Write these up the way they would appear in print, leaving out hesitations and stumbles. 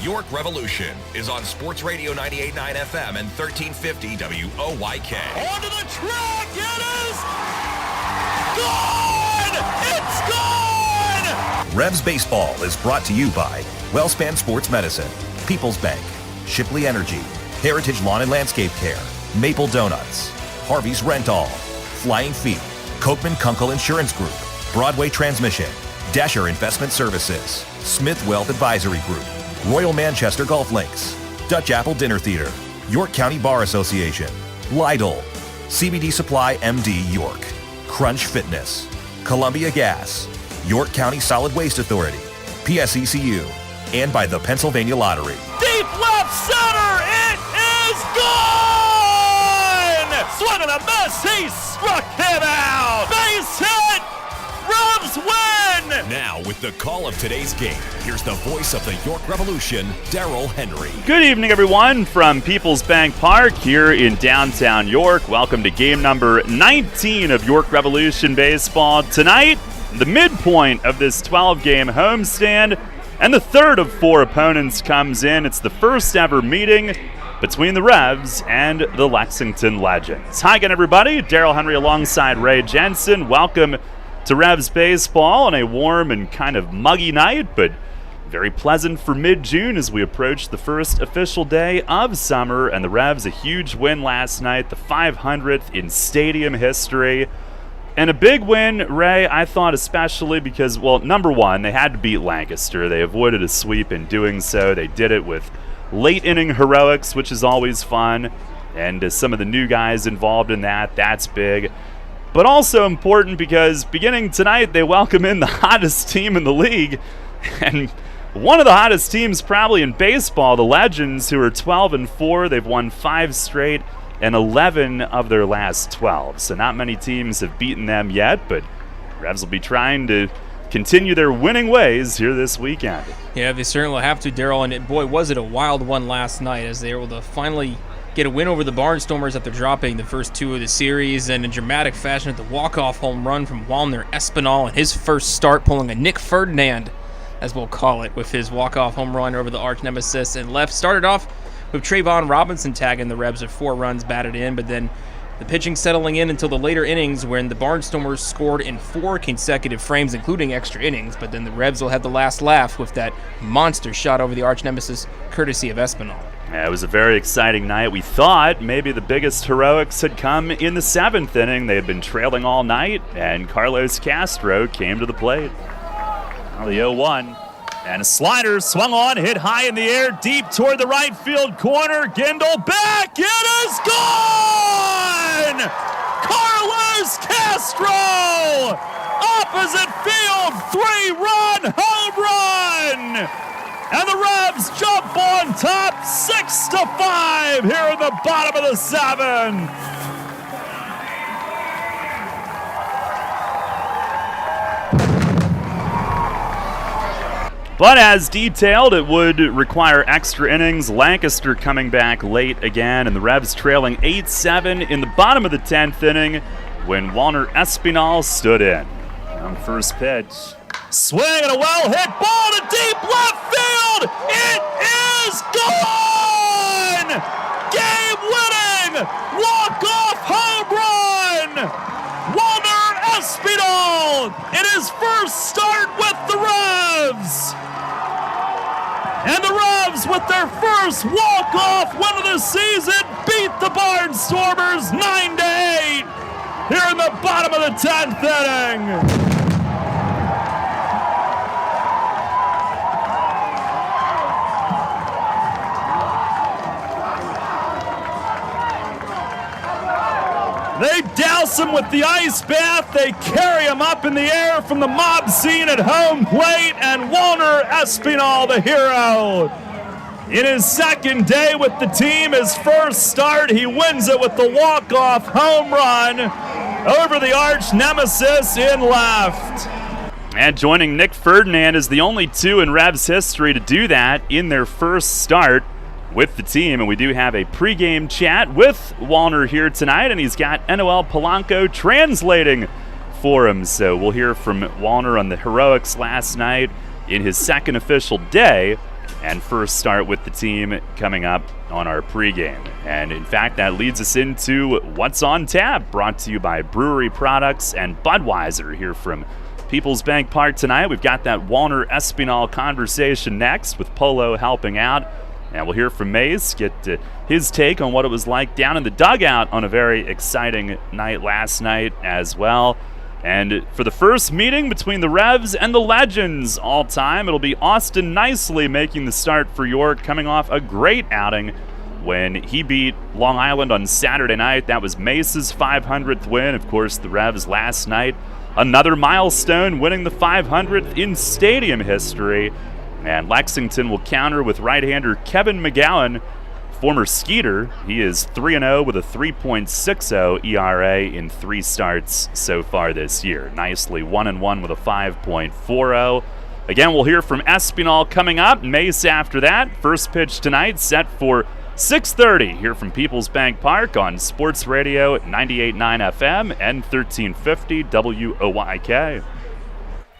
York Revolution is on Sports Radio 98.9 FM and 1350 WOYK. Onto the track, it is gone! It's gone! Revs Baseball is brought to you by WellSpan Sports Medicine, PeoplesBank, Shipley Energy, Heritage Lawn and Landscape Care, Maple Donuts, Harvey's Rent-All, Flying Feet, Kochman Kunkel Insurance Group, Broadway Transmission, Dasher Investment Services, Smith Wealth Advisory Group, Royal Manchester Golf Links, Dutch Apple Dinner Theater, York County Bar Association, Lidl, CBD Supply MD York, Crunch Fitness, Columbia Gas, York County Solid Waste Authority, PSECU, and by the Pennsylvania Lottery. Deep left center, it is gone! Swing and a miss, he struck him out! Base hit! Revs win! Now with the call of today's game, here's the voice of the York Revolution, Darrell Henry. Good evening, everyone, from PeoplesBank Park here in downtown York. Welcome to game number 19 of York Revolution Baseball. Tonight, the midpoint of this 12-game homestand, and the third of four opponents comes in. It's the first ever meeting between the Revs and the Lexington Legends. Hi again, everybody. Darrell Henry alongside Ray Jensen. Welcome to Revs Baseball on a warm and kind of muggy night, but very pleasant for mid-June as we approach the first official day of summer. And the Revs, a huge win last night, the 500th in stadium history. And a big win, Ray, I thought, especially because, well, number one, they had to beat Lancaster. They avoided a sweep in doing so. They did it with late inning heroics, which is always fun. And some of the new guys involved in that, that's big. But also important because beginning tonight, they welcome in the hottest team in the league. And one of the hottest teams probably in baseball, the Legends, who are 12-4. They've won 5 straight and 11 of their last 12. So not many teams have beaten them yet, but Revs will be trying to continue their winning ways here this weekend. Yeah, they certainly have to, Darrell. And boy, was it a wild one last night as they were able to finally get a win over the Barnstormers after dropping the first 2 of the series, and in dramatic fashion at the walk-off home run from Walner Espinal in his first start, pulling a Nick Ferdinand, as we'll call it, with his walk-off home run over the arch nemesis and left. Started off with Trayvon Robinson tagging the Revs with 4 runs batted in, but then the pitching settling in until the later innings when the Barnstormers scored in 4 consecutive frames, including extra innings, but then the Revs will have the last laugh with that monster shot over the arch nemesis, courtesy of Espinal. Yeah, it was a very exciting night. We thought maybe the biggest heroics had come in the 7th inning. They had been trailing all night, and Carlos Castro came to the plate. Now the 0-1. And a slider swung on, hit high in the air, deep toward the right field corner. Gindel back, it is gone! Carlos Castro! Opposite field, 3-run home run! And the Revs jump on top, 6-5 here in the bottom of the 7th. But as detailed, it would require extra innings. Lancaster coming back late again, and the Revs trailing 8-7 in the bottom of the 10th inning when Walner Espinal stood in. On first pitch, swing and a well-hit ball to deep left field. It is gone! Game-winning walk-off home run! Walner Espinal in his first start with the Revs! And the Revs, with their first walk-off win of the season, beat the Barnstormers 9-8 here in the bottom of the 10th inning. They douse him with the ice bath. They carry him up in the air from the mob scene at home plate, and Walner Espinal, the hero. In his second day with the team, his first start, he wins it with the walk-off home run over the arch nemesis in left. And joining Nick Ferdinand is the only 2 in Revs history to do that in their first start with the team. And we do have a pregame chat with Walner here tonight, and he's got NOL Polanco translating for him. So we'll hear from Walner on the heroics last night in his second official day and first start with the team coming up on our pregame. And in fact, that leads us into What's on Tap, brought to you by Brewery Products and Budweiser here from PeoplesBank Park tonight. We've got that Walner Espinal conversation next with Polo helping out. And we'll hear from Mace, get his take on what it was like down in the dugout on a very exciting night last night as well. And for the first meeting between the Revs and the Legends all time, it'll be Austin Nicely making the start for York, coming off a great outing when he beat Long Island on Saturday night. That was Mace's 500th win. Of course, the Revs last night, another milestone, winning the 500th in stadium history. And Lexington will counter with right-hander Kevin McGowan, former Skeeter. He is 3-0 with a 3.60 ERA in 3 starts so far this year. Nicely 1-1 with a 5.40. Again, we'll hear from Espinal coming up. Mace after that. First pitch tonight set for 6:30 here from PeoplesBank Park on Sports Radio 98.9 FM and 1350 WOYK.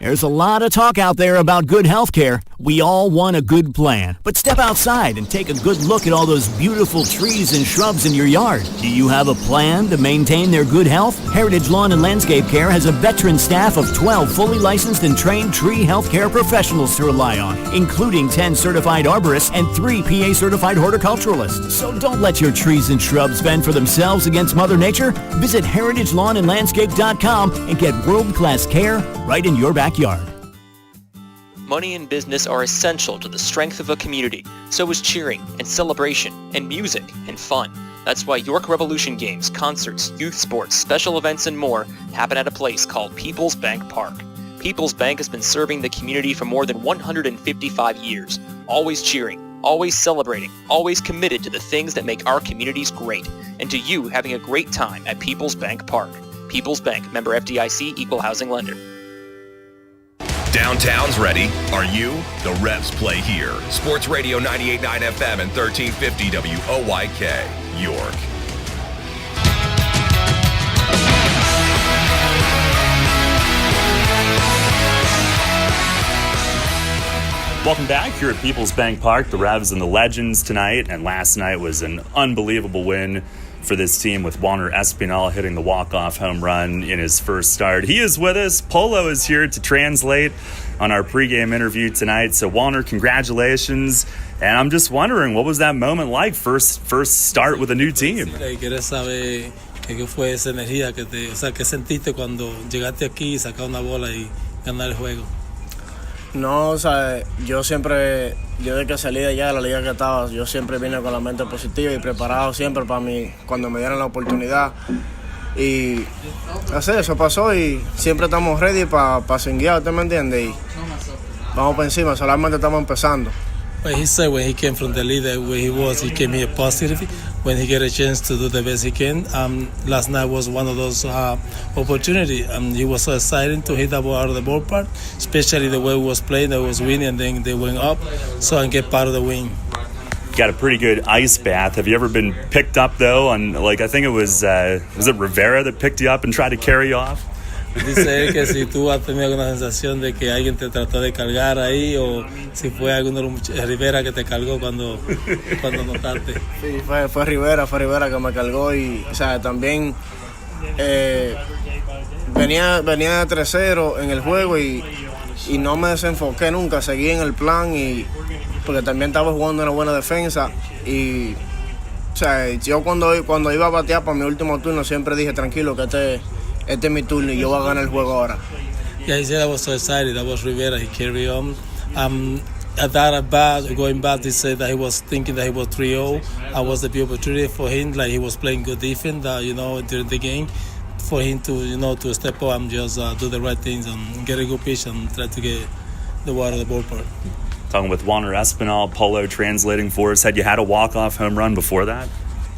There's a lot of talk out there about good health care. We all want a good plan. But step outside and take a good look at all those beautiful trees and shrubs in your yard. Do you have a plan to maintain their good health? Heritage Lawn and Landscape Care has a veteran staff of 12 fully licensed and trained tree health care professionals to rely on, including 10 certified arborists and 3 PA certified horticulturalists. So don't let your trees and shrubs fend for themselves against Mother Nature. Visit heritagelawnandlandscape.com and get world-class care right in your backyard. Money and business are essential to the strength of a community. So is cheering and celebration and music and fun. That's why York Revolution games, concerts, youth sports, special events, and more happen at a place called PeoplesBank Park. PeoplesBank has been serving the community for more than 155 years. Always cheering, always celebrating, always committed to the things that make our communities great, and to you having a great time at PeoplesBank Park. PeoplesBank, member FDIC, equal housing lender. Downtown's ready. Are you? The Revs play here. Sports Radio 98.9 FM and 1350 WOYK, York. Welcome back here at PeoplesBank Park. The Revs and the Legends tonight, and last night was an unbelievable win for this team with Walner Espinal hitting the walk-off home run in his first start. He is with us. Polo is here to translate on our pregame interview tonight. So Walner, congratulations. And I'm just wondering, what was that moment like? First start with a new team. ¿Quieres saber qué fue esa energía qué sentiste cuando llegaste aquí y sacar una bola y ganar el juego? No, o sea, yo desde que salí de allá de la liga que estaba, yo siempre vine con la mente positiva y preparado siempre para mí, cuando me dieran la oportunidad. Y así, eso pasó y siempre estamos ready para swinguear, ¿usted me entiende? Y vamos para encima, solamente estamos empezando. But he said when he came from the league, where he came here positive. When he get a chance to do the best he can, last night was one of those opportunities. He was so excited to hit the ball out of the ballpark, especially the way he was playing. They was winning, and then they went up, so I get part of the win. Got a pretty good ice bath. Have you ever been picked up though? On I think it was it Rivera that picked you up and tried to carry you off? Dice él que si tú has tenido alguna sensación de que alguien te trató de cargar ahí o si fue alguno de Rivera que te cargó cuando notaste. Sí, fue Rivera que me cargó y, o sea, también venía de 3-0 en el juego y no me desenfoqué nunca, seguí en el plan y porque también estaba jugando una buena defensa y, o sea, yo cuando iba a batear para mi último turno siempre dije tranquilo que este es mi turno y yo voy a ganar el juego ahora. Yeah, he said I was so excited. That was Rivera. He carried on. At that bat, going back, he said that he was thinking that he was 3-0. I was the opportunity for him, like he was playing good defense, during the game, for him to, to step up and just do the right things and get a good pitch and try to get the ball out of the ballpark. Talking with Walner Espinal, Polo translating for us. Had you had a walk-off home run before that?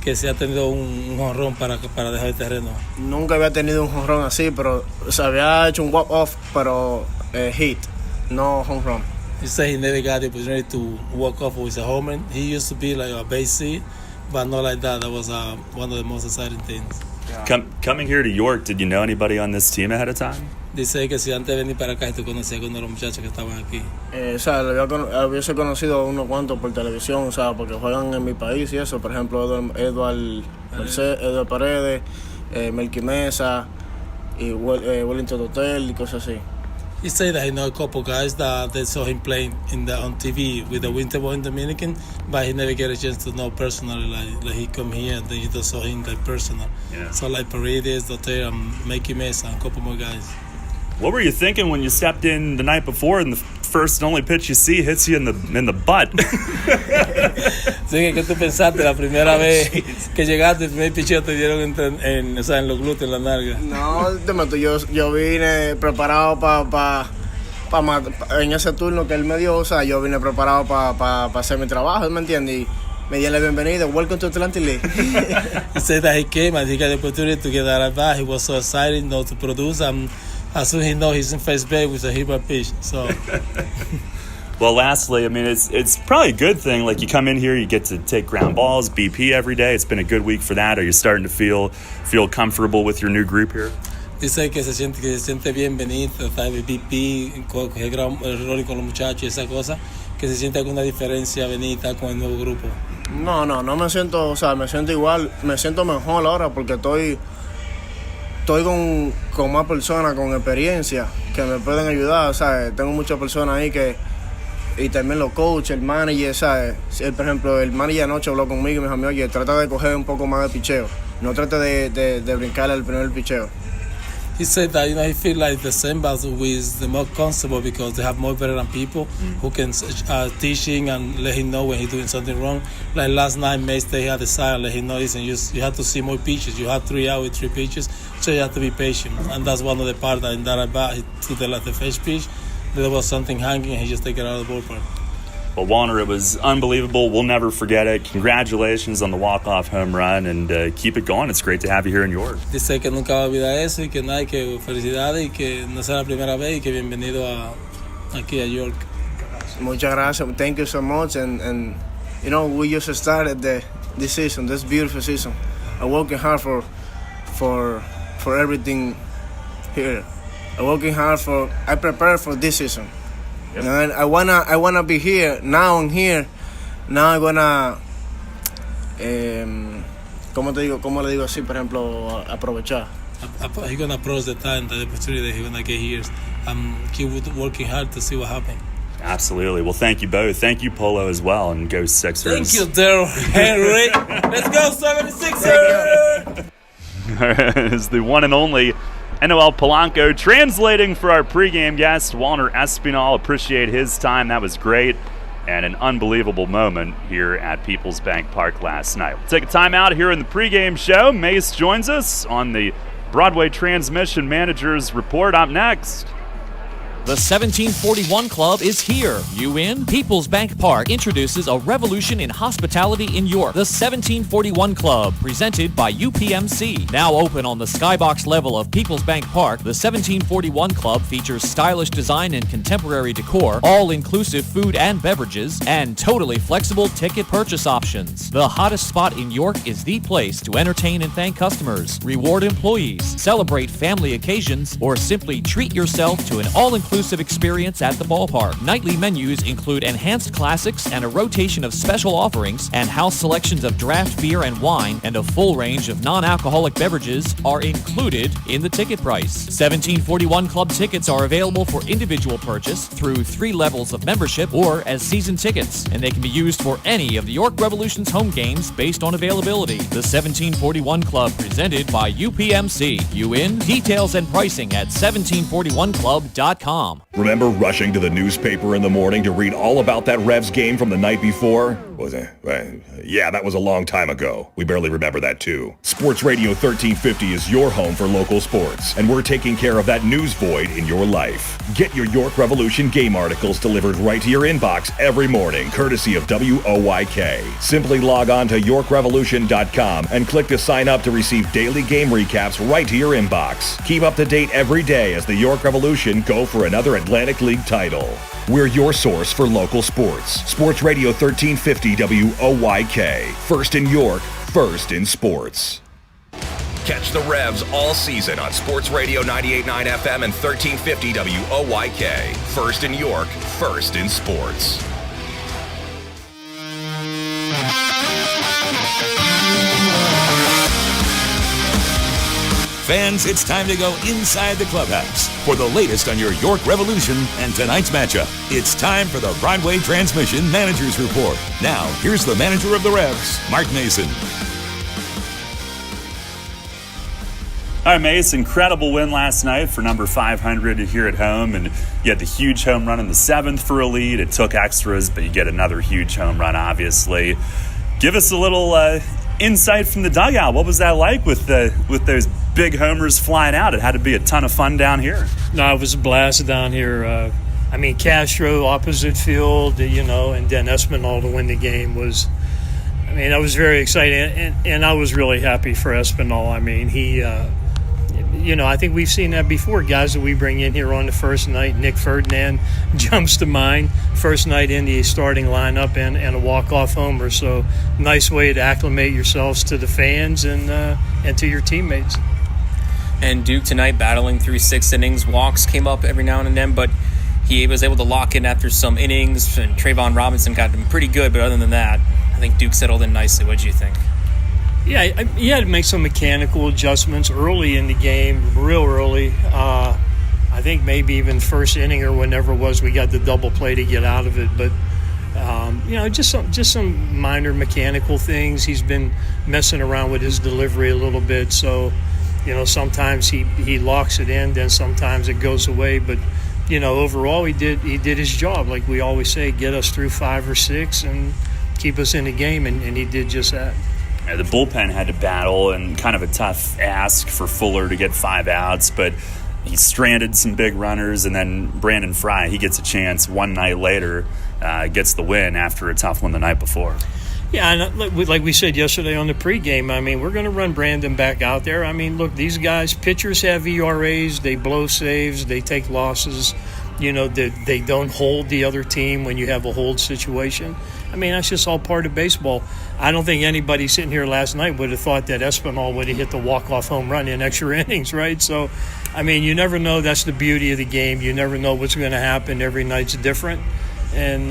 Que se ha tenido un jonrón para dejar el terreno. Nunca había tenido un jonrón así, pero se había hecho un walk-off, pero hit, no home run. He said he never got the opportunity to walk off with a home run. He used to be like a base hit, but not like that. That was one of the most exciting things. Coming here to York, did you know anybody on this team ahead of time? Dice que si antes de venir para acá tú conocías a algunos de los muchachos que estaban aquí. O sea, hubiese conocido a unos cuantos por televisión, o sea, porque juegan en mi país y eso. Por ejemplo, Edward Paredes, Melqui Mesa y Wellington Hotel y cosas así. He said that he know a couple guys that they saw him playing on TV with the Winter Boy in Dominican, but he never get a chance to know personally. Like he come here and then you just saw him like personal. Yeah. So like Paredes, Dotel, Melqui Mesa, and a couple more guys. What were you thinking when you stepped in the night before and the first and only pitch you see hits you in the butt? Sí, ¿qué tú pensaste la primera vez que llegaste? El primer picheo te dieron en los glúteos, en la nalga. No, yo vine preparado en ese turno que él me dio, o sea, yo vine preparado para hacer mi trabajo, ¿me entiendes? Y me dieron la bienvenida. Welcome to Atlantic League. He said that he came and he got the opportunity to get out of bat. He was so excited, to produce. As soon as he knows he's in first base with a hit pitch. So. Well, lastly, I mean, it's probably a good thing. Like, you come in here, you get to take ground balls, BP every day. It's been a good week for that. Are you starting to feel comfortable with your new group here? Dice que se siente bien venir, tratar de BP, coger el rol con los muchachos y esa cosa, que se siente alguna diferencia venir y estar con el nuevo grupo. No me siento, o sea, me siento igual, me siento mejor ahora porque estoy con más personas con experiencia que me pueden ayudar, ¿sabes? Tengo muchas personas ahí y también los coaches, el manager, ¿sabes? Por ejemplo, el manager anoche habló conmigo y me dijo, oye, trata de coger un poco más de picheo, no trate de brincar al primer picheo. He said that he feel like the same but with the more comfortable because they have more veteran people who can teaching and let him know when he's doing something wrong. Like last night, May they had the side and let him know, listen, you have to see more pitches. You have 3 out with 3 pitches, so you have to be patient. And that's one of the parts that in that at bat, he took the first pitch, there was something hanging and he just take it out of the ballpark. Well, Warner, it was unbelievable. We'll never forget it. Congratulations on the walk-off home run, and keep it going. It's great to have you here in York. Dice que nunca va a olvidar eso y que nada, que felicidades y que no sea la primera vez y que bienvenido aquí a York. Muchas gracias. Thank you so much. And you know, we just started this season, this beautiful season. I'm working hard for everything here. I prepared for this season. Yep. And I wanna be here now. I'm here now. I'm gonna ¿cómo le digo así? Por ejemplo, aprovechar. He's gonna approach the time, the opportunity that he's gonna get here. Keep working hard to see what happens. Absolutely. Well, thank you both. Thank you, Polo, as well, and go Sixers. Thank you, Daryl Henry. Let's go 76ers. Is the one and only Noel Polanco translating for our pregame guest, Walner Espinal. Appreciate his time. That was great. And an unbelievable moment here at PeoplesBank Park last night. We'll take a time out here in the pregame show. Mace joins us on the Broadway Transmission Manager's Report. Up next. The 1741 Club is here. You in? PeoplesBank Park introduces a revolution in hospitality in York. The 1741 Club, presented by UPMC. Now open on the skybox level of PeoplesBank Park, the 1741 Club features stylish design and contemporary decor, all-inclusive food and beverages, and totally flexible ticket purchase options. The hottest spot in York is the place to entertain and thank customers, reward employees, celebrate family occasions, or simply treat yourself to an all-inclusive experience at the ballpark. Nightly menus include enhanced classics and a rotation of special offerings, and house selections of draft beer and wine and a full range of non-alcoholic beverages are included in the ticket price. 1741 Club tickets are available for individual purchase through 3 levels of membership or as season tickets, and they can be used for any of the York Revolution's home games based on availability. The 1741 Club, presented by UPMC. You in? Details and pricing at 1741club.com. Remember rushing to the newspaper in the morning to read all about that Revs game from the night before? Was it? Yeah, that was a long time ago. We barely remember that too. Sports Radio 1350 is your home for local sports, and we're taking care of that news void in your life. Get your York Revolution game articles delivered right to your inbox every morning, courtesy of WOYK. Simply log on to YorkRevolution.com and click to sign up to receive daily game recaps right to your inbox. Keep up to date every day as the York Revolution go for another Atlantic League title. We're your source for local sports. Sports Radio 1350 WOYK. First in York, first in sports. Catch the Revs all season on Sports Radio 98.9 FM and 1350 WOYK. First in York, first in sports. Fans, it's time to go inside the clubhouse for the latest on your York Revolution and tonight's matchup. It's time for the Broadway Transmission Managers Report. Now, here's the manager of the Revs, Mark Mason. All right, Mace, incredible win last night for number 500 here at home, and you had the huge home run in the 7th for a lead. It took extras, but you get another huge home run, obviously. Give us a little insight from the dugout. What was that like with those big homers flying out? It had to be a ton of fun down here. No, it was a blast down here. Castro, opposite field, and then Espinal to win the game was, that was very exciting. And I was really happy for Espinal. I think we've seen that before. Guys that we bring in here on the first night, Nick Ferdinand jumps to mind. First night in the starting lineup and a walk-off homer. So nice way to acclimate yourselves to the fans and to your teammates. And Duke tonight battling through 6 innings. Walks came up every now and then, but he was able to lock in after some innings. And Trayvon Robinson got him pretty good, but other than that, I think Duke settled in nicely. What did you think? Yeah, he had to make some mechanical adjustments early in the game, real early. I think maybe even first inning or whenever it was, we got the double play to get out of it. But just some minor mechanical things. He's been messing around with his delivery a little bit, so sometimes he locks it in, then sometimes it goes away. But overall, he did his job, like we always say, get us through 5 or 6 and keep us in the game, and he did just that. The bullpen had to battle, and kind of a tough ask for Fuller to get 5 outs, but he stranded some big runners, and then Brandon Fry, he gets a chance one night later, gets the win after a tough one the night before. Yeah, and like we said yesterday on the pregame, we're going to run Brandon back out there. Look, these guys, pitchers have ERAs, they blow saves, they take losses. They don't hold the other team when you have a hold situation. That's just all part of baseball. I don't think anybody sitting here last night would have thought that Espinal would have hit the walk-off home run in extra innings, right? So, you never know. That's the beauty of the game. You never know what's going to happen. Every night's different. And,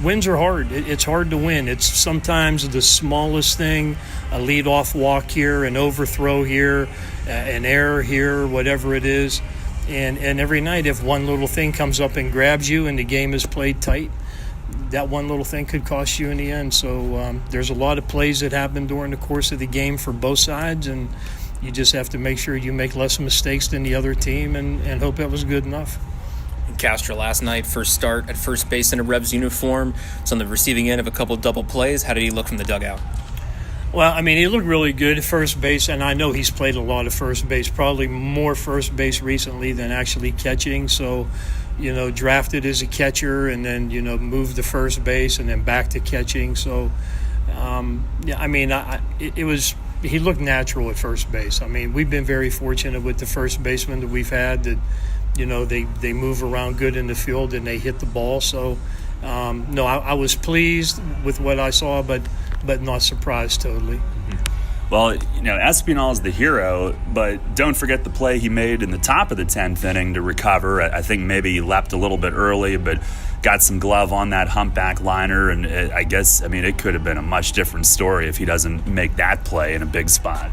wins are hard. It's hard to win. It's sometimes the smallest thing, a leadoff walk here, an overthrow here, an error here, whatever it is. And every night, if one little thing comes up and grabs you and the game is played tight, that one little thing could cost you in the end. So there's a lot of plays that happen during the course of the game for both sides, and you just have to make sure you make less mistakes than the other team and hope that was good enough. Castro last night, first start at first base in a Revs uniform. It's on the receiving end of a couple double plays. How did he look from the dugout? Well, he looked really good at first base, and I know he's played a lot of first base, probably more first base recently than actually catching. So, drafted as a catcher and then, moved to first base and then back to catching. So, he looked natural at first base. We've been very fortunate with the first baseman that we've had that, they move around good in the field and they hit the ball. So, I was pleased with what I saw, but not surprised totally. Well, Espinal is the hero, but don't forget the play he made in the top of the 10th inning to recover. I think maybe he leapt a little bit early, but got some glove on that humpback liner, and it could have been a much different story if he doesn't make that play in a big spot.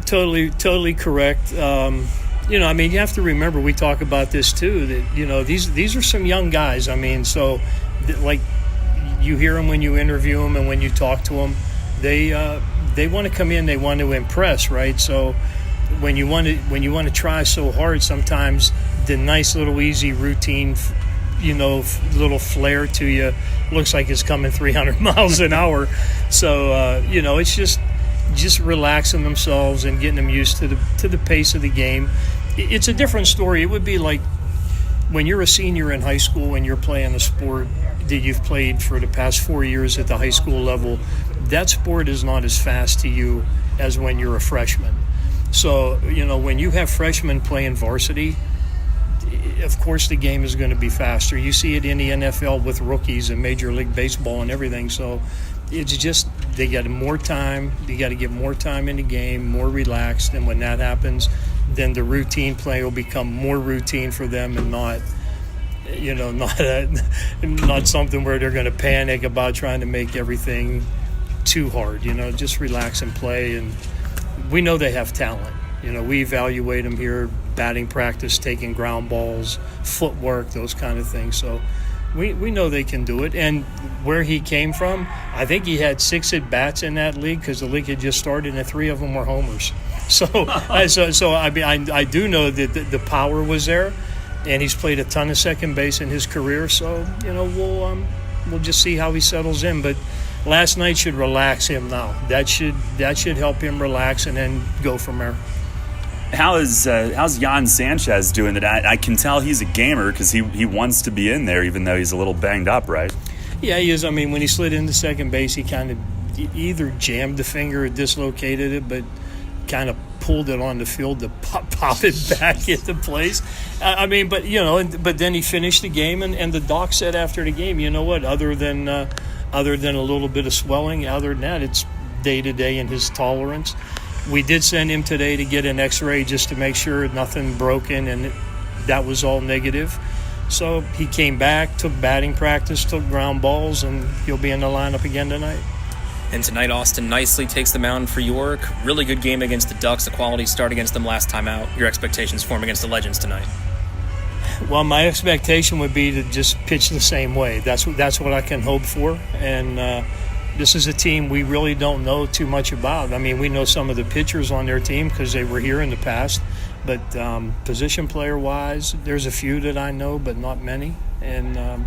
Totally correct. You have to remember, we talk about this too, that, these are some young guys. So you hear them when you interview them and when you talk to them, they want to come in, they want to impress, right? So when you want to try so hard, sometimes the nice little easy routine, little flair to you looks like it's coming 300 miles an hour. So it's just relaxing themselves and getting them used to the pace of the game. It's a different story. It would be like when you're a senior in high school and you're playing a sport that you've played for the past 4 years at the high school level. That sport is not as fast to you as when you're a freshman. So, when you have freshmen playing varsity, of course the game is going to be faster. You see it in the NFL with rookies and Major League Baseball and everything. So it's just they got more time. You got to get more time in the game, more relaxed. And when that happens, then the routine play will become more routine for them and not something where they're going to panic about trying to make everything too hard. Just relax and play. And we know they have talent. We evaluate them here, batting practice, taking ground balls, footwork, those kind of things. So we know they can do it. And where he came from, I think he had 6 at-bats in that league because the league had just started and 3 of them were homers. So I mean, I do know that the power was there, and he's played a ton of second base in his career. So, we'll just see how he settles in. But last night should relax him now. That should help him relax and then go from there. How's Jan Sanchez doing that? I can tell he's a gamer because he wants to be in there even though he's a little banged up, right? Yeah, he is. I mean, when he slid into second base, he kind of either jammed the finger or dislocated it, but kind of pulled it on the field to pop it back into place. But then he finished the game, and the doc said after the game, you know what, other than a little bit of swelling, other than that, it's day-to-day in his tolerance. We did send him today to get an x-ray just to make sure nothing broken, and that was all negative. So he came back, took batting practice, took ground balls, and he'll be in the lineup again tonight. And tonight, Austin nicely takes the mound for York. Really good game against the Ducks. A quality start against them last time out. Your expectations for him against the Legends tonight? Well, my expectation would be to just pitch the same way. That's what I can hope for. And this is a team we really don't know too much about. I mean, we know some of the pitchers on their team because they were here in the past. But position player-wise, there's a few that I know, but not many. And,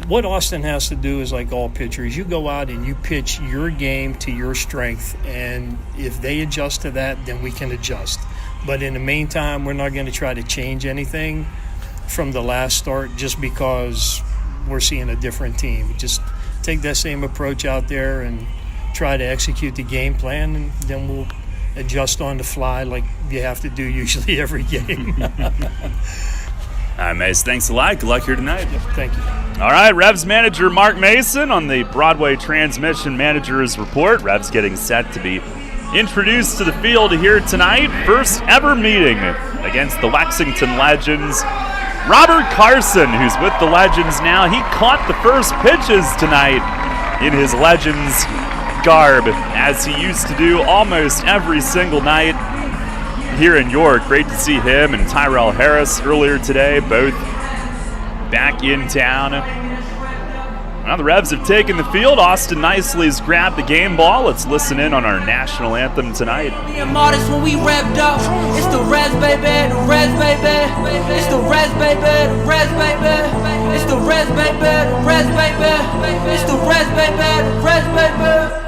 what Austin has to do is like all pitchers. You go out and you pitch your game to your strength. And if they adjust to that, then we can adjust. But in the meantime, we're not going to try to change anything from the last start just because we're seeing a different team. Just take that same approach out there and try to execute the game plan, and then we'll adjust on the fly like you have to do usually every game. All right, Mace, thanks a lot. Good luck here tonight. Yep, thank you. All right, Revs manager Mark Mason on the Broadway Transmission Manager's Report. Revs getting set to be introduced to the field here tonight. First ever meeting against the Lexington Legends. Robert Carson, who's with the Legends now, he caught the first pitches tonight in his Legends garb, as he used to do almost every single night here in York. Great to see him and Tyrell Harris earlier today, both back in town. Now the Revs have taken the field. Austin nicely has grabbed the game ball. Let's listen in on our national anthem tonight. Being modest when we revved up. It's the Revs, baby, the Revs, baby. It's the Revs, baby, the Revs, baby. It's the Revs, baby, the Revs, baby. It's the Revs, baby, the Revs, baby.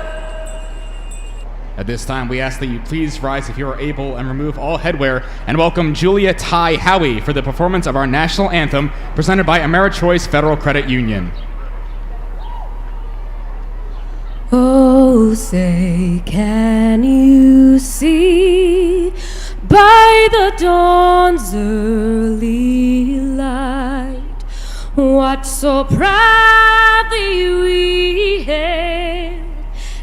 At this time, we ask that you please rise if you are able and remove all headwear, and welcome Julia Ty Howie for the performance of our national anthem presented by AmeriChoice Federal Credit Union. Oh, say, can you see by the dawn's early light what so proudly we hailed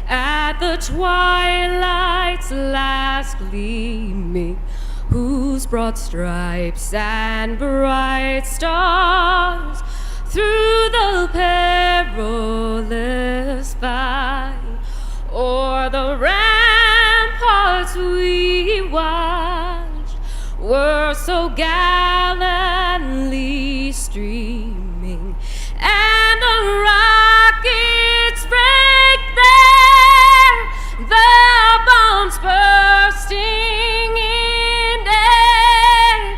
at the twilight's last gleaming, whose broad stripes and bright stars through the perilous fight o'er the ramparts we watched were so gallantly streaming, and the rockets break their bombs bursting in air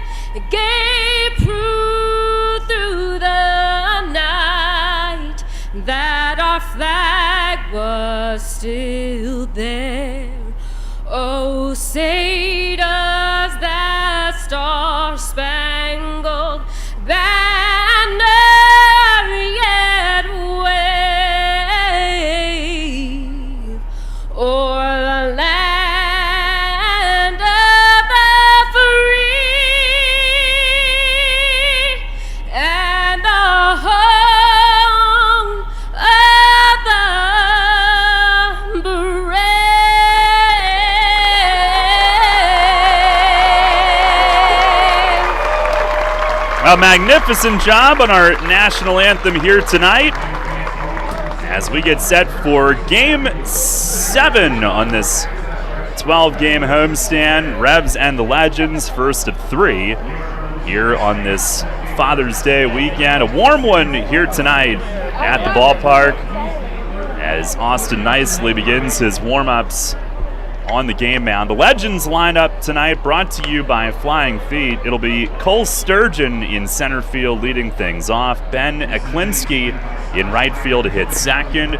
gave proof through the night that our flag was still there. Oh, say does that star-spangled banner yet wave o'er the land of the free magnificent job on our national anthem here tonight as we get set for Game 7 on this 12-game homestand. Revs and the Legends, first of 3 here on this Father's Day weekend. A warm one here tonight at the ballpark as Austin Nicely begins his warm-ups on the game mound. The Legends lineup tonight brought to you by Flying Feet. It'll be Cole Sturgeon in center field leading things off. Ben Eklinski in right field to hit second.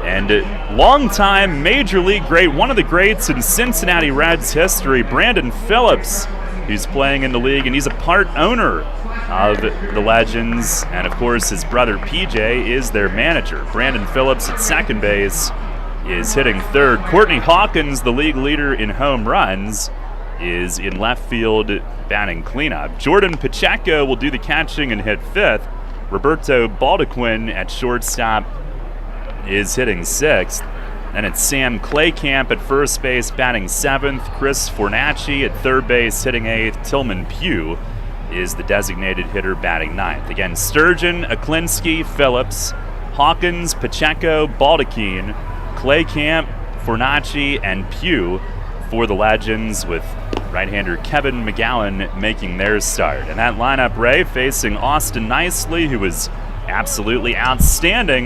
And longtime Major League great, one of the greats in Cincinnati Reds history, Brandon Phillips, who's playing in the league, and he's a part owner of the Legends. And of course, his brother PJ is their manager. Brandon Phillips at second base is hitting third. Courtney Hawkins, the league leader in home runs, is in left field batting cleanup. Jordan Pacheco will do the catching and hit fifth. Roberto Baldequin at shortstop is hitting sixth. And it's Sam Claycamp at first base batting seventh. Chris Fornacci at third base hitting eighth. Tillman Pugh is the designated hitter batting ninth. Again, Sturgeon, Eklinski, Phillips, Hawkins, Pacheco, Baldequin, Claycamp, Fornacci, and Pugh for the Legends, with right-hander Kevin McGowan making their start. And that lineup, Ray, facing Austin Nicely, who was absolutely outstanding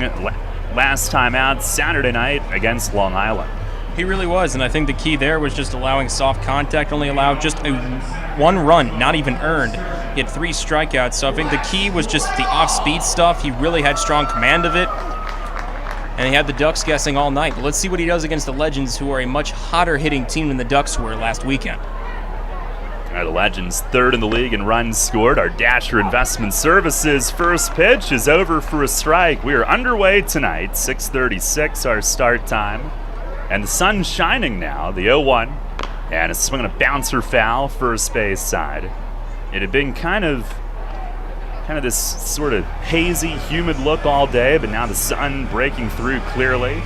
last time out Saturday night against Long Island. He really was, and I think the key there was just allowing soft contact, only allowed just one run, not even earned. He had 3 strikeouts, so I think the key was just the off-speed stuff. He really had strong command of it, and he had the Ducks guessing all night. But let's see what he does against the Legends, who are a much hotter hitting team than the Ducks were last weekend. All right, the Legends third in the league in runs scored. Our Dasher Investment Services first pitch is over for a strike. We are underway tonight, 6:36 our start time. And the sun's shining now, the 0-1. And a swing and a bouncer foul, first base side. It had been kind of this sort of hazy, humid look all day, but now the sun breaking through clearly.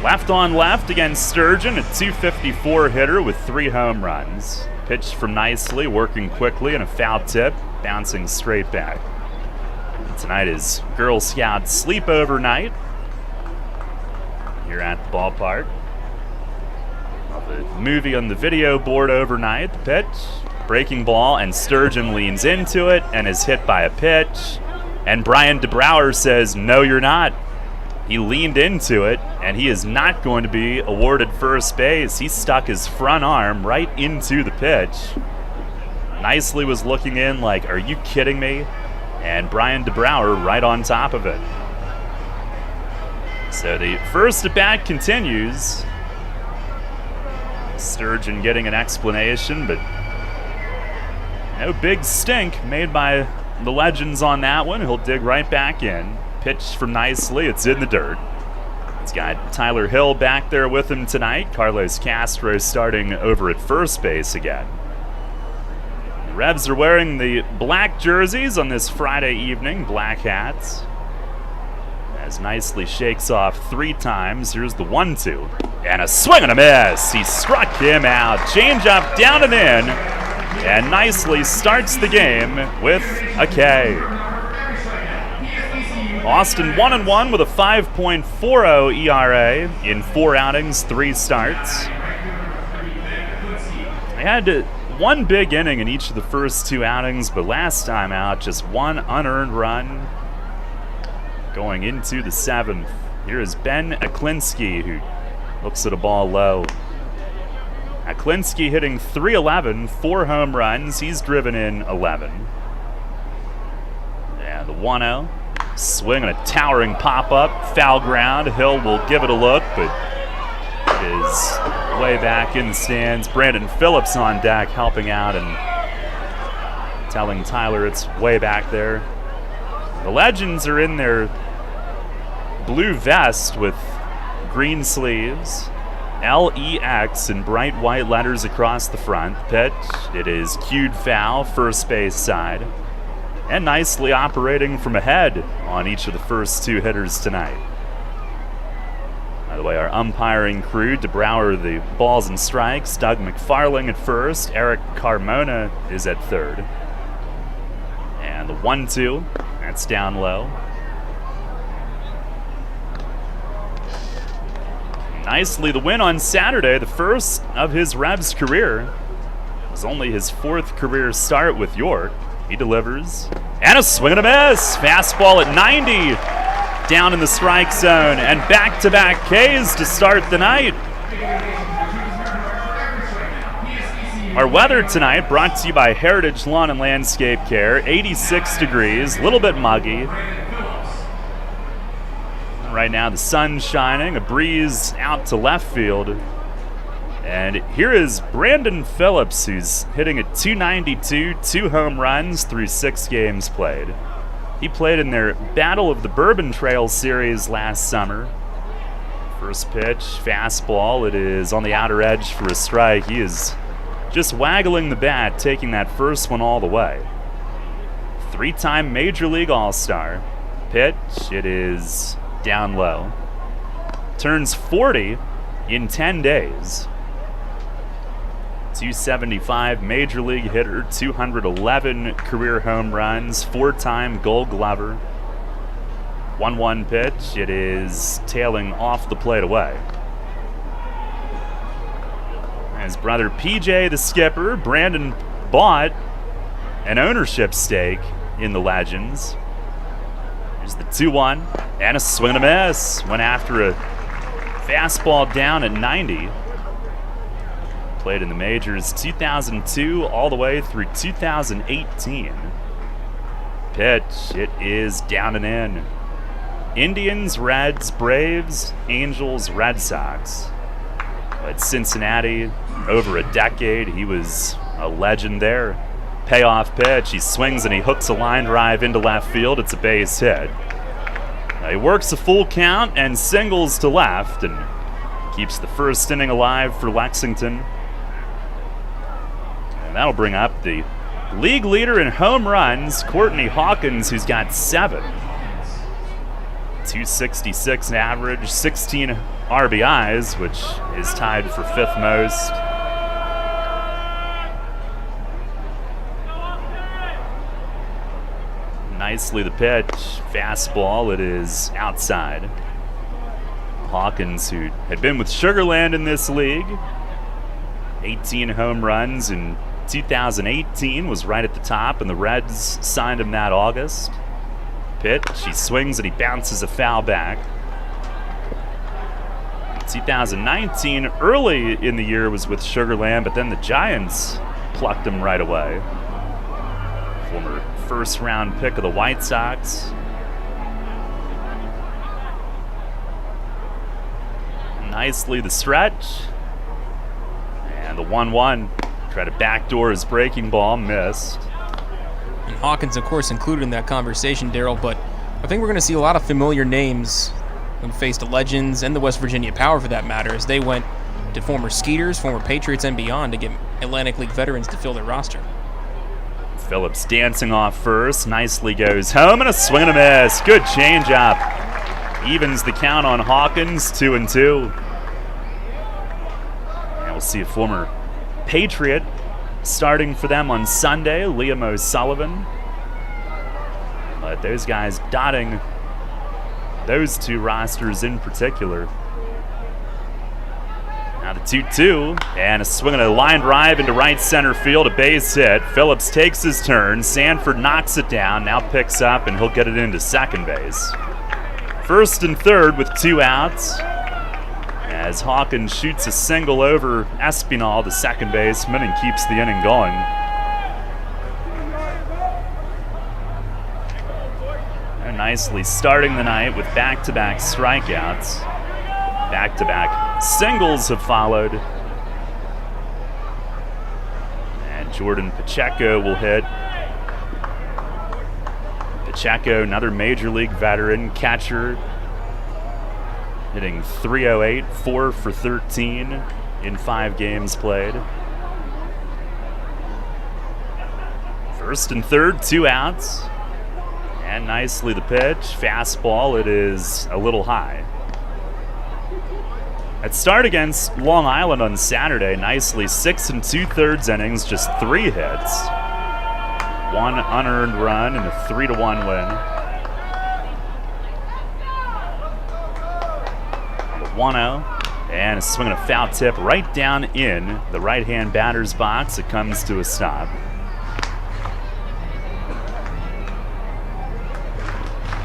Left on left against Sturgeon, a .254 hitter with 3 home runs. Pitched from Nicely, working quickly, and a foul tip, bouncing straight back. And tonight is Girl Scout sleepover night here at the ballpark. The movie on the video board overnight. The pitch, breaking ball, and Sturgeon leans into it and is hit by a pitch. And Brian DeBrouwer says, "No, you're not." He leaned into it, and he is not going to be awarded first base. He stuck his front arm right into the pitch. Nicely was looking in like, "Are you kidding me?" And Brian DeBrouwer right on top of it. So the first at bat continues. Sturgeon getting an explanation, but no big stink made by the Legends on that one. He'll dig right back in. Pitch from Nicely, it's in the dirt. He's got Tyler Hill back there with him tonight. Carlos Castro starting over at first base again. The Revs are wearing the black jerseys on this Friday evening, black hats. As Nicely shakes off 3 times. Here's the 1-2. And a swing and a miss. He struck him out. Change up down and in. And Nicely starts the game with a K. Austin 1-1 with a 5.40 ERA in 4 outings, 3 starts. They had 1 big inning in each of the first 2 outings, but last time out, just 1 unearned run going into the 7th. Here is Ben Eklinski, who looks at a ball low. Eklinski hitting .311, 4 home runs. He's driven in 11. Yeah, the 1-0. Swing and a towering pop-up, foul ground. Hill will give it a look, but it is way back in the stands. Brandon Phillips on deck helping out and telling Tyler it's way back there. The Legends are in their blue vest with green sleeves. LEX in bright white letters across the front. Pitch, it is cued foul, first base side. And Nicely operating from ahead on each of the first 2 hitters tonight. By the way, our umpiring crew, DeBrouwer the balls and strikes, Doug McFarling at first, Eric Carmona is at third. And the 1-2, that's down low. Nicely the win on Saturday, the first of his Revs career. It was only his 4th career start with York. He delivers. And a swing and a miss. Fastball at 90. Down in the strike zone. And back-to-back Ks to start the night. Our weather tonight brought to you by Heritage Lawn and Landscape Care. 86 degrees, a little bit muggy. Right now the sun's shining, a breeze out to left field. And here is Brandon Phillips, who's hitting at .292, 2 home runs through 6 games played. He played in their Battle of the Bourbon Trail series last summer. First pitch, fastball, it is on the outer edge for a strike. He is just waggling the bat, taking that first one all the way. 3-time Major League All-Star. Pitch, it is down low. Turns 40 in 10 days. 275 Major League hitter, 211 career home runs, 4-time Gold Glover. 1-1 pitch, it is tailing off the plate away. His brother PJ, the skipper, Brandon bought an ownership stake in the Legends. Here's the 2-1, and a swing and a miss. Went after a fastball down at 90. Played in the majors 2002 all the way through 2018. Pitch, it is down and in. Indians, Reds, Braves, Angels, Red Sox. At Cincinnati, over a decade, he was a legend there. Payoff pitch, he swings and he hooks a line drive into left field. It's a base hit. He works a full count and singles to left and keeps the first inning alive for Lexington. And that'll bring up the league leader in home runs, Courtney Hawkins, who's got 7. 266 average, 16 RBIs, which is tied for 5th most. Nicely the pitch, fastball, it is outside. Hawkins, who had been with Sugarland in this league, 18 home runs in 2018, was right at the top, and the Reds signed him that August. Pitch, he swings and he bounces a foul back. 2019, early in the year, was with Sugarland, but then the Giants plucked him right away. Former first-round pick of the White Sox. Nicely the stretch. And the 1-1. Tried to backdoor his breaking ball, missed. And Hawkins, of course, included in that conversation, Daryl, but I think we're going to see a lot of familiar names who faced the Legends and the West Virginia Power, for that matter, as they went to former Skeeters, former Patriots, and beyond to get Atlantic League veterans to fill their roster. Phillips dancing off first, nicely goes home, and a swing and a miss. Good changeup. Evens the count on Hawkins, 2-2. And we'll see a former Patriot starting for them on Sunday, Liam O'Sullivan. But those guys dotting those two rosters in particular. Now the 2-2, and a swing and a line drive into right center field, a base hit. Phillips takes his turn. Sanford knocks it down, now picks up, and he'll get it into second base. First and third with 2 outs, as Hawkins shoots a single over Espinal, the second baseman, and keeps the inning going. And nicely starting the night with back-to-back strikeouts. Back-to-back singles have followed. And Jordan Pacheco will hit. Pacheco, another Major League veteran, catcher, hitting .308, 4 for 13 in 5 games played. First and third, 2 outs. And nicely the pitch, fastball, it is a little high. At start against Long Island on Saturday, nicely 6 2/3 innings, just 3 hits. One unearned run and a 3-1 win. The 1-0. And a swing and a foul tip right down in the right-hand batter's box. It comes to a stop.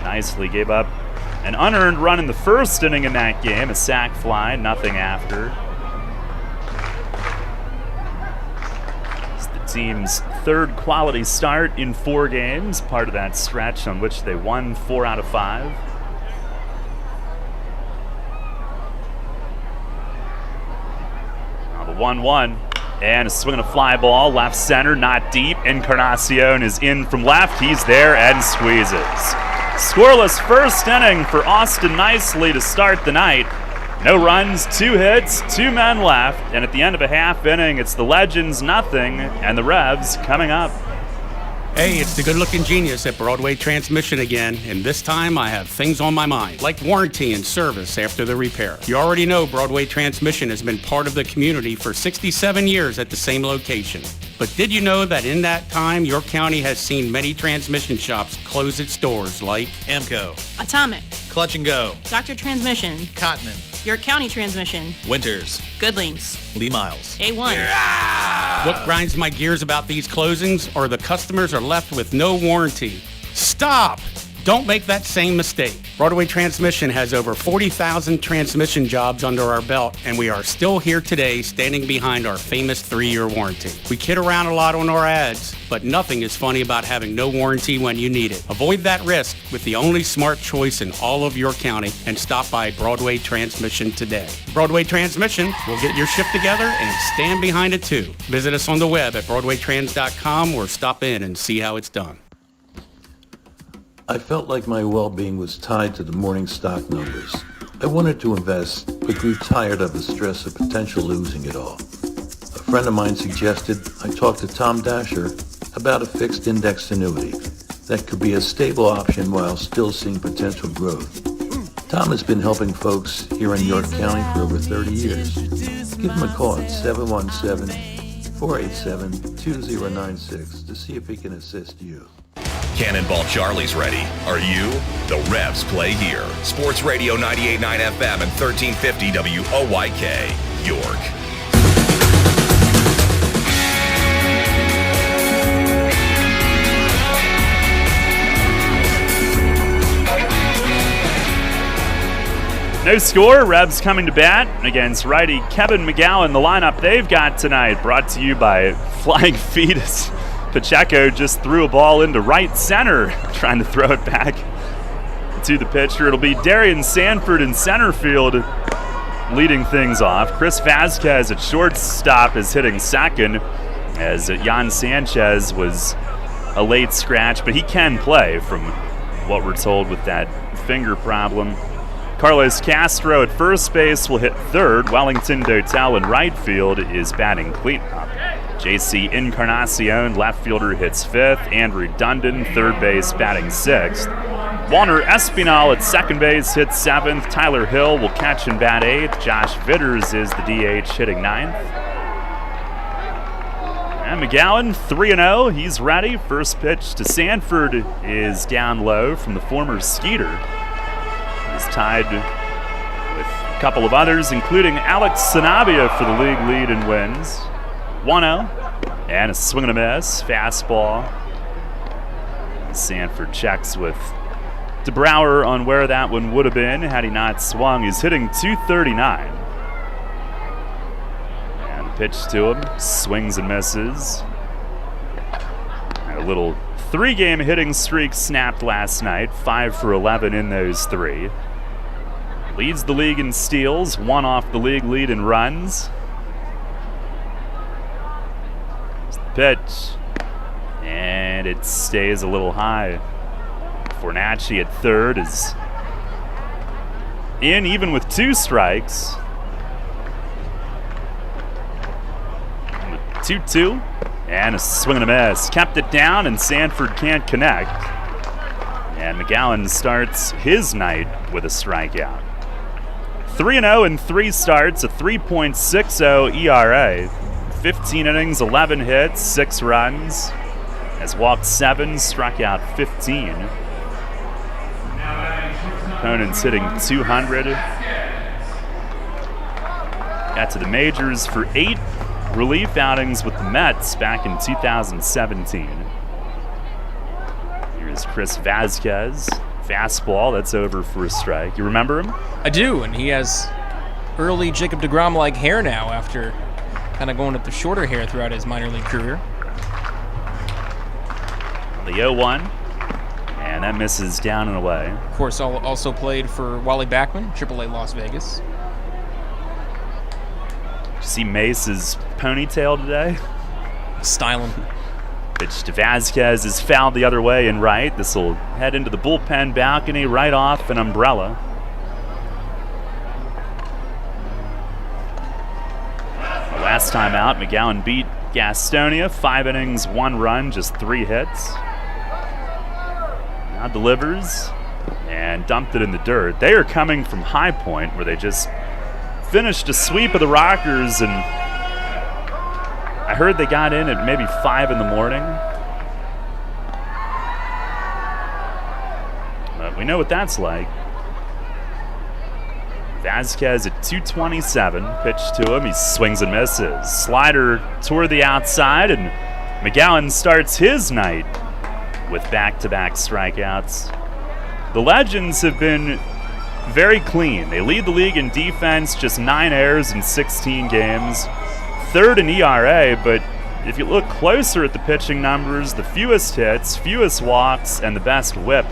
Nicely gave up an unearned run in the first inning in that game. A sac fly, nothing after. It's the team's third quality start in 4 games, part of that stretch on which they won 4 out of 5. Now the 1-1. And a swing and a fly ball, left center, not deep. Encarnacion is in from left. He's there and squeezes. Scoreless first inning for Austin Nicely to start the night. No runs, 2 hits, 2 men left. And at the end of a half inning, it's the Legends nothing and the Revs coming up. Hey, it's the good-looking genius at Broadway Transmission again, and this time I have things on my mind, like warranty and service after the repair. You already know Broadway Transmission has been part of the community for 67 years at the same location. But did you know that in that time, your county has seen many transmission shops close its doors, like Amco, Atomic, Clutch and Go, Dr. Transmission, Cotman, York County Transmission, Winters, Goodlings, Lee Miles, A1. What grinds my gears about these closings are the customers are left with no warranty. Stop! Don't make that same mistake. Broadway Transmission has over 40,000 transmission jobs under our belt, and we are still here today standing behind our famous 3-year warranty. We kid around a lot on our ads, but nothing is funny about having no warranty when you need it. Avoid that risk with the only smart choice in all of your county and stop by Broadway Transmission today. Broadway Transmission will get your ship together and stand behind it too. Visit us on the web at broadwaytrans.com or stop in and see how it's done. I felt like my well-being was tied to the morning stock numbers. I wanted to invest, but grew tired of the stress of potential losing it all. A friend of mine suggested I talk to Tom Dasher about a fixed index annuity that could be a stable option while still seeing potential growth. Tom has been helping folks here in York County for over 30 years. Give him a call at 717-487-2096 to see if he can assist you. Cannonball Charlie's ready. Are you? The Revs play here. Sports Radio 98.9 FM and 1350 WOYK, York. No score. Revs coming to bat against righty Kevin McGowan. The lineup they've got tonight brought to you by Flying Fetus. Pacheco just threw a ball into right center, trying to throw it back to the pitcher. It'll be Darian Sanford in center field leading things off. Chris Vasquez at shortstop is hitting second, as Jan Sanchez was a late scratch, but he can play from what we're told with that finger problem. Carlos Castro at first base will hit third. Wellington Dotel in right field is batting cleanup. JC Encarnacion, left fielder, hits fifth. Andrew Dundon, third base, batting sixth. Walner Espinal at second base hits seventh. Tyler Hill will catch and bat eighth. Josh Vitters is the DH, hitting ninth. And McGowan, 3-0. He's ready. First pitch to Sanford is down low from the former Skeeter. He's tied with a couple of others, including Alex Sanabia for the league lead in wins. 1-0, and a swing and a miss. Fastball. Sanford checks with DeBrouwer on where that one would have been had he not swung. He's hitting 239. And pitch to him. Swings and misses. And a little 3-game hitting streak snapped last night. 5 for 11 in those 3. Leads the league in steals. 1 off the league lead in runs. Pitch, and it stays a little high. Fornacci at third is in, even with 2 strikes. 2-2, and a swing and a miss. Kept it down, and Sanford can't connect. And McGowan starts his night with a strikeout. 3-0 in 3 starts, a 3.60 ERA. 15 innings, 11 hits, 6 runs. Has walked 7, struck out 15. Opponents hitting 200. Got to the majors for 8 relief outings with the Mets back in 2017. Here's Chris Vasquez. Fastball, that's over for a strike. You remember him? I do, and he has early Jacob deGrom-like hair now after kind of going with the shorter hair throughout his minor league career. The 0-1, and that misses down and away. Of course, also played for Wally Backman, AAA Las Vegas. Did you see Mace's ponytail today? Styling. Pitch to Vasquez is fouled the other way and right. This will head into the bullpen balcony right off an umbrella. The last time out, McGowan beat Gastonia. 5 innings, 1 run, just 3 hits. Now delivers and dumped it in the dirt. They are coming from High Point, where they just finished a sweep of the Rockers, and I heard they got in at maybe 5 in the morning. But we know what that's like. Vasquez at 227, pitch to him, he swings and misses. Slider toward the outside, and McGowan starts his night with back-to-back strikeouts. The Legends have been very clean. They lead the league in defense, just 9 errors in 16 games. 3rd in ERA, but if you look closer at the pitching numbers, the fewest hits, fewest walks, and the best whip.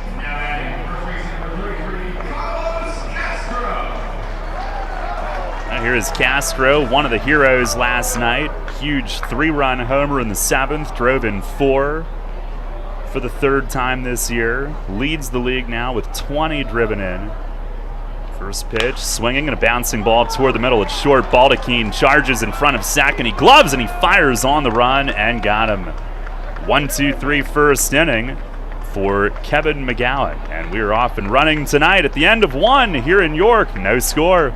Now here is Castro, one of the heroes last night. Huge 3-run homer in the 7th, drove in 4 for the 3rd time this year. Leads the league now with 20 driven in. First pitch, swinging and a bouncing ball toward the middle. It's short. Baldachin charges in front of second. He gloves and he fires on the run and got him. 1-2-3 first inning for Kevin McGowan. And we are off and running tonight at the end of 1 here in York. No score.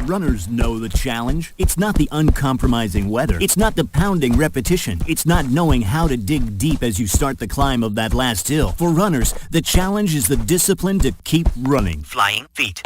Runners know the challenge. It's not the uncompromising weather. It's not the pounding repetition. It's not knowing how to dig deep as you start the climb of that last hill. For runners, the challenge is the discipline to keep running. Flying feet.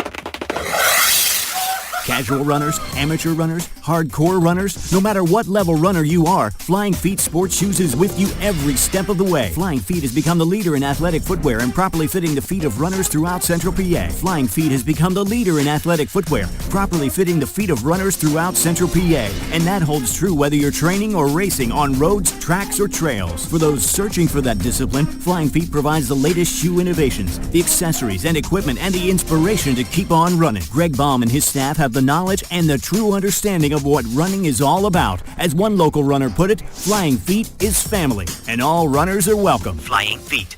Casual runners, amateur runners, hardcore runners, no matter what level runner you are, Flying Feet Sports Shoes is with you every step of the way. Flying Feet has become the leader in athletic footwear and properly fitting the feet of runners throughout Central PA. Flying Feet has become the leader in athletic footwear, properly fitting the feet of runners throughout Central PA. And that holds true whether you're training or racing on roads, tracks, or trails. For those searching for that discipline, Flying Feet provides the latest shoe innovations, the accessories and equipment, and the inspiration to keep on running. Greg Baum and his staff have the knowledge and the true understanding of what running is all about. As one local runner put it, Flying Feet is family, and all runners are welcome. Flying Feet.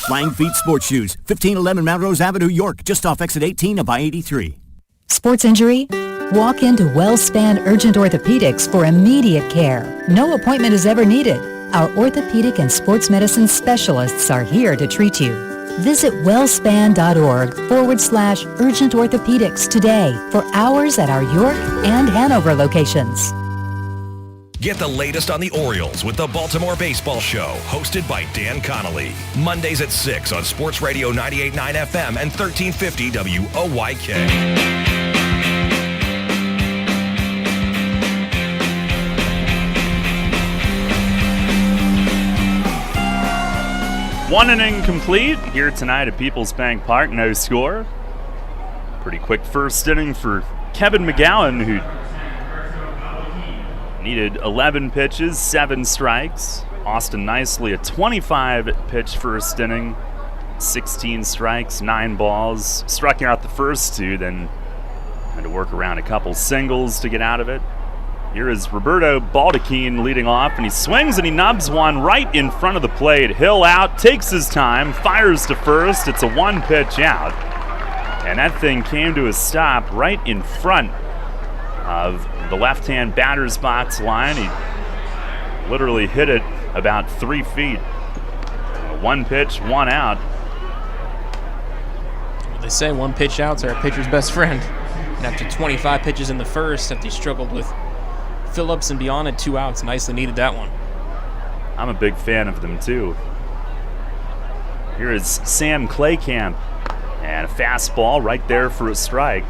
Flying Feet Sports Shoes, 1511 Melrose Avenue, York, just off exit 18 of I-83. Sports injury? Walk into WellSpan Urgent Orthopedics for immediate care. No appointment is ever needed. Our orthopedic and sports medicine specialists are here to treat you. Visit wellspan.org/urgent orthopedics today for hours at our York and Hanover locations. Get the latest on the Orioles with the Baltimore Baseball Show, hosted by Dan Connolly. Mondays at 6 on Sports Radio 98.9 FM and 1350 WOYK. 1 inning complete here tonight at PeoplesBank Park. No score. Pretty quick first inning for Kevin McGowan, who needed 11 pitches, 7 strikes. Austin Nicely, a 25-pitch first inning, 16 strikes, 9 balls. Struck out the first 2, then had to work around a couple singles to get out of it. Here is Roberto Baldachin leading off, and he swings and he nubs one right in front of the plate. Hill out, takes his time, fires to first. It's a 1-pitch out. And that thing came to a stop right in front of the left-hand batter's box line. He literally hit it about 3 feet. 1 pitch, 1 out. Well, they say 1 pitch outs are a pitcher's best friend. And after 25 pitches in the first, after he struggled with Phillips and beyond at 2 outs. Nicely needed that one. I'm a big fan of them too. Here is Sam Claycamp, and a fastball right there for a strike.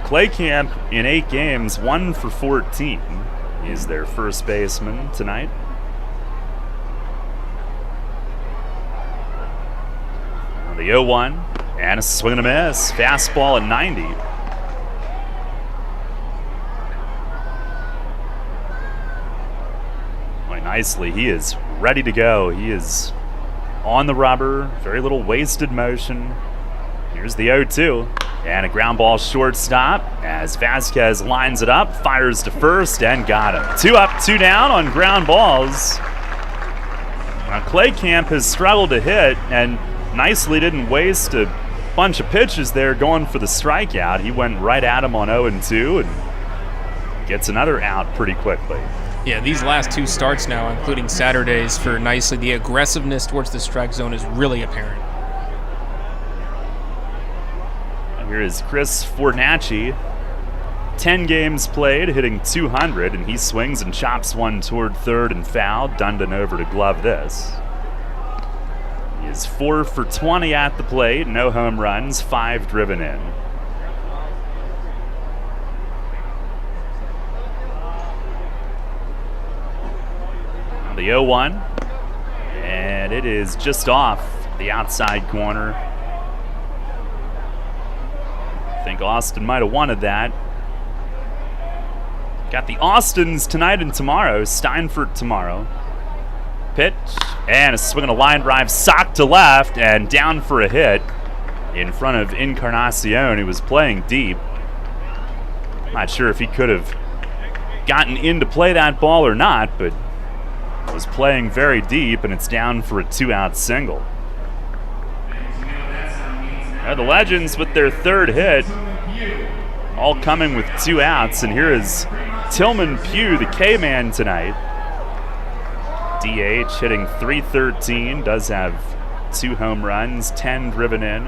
Claycamp in 8 games, 1 for 14. He's their first baseman tonight. The 0-1, and a swing and a miss. Fastball at 90. Quite nicely, he is ready to go. He is on the rubber, very little wasted motion. Here's the 0-2, and a ground ball shortstop as Vasquez lines it up, fires to first, and got him. 2 up, 2 down on ground balls. Now Claycamp has struggled to hit, and nicely didn't waste a bunch of pitches there going for the strikeout. He went right at him on 0-2 and gets another out pretty quickly. Yeah, these last 2 starts now, including Saturday's for Nicely, the aggressiveness towards the strike zone is really apparent. Here is Chris Fornacci. 10 games played, hitting 200, and he swings and chops one toward third and foul. Dundon over to glove this. He is 4 for 20 at the plate, no home runs, 5 driven in. The 0-1, and it is just off the outside corner. I think Austin might have wanted that. Got the Austins tonight and tomorrow, Steinfurt tomorrow. Pitch, and a swing and a line drive, socked to left, and down for a hit in front of Encarnacion, who was playing deep. Not sure if he could have gotten in to play that ball or not, but was playing very deep, and it's down for a 2-out single. Now the Legends with their 3rd hit, all coming with 2 outs, and here is Tillman Pugh, the K-man tonight. DH, hitting .313, does have 2 home runs, 10 driven in.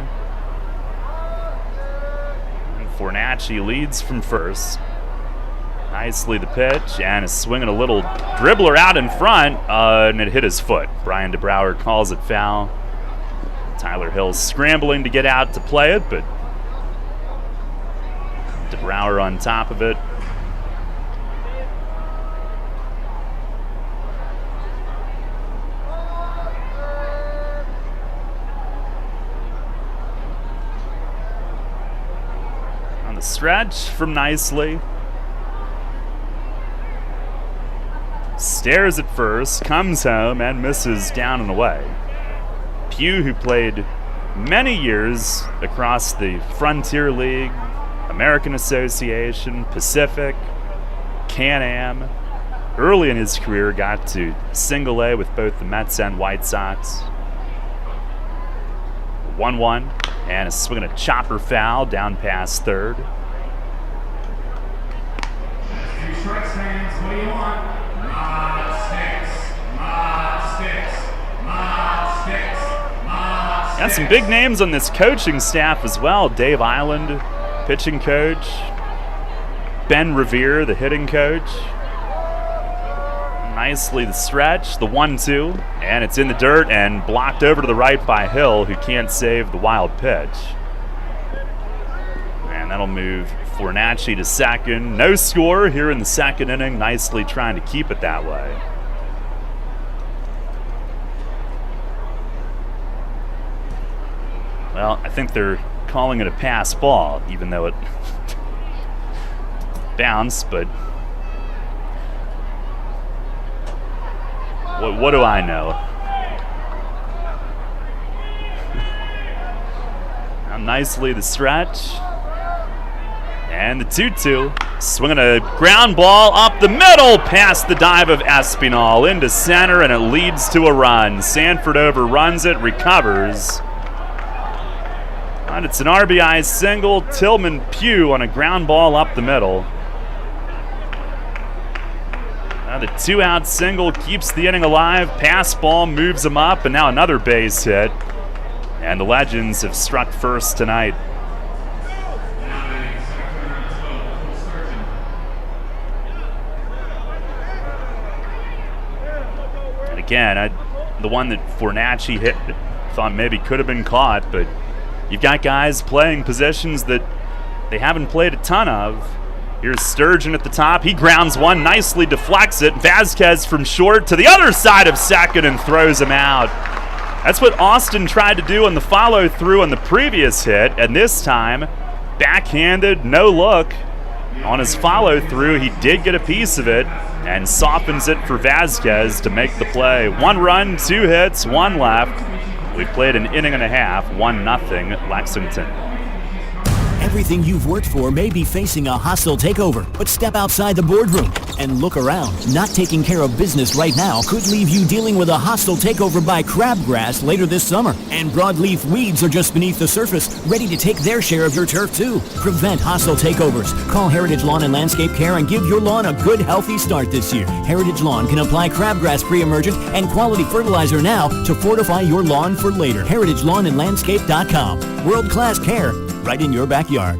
And Fornacci leads from first. Nicely the pitch, and a swing and a little dribbler out in front, and it hit his foot. Brian DeBrouwer calls it foul. Tyler Hill's scrambling to get out to play it, but DeBrouwer on top of it. On the stretch from Nicely. Stares at first, comes home, and misses down and away. Pugh, who played many years across the Frontier League, American Association, Pacific, Can-Am, early in his career got to single A with both the Mets and White Sox. 1-1, and a swing and a chopper foul down past third. 2 strikes, fans. What do you want? Got some big names on this coaching staff as well. Dave Island, pitching coach. Ben Revere, the hitting coach. Nicely the stretch, the 1-2, and it's in the dirt and blocked over to the right by Hill, who can't save the wild pitch. And that'll move Fornacci to second. No score here in the 2nd inning. Nicely trying to keep it that way. Well, I think they're calling it a pass ball, even though it bounced, but what do I know? Now nicely the stretch. And the 2-2, swinging a ground ball up the middle past the dive of Espinal into center, and it leads to a run. Sanford overruns it, recovers. And it's an RBI single. Tillman Pugh on a ground ball up the middle. Now the 2-out single keeps the inning alive. Pass ball moves him up, and now another base hit. And the Legends have struck first tonight. again. The one that Fornacci hit, thought maybe could have been caught, but you've got guys playing positions that they haven't played a ton of. Here's Sturgeon at the top. He grounds one, nicely deflects it. Vasquez from short to the other side of second and throws him out. That's what Austin tried to do on the follow-through on the previous hit, and this time, backhanded, no look. On his follow-through, he did get a piece of it and softens it for Vasquez to make the play. 1 run, 2 hits, 1 left. We played an inning and a half, 1-0 Lexington. Everything you've worked for may be facing a hostile takeover, but step outside the boardroom and look around. Not taking care of business right now could leave you dealing with a hostile takeover by crabgrass later this summer. And broadleaf weeds are just beneath the surface, ready to take their share of your turf too. Prevent hostile takeovers. Call Heritage Lawn and Landscape Care and give your lawn a good, healthy start this year. Heritage Lawn can apply crabgrass pre-emergent and quality fertilizer now to fortify your lawn for later. HeritageLawnandLandscape.com. World-class care right in your backyard.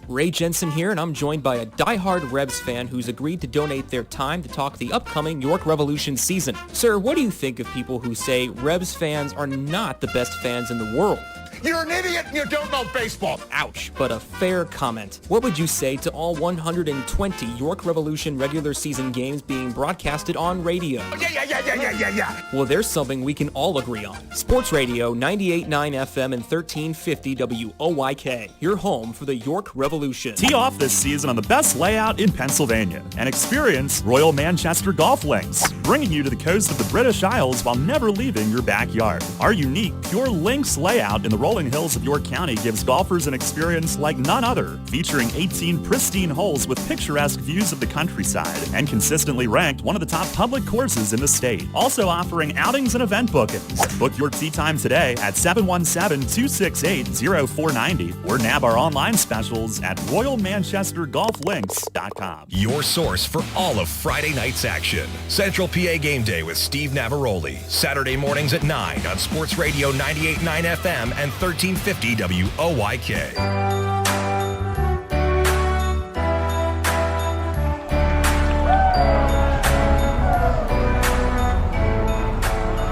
Ray Jensen here, and I'm joined by a diehard Rebs fan who's agreed to donate their time to talk the upcoming York Revolution season. Sir, what do you think of people who say Rebs fans are not the best fans in the world? You're an idiot and you don't know baseball. Ouch, but a fair comment. What would you say to all 120 York Revolution regular season games being broadcasted on radio? Yeah. Well, there's something we can all agree on. Sports Radio 98.9 FM and 1350 WOYK, your home for the York Revolution. Tee off this season on the best layout in Pennsylvania and experience Royal Manchester Golf Links, bringing you to the coast of the British Isles while never leaving your backyard. Our unique Pure Links layout in the rolling hills of York County gives golfers an experience like none other, featuring 18 pristine holes with picturesque views of the countryside and consistently ranked one of the top public courses in the state. Also offering outings and event bookings. Book your tee time today at 717-268-0490 or nab our online specials at royalmanchestergolflinks.com. Your source for all of Friday night's action. Central PA Game Day with Steve Navaroli. Saturday mornings at 9 on Sports Radio 98.9 FM and 1350 WOYK.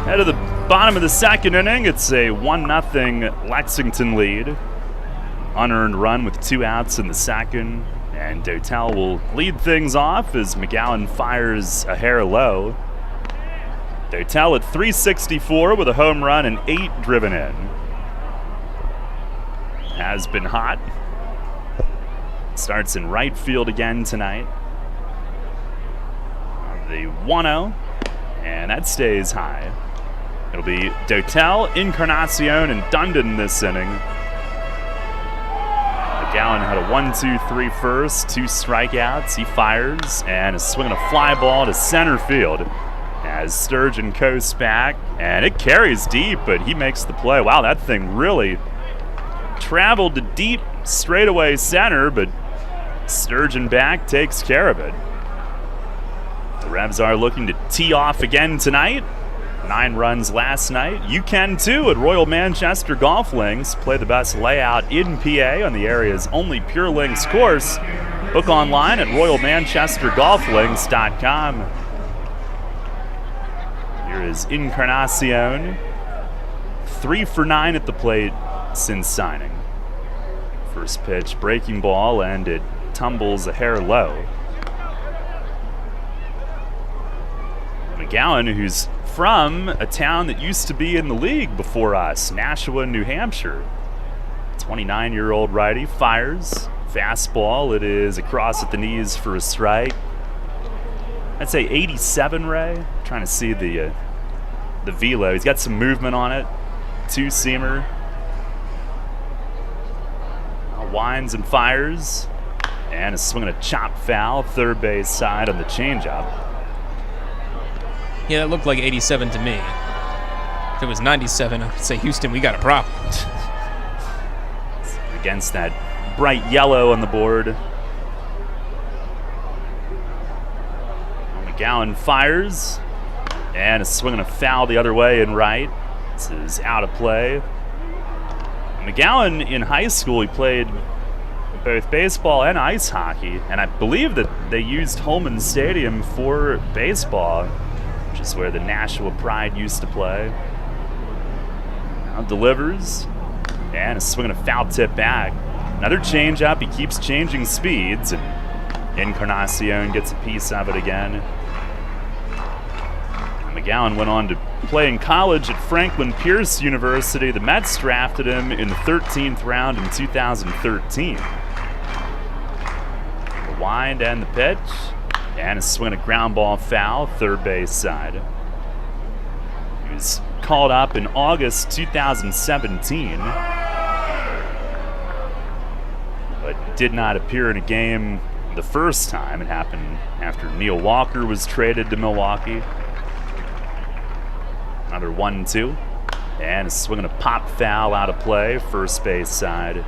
Head of the bottom of the second inning, it's a 1-0 Lexington lead. Unearned run with 2 outs in the second, and Dotel will lead things off as McGowan fires a hair low. Dotel at .364 with a home run and 8 driven in. Has been hot. Starts in right field again tonight. The 1-0, and that stays high. It'll be Dotel, Encarnacion, and Dundon this inning. McGowan had a 1-2-3 first, 2 strikeouts. He fires and is swinging a fly ball to center field as Sturgeon coasts back, and it carries deep, but he makes the play. Wow, that thing really traveled to deep straightaway center, but Sturgeon back takes care of it. The Rebs are looking to tee off again tonight. 9 runs last night. You can too at Royal Manchester Golf Links. Play the best layout in PA on the area's only Pure Links course. Book online at royalmanchestergolflinks.com. Here is Encarnacion. 3 for 9 at the plate since signing. First pitch, breaking ball, and it tumbles a hair low. McGowan, who's from a town that used to be in the league before us, Nashua, New Hampshire. 29-year-old righty fires. Fastball, it is across at the knees for a strike. I'd say 87, Ray. I'm trying to see the velo. He's got some movement on it. 2-seamer. Winds and fires, and is swinging a chop foul, third base side on the changeup. Yeah, that looked like 87 to me. If it was 97, I'd say, Houston, we got a problem. Against that bright yellow on the board. McGowan fires, and is swinging a foul the other way and right. This is out of play. McGowan, in high school, he played both baseball and ice hockey, and I believe that they used Holman Stadium for baseball, which which is where the Nashua Pride used to play. Now delivers, and a swing and a foul tip back. Another changeup. He keeps changing speeds, and Encarnacion gets a piece of it again. McGowan went on to play in college at Franklin Pierce University. The Mets drafted him in the 13th round in 2013. The wind and the pitch, and a swing and a ground ball foul, third base side. He was called up in August 2017, but did not appear in a game the first time. It happened after Neil Walker was traded to Milwaukee. Another 1-2, and a swing and a pop foul out of play, first base side.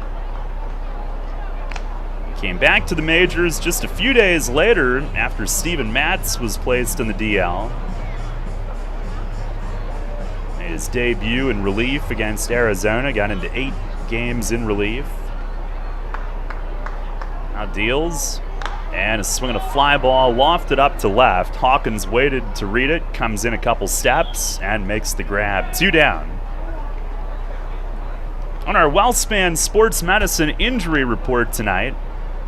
He came back to the majors just a few days later after Steven Matz was placed in the DL. Made his debut in relief against Arizona, got into 8 games in relief. Now deals, and a swing and a fly ball lofted up to left. Hawkins waited to read it, comes in a couple steps, and makes the grab. 2 down. On our WellSpan Sports Medicine injury report tonight,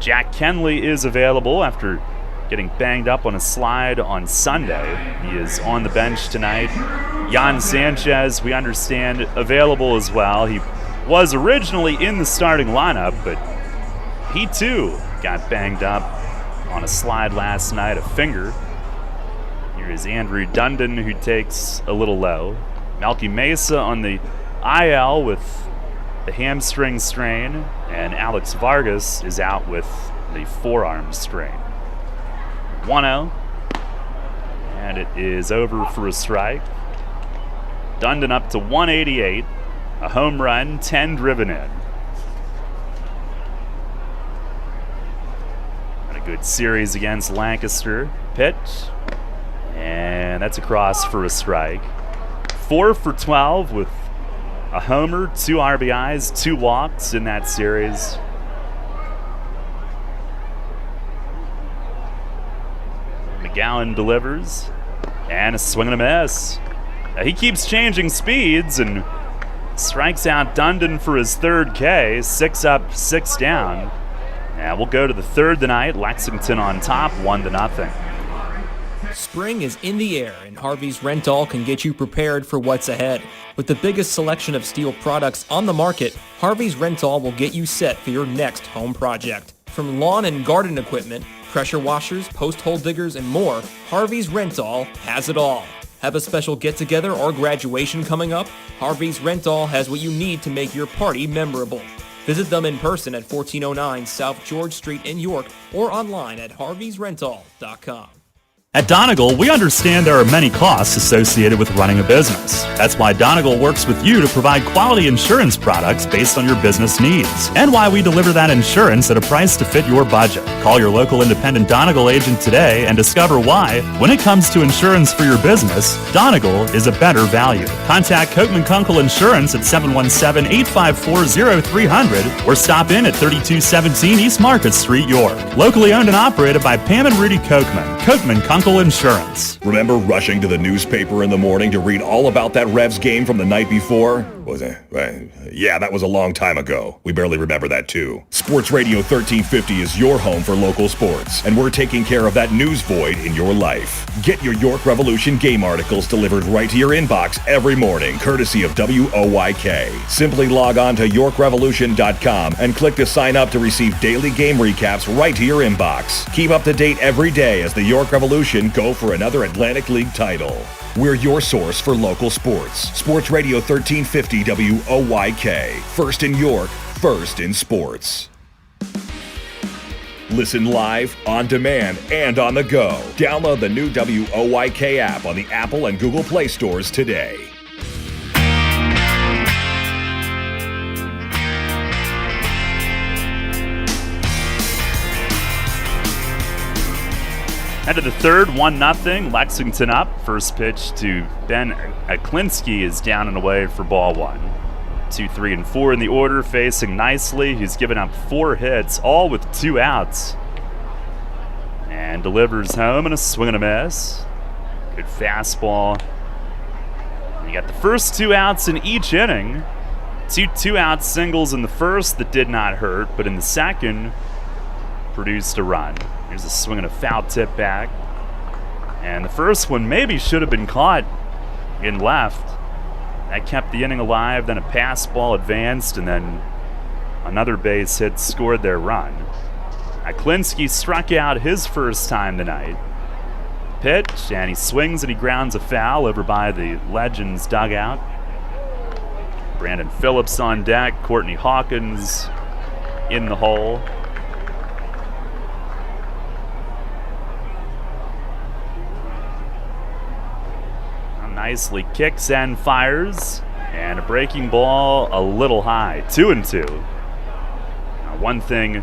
Jack Kenley is available after getting banged up on a slide on Sunday. He is on the bench tonight. Jan Sanchez, we understand, available as well. He was originally in the starting lineup, but he too got banged up on a slide last night, a finger. Here is Andrew Dundon, who takes a little low. Melky Mesa on the IL with the hamstring strain, and Alex Vargas is out with the forearm strain. 1-0, and it is over for a strike. Dundon up to 188, a home run, 10 driven in. Good series against Lancaster. Pitch, and that's across for a strike. 4 for 12 with a homer, 2 RBIs, 2 walks in that series. McGowan delivers, and a swing and a miss. He keeps changing speeds and strikes out Dundon for his 3rd K. 6 up, 6 down. And we'll go to the 3rd tonight. Lexington on top, 1-0. Spring is in the air, and Harvey's Rental can get you prepared for what's ahead. With the biggest selection of steel products on the market, Harvey's Rental will get you set for your next home project. From lawn and garden equipment, pressure washers, post hole diggers, and more, Harvey's Rental has it all. Have a special get-together or graduation coming up? Harvey's Rental has what you need to make your party memorable. Visit them in person at 1409 South George Street in York or online at harveysrental.com. At Donegal, we understand there are many costs associated with running a business. That's why Donegal works with you to provide quality insurance products based on your business needs, and why we deliver that insurance at a price to fit your budget. Call your local independent Donegal agent today and discover why, when it comes to insurance for your business, Donegal is a better value. Contact Kochman Kunkel Insurance at 717-854-0300 or stop in at 3217 East Market Street, York. Locally owned and operated by Pam and Rudy Kochman. Kochman Kunkel Insurance. Remember rushing to the newspaper in the morning to read all about that Revs game from the night before? Was it? Yeah, that was a long time ago. We barely remember that too. Sports Radio 1350 is your home for local sports, and we're taking care of that news void in your life. Get your York Revolution game articles delivered right to your inbox every morning, courtesy of WOYK. Simply log on to YorkRevolution.com and click to sign up to receive daily game recaps right to your inbox. Keep up to date every day as the York Revolution go for another Atlantic League title. We're your source for local sports. Sports Radio 1350 WOYK. First in York, first in sports. Listen live, on demand, and on the go. Download the new WOYK app on the Apple and Google Play stores today. End of the 3rd, 1-0. Lexington up. First pitch to Ben Aklinski is down and away for ball 1. 2, 3, and 4 in the order, facing nicely. He's given up 4 hits, all with 2 outs. And delivers home and a swing and a miss. Good fastball. You got the first 2 outs in each inning. 2-out singles in the first that did not hurt, but in the second, produced a run. Here's a swing and a foul tip back. And the first one maybe should have been caught in left. That kept the inning alive, then a pass ball advanced, and then another base hit scored their run. Aklinski struck out his first time tonight. Pitch, and he swings and he grounds a foul over by the Legends dugout. Brandon Phillips on deck, Courtney Hawkins in the hole. Nicely kicks and fires, and a breaking ball a little high, 2-2. Now, one thing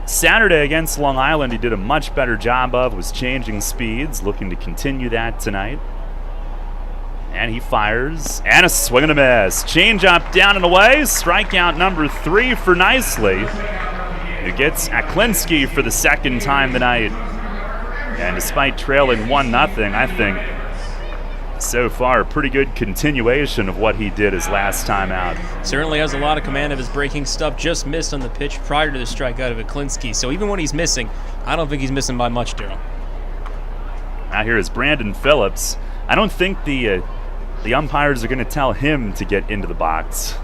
Saturday against Long Island he did a much better job of was changing speeds, looking to continue that tonight. And he fires, and a swing and a miss. Change up, down and away. Strikeout number 3 for Nicely, who gets Aklinski for the second time tonight. And despite trailing 1-0, I think so far a pretty good continuation of what he did his last time out. Certainly has a lot of command of his breaking stuff. Just missed on the pitch prior to the strikeout of Aklinski. So even when he's missing, I don't think he's missing by much, Daryl. Now here is Brandon Phillips. I don't think the umpires are going to tell him to get into the box.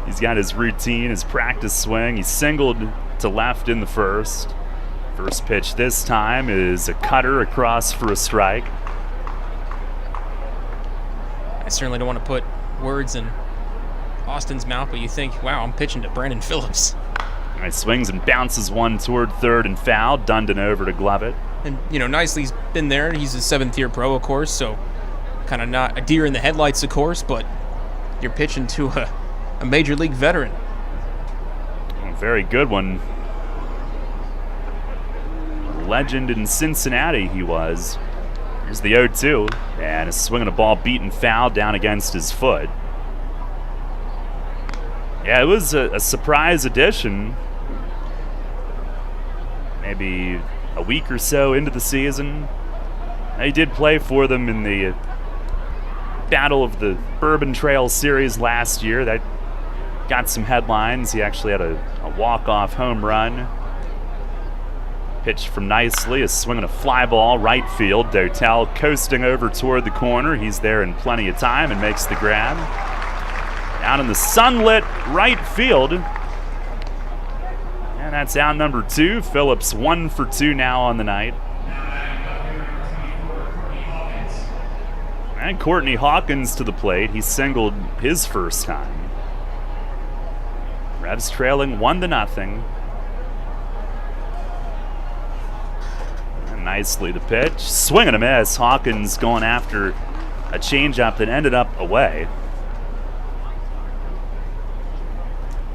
He's got his routine, his practice swing. He singled to left in the first. First pitch this time is a cutter across for a strike. I certainly don't want to put words in Austin's mouth, but you think, wow, I'm pitching to Brandon Phillips. All right, swings and bounces one toward third and foul. Dundon over to glove it. And, Nicely's been there. He's a 7th-year pro, of course, so kind of not a deer in the headlights, of course, but you're pitching to a major league veteran. A very good one. A legend in Cincinnati he was. Here's the 0-2, and a swing and a ball beaten foul down against his foot. Yeah, it was a surprise addition. Maybe a week or so into the season. He did play for them in the Battle of the Bourbon Trail series last year. That got some headlines. He actually had a walk-off home run. Pitch from Nicely, a swing and a fly ball, right field. Dotel coasting over toward the corner. He's there in plenty of time and makes the grab. Out in the sunlit right field. And that's out number 2. Phillips 1 for 2 now on the night. And Courtney Hawkins to the plate. He singled his first time. Revs trailing 1-0. Nicely the pitch. Swing and a miss. Hawkins going after a changeup that ended up away.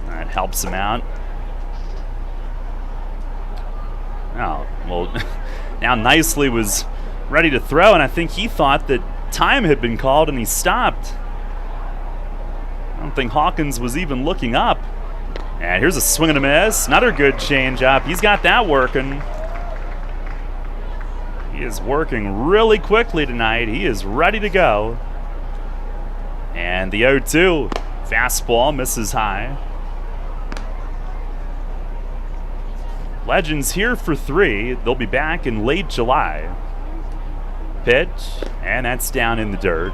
That helps him out. Oh, well, now Nicely was ready to throw, and I think he thought that time had been called and he stopped. I don't think Hawkins was even looking up. And here's a swing and a miss. Another good changeup. He's got that working. He is working really quickly tonight. He is ready to go. And the 0-2. Fastball misses high. Legends here for 3. They'll be back in late July. Pitch, and that's down in the dirt.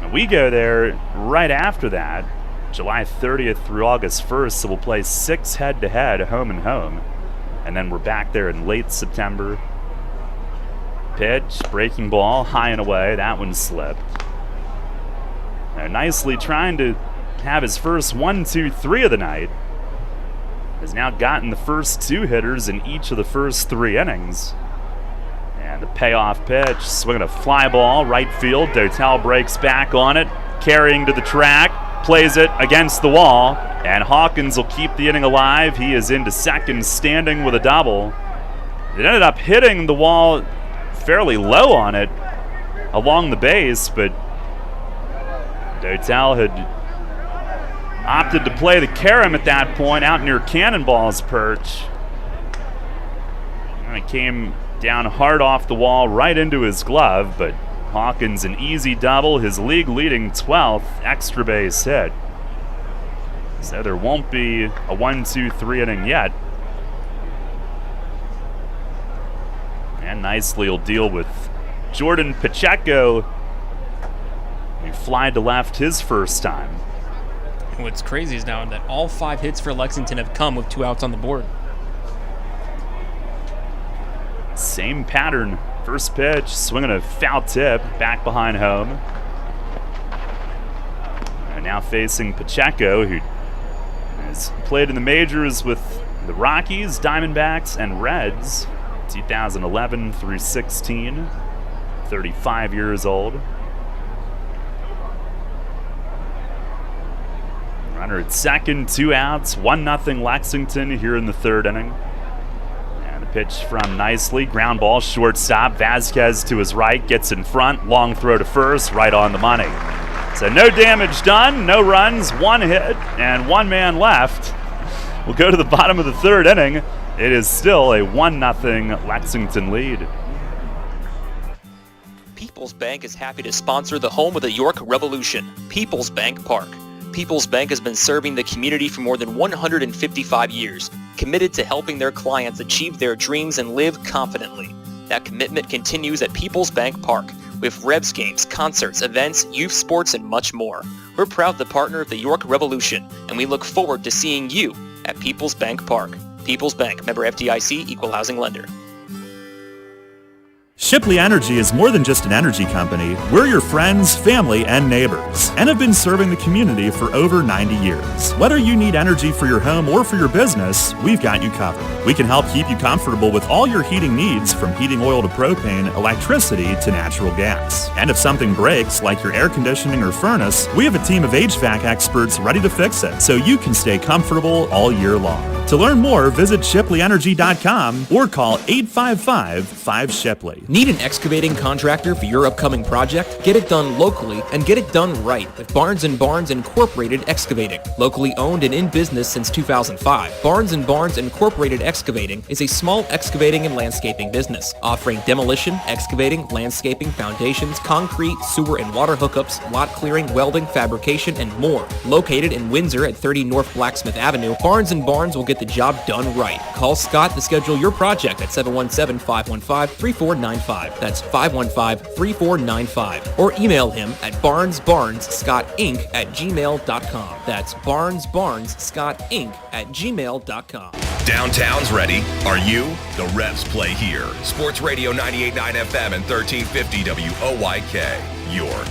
And we go there right after that, July 30th through August 1st, so we'll play 6 head-to-head, home and home. And then we're back there in late September. Pitch, breaking ball, high and away. That one slipped. Now, Nicely trying to have his first 1, 2, 3 of the night. Has now gotten the first 2 hitters in each of the first 3 innings. And the payoff pitch, swinging a fly ball, right field. Dotel breaks back on it, carrying to the track, plays it against the wall, and Hawkins will keep the inning alive. He is into second, standing with a double. It ended up hitting the wall fairly low on it along the base, but Dotel had opted to play the carom at that point out near Cannonball's perch. And it came Down hard off the wall, right into his glove, but Hawkins an easy double, his league-leading 12th extra base hit. So there won't be a 1-2-3 inning yet. And nicely he'll deal with Jordan Pacheco. He flied to left his first time. What's crazy is now that all 5 hits for Lexington have come with 2 outs on the board. Same pattern. First pitch, swinging a foul tip, back behind home. And now facing Pacheco, who has played in the majors with the Rockies, Diamondbacks, and Reds, 2011 through 16, 35 years old. Runner at second, 2 outs, 1-0 Lexington here in the 3rd inning. And the pitch from Nicely, ground ball, shortstop, Vasquez to his right, gets in front, long throw to first, right on the money. So no damage done, no runs, 1 hit, and 1 man left. We'll go to the bottom of the 3rd inning. It is still a 1-0 Lexington lead. PeoplesBank is happy to sponsor the home of the York Revolution, PeoplesBank Park. PeoplesBank has been serving the community for more than 155 years, committed to helping their clients achieve their dreams and live confidently. That commitment continues at PeoplesBank Park, with Rebs games, concerts, events, youth sports, and much more. We're proud to partner of the York Revolution, and we look forward to seeing you at PeoplesBank Park. PeoplesBank, member FDIC, equal housing lender. Shipley Energy is more than just an energy company. We're your friends, family, and neighbors, and have been serving the community for over 90 years. Whether you need energy for your home or for your business, we've got you covered. We can help keep you comfortable with all your heating needs, from heating oil to propane, electricity to natural gas. And if something breaks, like your air conditioning or furnace, we have a team of HVAC experts ready to fix it, so you can stay comfortable all year long. To learn more, visit ShipleyEnergy.com or call 855-5-SHIPLEY. Need an excavating contractor for your upcoming project? Get it done locally and get it done right with Barnes & Barnes Incorporated Excavating. Locally owned and in business since 2005, Barnes & Barnes Incorporated Excavating is a small excavating and landscaping business, offering demolition, excavating, landscaping, foundations, concrete, sewer and water hookups, lot clearing, welding, fabrication, and more. Located in Windsor at 30 North Blacksmith Avenue, Barnes & Barnes will get the job done right. Call Scott to schedule your project at 717-515-3495. That's 515-3495. Or email him at barnesbarnesscottinc@gmail.com. That's barnesbarnesscottinc@gmail.com. Downtown's ready. Are you? The Revs play here. Sports Radio 98.9 FM and 1350 WOYK, York.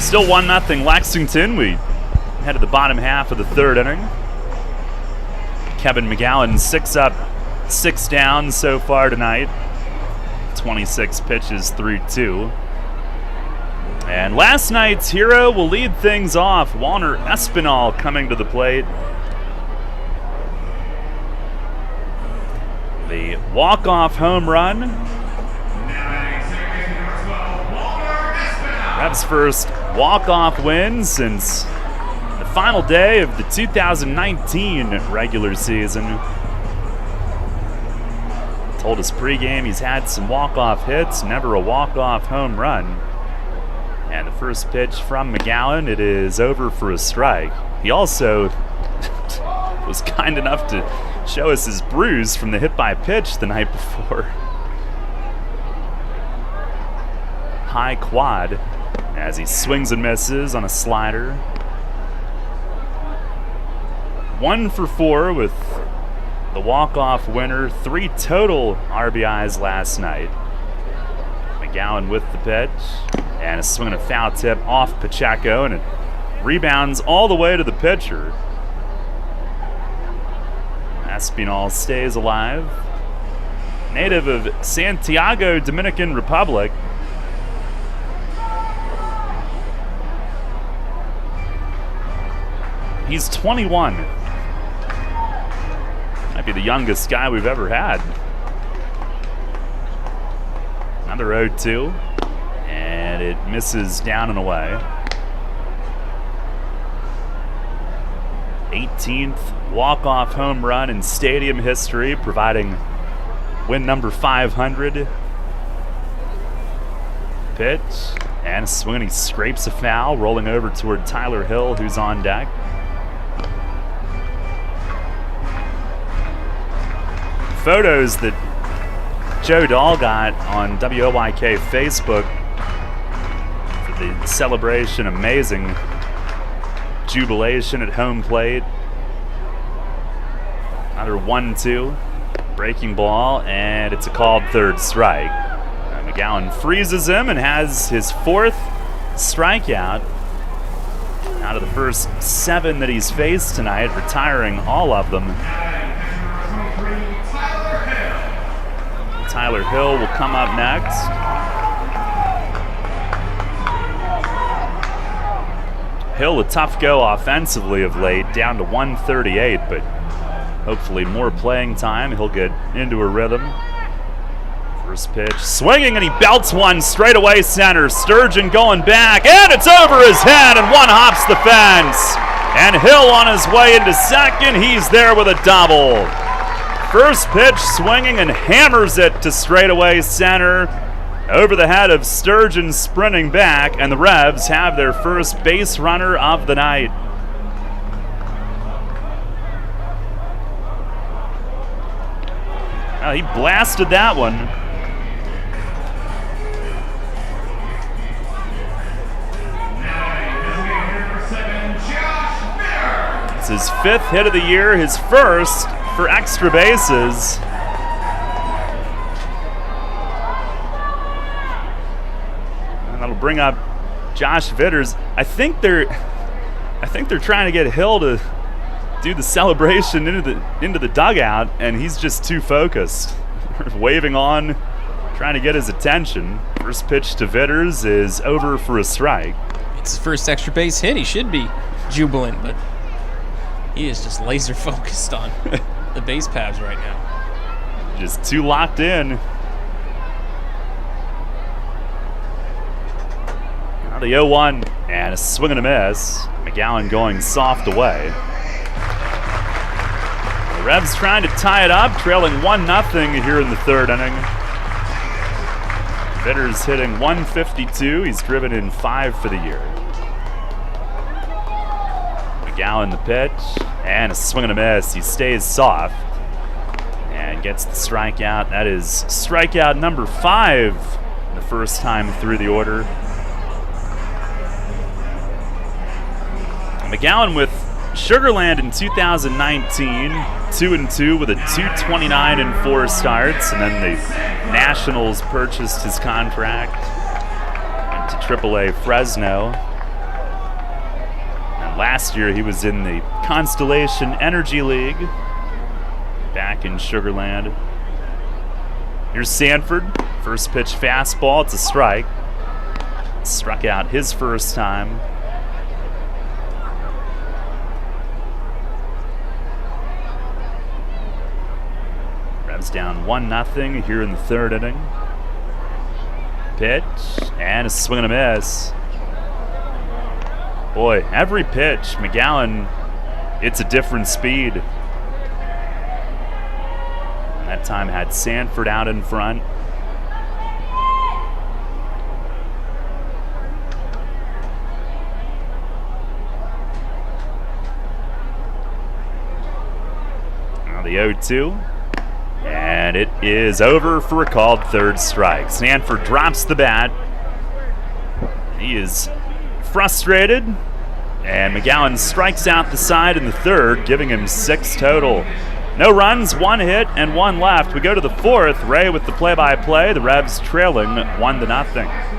Still 1-0 Lexington. We head to the bottom half of the 3rd inning. Kevin McGowan 6 up, 6 down so far tonight. 26 pitches through 2. And last night's hero will lead things off. Walner Espinal coming to the plate. The walk-off home run. Revs' first walk-off win since the final day of the 2019 regular season. Told us pregame he's had some walk-off hits, never a walk-off home run. And the first pitch from McGowan, it is over for a strike. He also was kind enough to show us his bruise from the hit by pitch the night before. High quad as he swings and misses on a slider. 1 for 4 with the walk-off winner. 3 total RBIs last night. McGowan with the pitch. And a swing and a foul tip off Pacheco, and it rebounds all the way to the pitcher. Espinal stays alive. Native of Santiago, Dominican Republic. He's 21. Might be the youngest guy we've ever had. Another 0-2. And And it misses down and away. 18th walk-off home run in stadium history, providing win number 500. Pitch, and a swing, and he scrapes a foul, rolling over toward Tyler Hill, who's on deck. Photos that Joe Dahl got on WOYK Facebook for the celebration, amazing jubilation at home plate. Another 1-2, breaking ball, and it's a called third strike. McGowan freezes him and has his 4th strikeout out of the first 7 that he's faced tonight, retiring all of them. Tyler Hill will come up next. Hill, a tough go offensively of late, down to 138, but hopefully more playing time. He'll get into a rhythm. First pitch, swinging, and he belts one straight away center. Sturgeon going back, and it's over his head, and one hops the fence. And Hill on his way into second. He's there with a double. First pitch, swinging, and hammers it to straightaway center. Over the head of Sturgeon, sprinting back, and the Revs have their first base runner of the night. Well, he blasted that one. It's his 5th hit of the year, his first for extra bases. And that'll bring up Josh Vitters. I think they're trying to get Hill to do the celebration into the dugout, and he's just too focused. Waving on, trying to get his attention. First pitch to Vitters is over for a strike. It's his first extra base hit. He should be jubilant, but he is just laser focused on the base paths right now. Just too locked in. Now the 0-1, and a swing and a miss. McGowan going soft away. The Revs trying to tie it up, trailing 1-0 here in the 3rd inning. Vitters hitting 152. He's driven in 5 for the year. McGowan the pitch, and a swing and a miss. He stays soft and gets the strikeout. That is strikeout number 5 the first time through the order. McGowan with Sugarland in 2019, 2-2 with a 229 in 4 starts, and then the Nationals purchased his contract went to AAA Fresno. And last year he was in the Constellation Energy League back in Sugarland. Here's Sanford, first pitch fastball, it's a strike. Struck out his first time. Down 1-0 here in the 3rd inning. Pitch, and a swing and a miss. Boy, every pitch, McGowan, it's a different speed. That time had Sanford out in front. Now the 0-2. And it is over for a called third strike. Sanford drops the bat. He is frustrated. And McGowan strikes out the side in the 3rd, giving him 6 total. No runs, 1 hit, and 1 left. We go to the 4th. Ray with the play-by-play. The Revs trailing 1-0.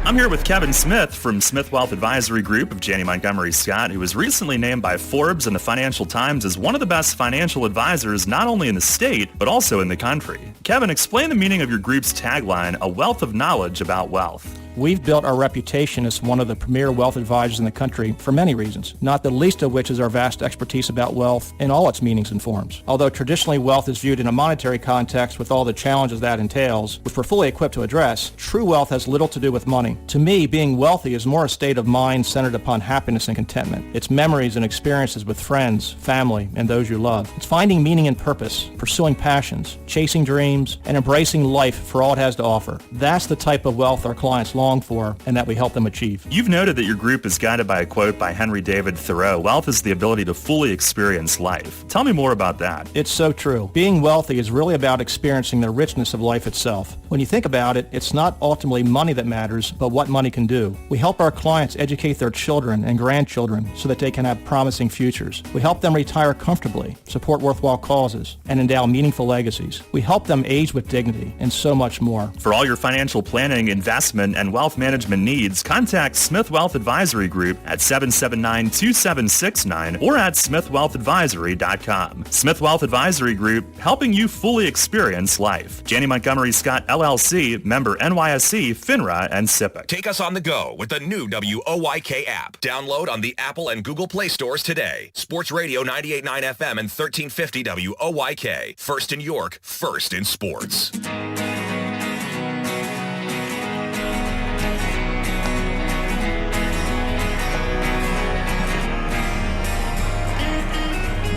I'm here with Kevin Smith from Smith Wealth Advisory Group of Janney Montgomery Scott, who was recently named by Forbes and the Financial Times as one of the best financial advisors not only in the state, but also in the country. Kevin, explain the meaning of your group's tagline, a wealth of knowledge about wealth. We've built our reputation as one of the premier wealth advisors in the country for many reasons, not the least of which is our vast expertise about wealth in all its meanings and forms. Although traditionally wealth is viewed in a monetary context with all the challenges that entails, which we're fully equipped to address, true wealth has little to do with money. To me, being wealthy is more a state of mind centered upon happiness and contentment. It's memories and experiences with friends, family, and those you love. It's finding meaning and purpose, pursuing passions, chasing dreams, and embracing life for all it has to offer. That's the type of wealth our clients long for and that we help them achieve. You've noted that your group is guided by a quote by Henry David Thoreau, wealth is the ability to fully experience life. Tell me more about that. It's so true. Being wealthy is really about experiencing the richness of life itself. When you think about it, it's not ultimately money that matters, but what money can do. We help our clients educate their children and grandchildren so that they can have promising futures. We help them retire comfortably, support worthwhile causes, and endow meaningful legacies. We help them age with dignity and so much more. For all your financial planning, investment, and wealth management needs, contact Smith Wealth Advisory Group at 779-2769 or at smithwealthadvisory.com. Smith Wealth Advisory Group, helping you fully experience life. Janney Montgomery Scott LLC, member NYSE, FINRA, and SIPC. Take us on the go with the new WOYK app. Download on the Apple and Google Play stores today. Sports Radio 98.9 FM and 1350 WOYK. First in York, first in sports.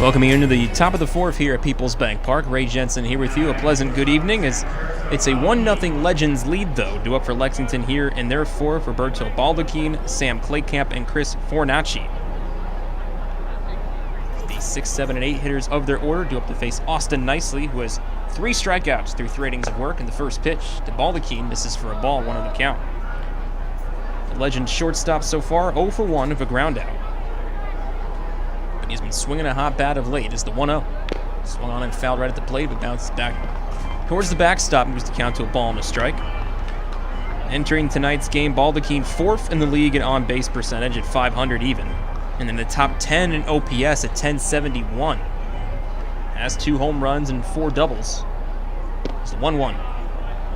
Welcoming you into the top of the fourth here at PeoplesBank Park. Ray Jensen here with you. A pleasant good evening as it's a 1-0 Legends lead, though, due up for Lexington here in their fourth. Roberto Baldacchini, Sam Claycamp, and Chris Fornacci. The 6, 7, and 8 hitters of their order due up to face Austin Nicely, who has 3 strikeouts through 3 innings of work. In the first pitch to Baldacchini, misses for a ball, 1 the count. The Legends shortstop so far, 0 for 1 of a ground out. He's been swinging a hot bat of late as the 1-0. Swung on and fouled right at the plate, but bounced back towards the backstop, moves the count to a ball and a strike. Entering tonight's game, Baldacchini 4th in the league in on-base percentage at .500 even. And in the top 10 in OPS at .1071. Has 2 home runs and 4 doubles. It's the 1-1.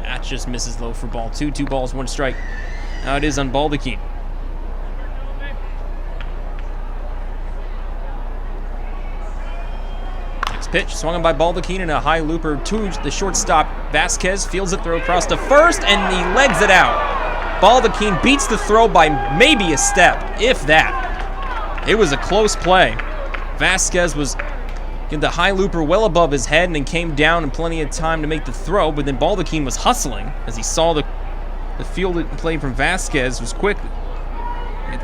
That just misses low for ball 2. 2 balls, 1 strike. Now it is on Baldacchini. Pitch swung on by Baldacchini and a high looper to the shortstop. Vasquez fields it, throw across to first, and he legs it out. Baldacchini beats the throw by maybe a step, if that. It was a close play. Vasquez was getting the high looper well above his head and then came down in plenty of time to make the throw, but then Baldacchini was hustling as he saw the field play from Vasquez was quick.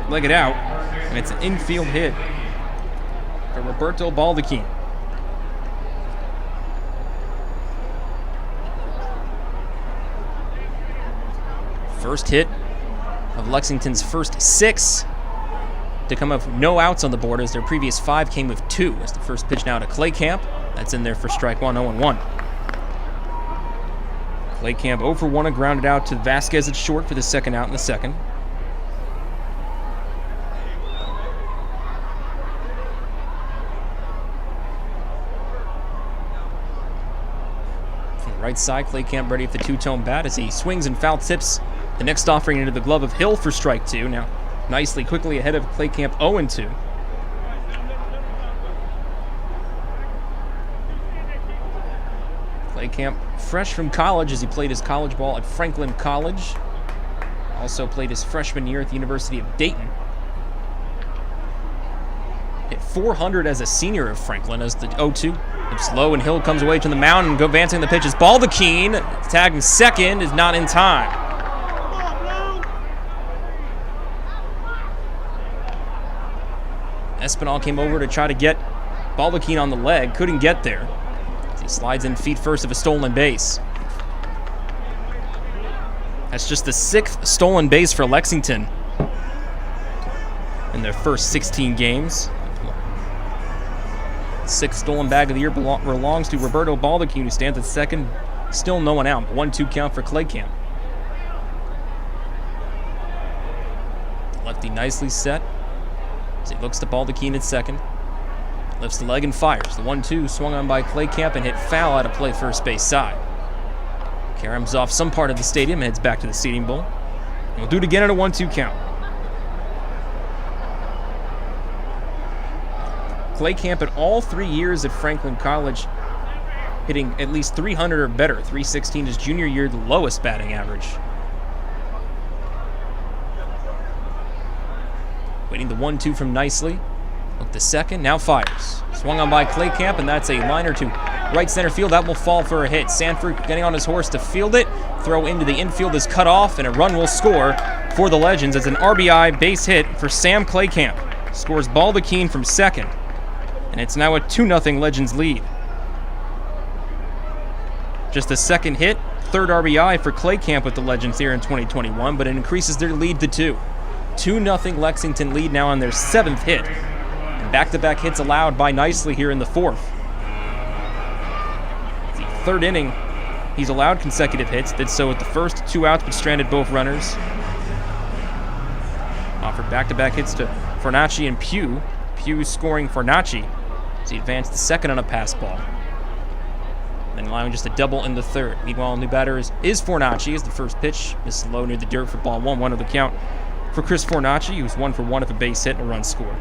Leg it out, and it's an infield hit for Roberto Baldacchini. First hit of Lexington's first 6 to come up with no outs on the board, as their previous 5 came with 2. As the first pitch now to Claycamp. That's in there for strike 1, 0-1. Claycamp 0 for 1, and grounded out to Vasquez at short for the second out in the second. From the right side, Claycamp ready for the 2-tone bat as he swings and foul tips the next offering into the glove of Hill for strike 2. Now nicely quickly ahead of Claycamp 0-2. Claycamp fresh from college as he played his college ball at Franklin College. Also played his freshman year at the University of Dayton. Hit .400 as a senior of Franklin as the 0-2. It's low and Hill comes away to the mound and advancing the pitch is Baldacchini. Tagging second is not in time. Espinal came over to try to get Baldacchini on the leg, couldn't get there. He slides in feet first of a stolen base. That's just the 6th stolen base for Lexington in their first 16 games. 6th stolen bag of the year belongs to Roberto Baldacchini, who stands at second. Still no one out. 1-2 count for Claycamp. Lefty nicely set. As he looks to Baldacchini at second. Lifts the leg and fires. The 1-2 swung on by Claycamp and hit foul out of play first base side. Karam's off some part of the stadium and heads back to the seating bowl. We'll do it again at a 1-2 count. Clay Camp at all 3 years at Franklin College, hitting at least 300 or better. 316 his junior year, the lowest batting average. Waiting the 1-2 from Nicely. Look the second, now fires. Swung on by Clay Camp, and that's a liner to right center field. That will fall for a hit. Sanford getting on his horse to field it. Throw into the infield is cut off, and a run will score for the Legends. It's an RBI base hit for Sam Clay Camp. Scores Baldachin from second, and it's now a 2-0 Legends lead. Just the second hit, third RBI for Clay Camp with the Legends here in 2021, but it increases their lead to 2. 2-0 Lexington lead now on their 7th hit. And back-to-back hits allowed by Nicely here in the 4th. The 3rd inning, he's allowed consecutive hits. Did so with the first, 2 outs, but stranded both runners. Offered back-to-back hits to Fornacci and Pugh. Pugh scoring Fornacci as he advanced the second on a pass ball. Then allowing just a double in the 3rd. Meanwhile, new batter is Fornacci as the first pitch misses low near the dirt for ball 1-1 of the count for Chris Fornacci, who's 1 for 1 with a base hit and a run scored.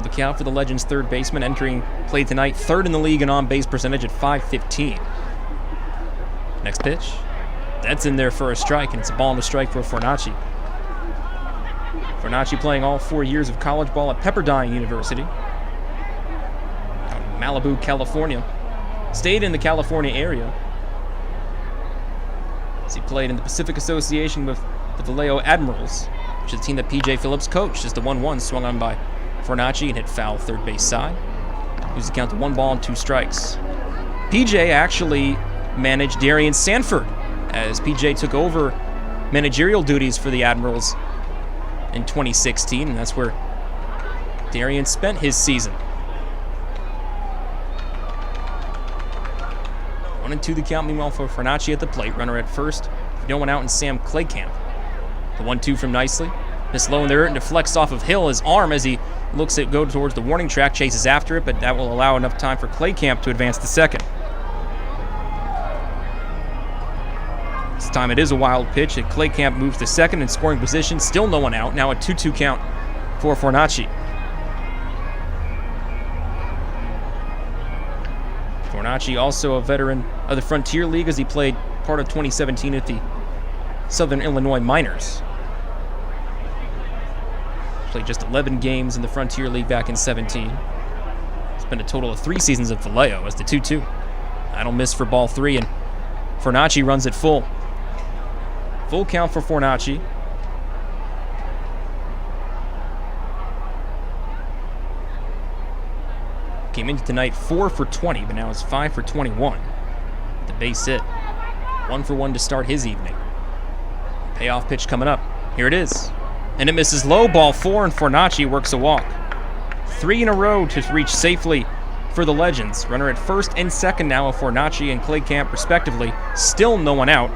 The count for the Legends' third baseman entering play tonight, 3rd in the league in on-base percentage at .515. Next pitch, that's in there for a strike, and it's a ball and a strike for Fornacci. Fornacci playing all 4 years of college ball at Pepperdine University out in Malibu, California. Stayed in the California area as he played in the Pacific Association with the Vallejo Admirals, which is the team that P.J. Phillips coached. As the 1-1 swung on by Fornacci and hit foul third base side. Who's the count to 1 ball and 2 strikes. PJ actually managed Darian Sanford as PJ took over managerial duties for the Admirals in 2016, and that's where Darian spent his season. 1-2 the count, meanwhile, for Fornacci at the plate. Runner at first, no one out, and Sam Clay Camp. The 1-2 from Nicely. This low in the dirt and deflects off of Hill, his arm, as he looks to go towards the warning track, chases after it, but that will allow enough time for Clay Camp to advance to second. This time it is a wild pitch, and Clay Camp moves to second in scoring position. Still no one out. Now a 2-2 count for Fornacci. Fornacci also a veteran of the Frontier League as he played part of 2017 at the Southern Illinois Miners. Played just 11 games in the Frontier League back in 17. Spent a total of 3 seasons at Vallejo as the 2-2. Idle miss for ball 3, and Fornacci runs it full. Full count for Fornacci. Came into tonight 4 for 20, but now it's 5 for 21. The base hit. 1 for 1 to start his evening. Payoff pitch coming up. Here it is. And it misses low, ball 4, and Fornacci works a walk. 3 in a row to reach safely for the Legends. Runner at first and second now of Fornacci and Clay Camp respectively. Still no one out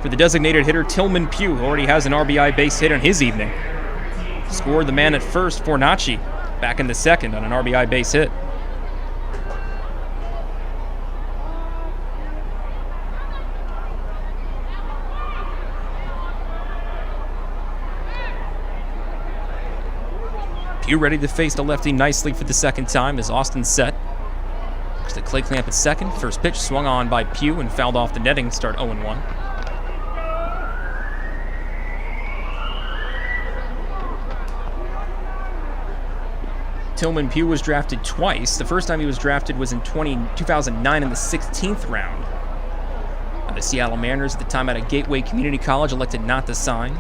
for the designated hitter Tillman Pugh, who already has an RBI base hit on his evening. Scored the man at first, Fornacci, back in the second on an RBI base hit. Pugh ready to face the lefty Nicely for the second time as Austin set. There's the Clay Camp at second. First pitch swung on by Pugh and fouled off the netting. Start 0-1. Tillman Pugh was drafted twice. The first time he was drafted was in 2009 in the 16th round. The Seattle Mariners, at the time out of Gateway Community College, elected not to sign.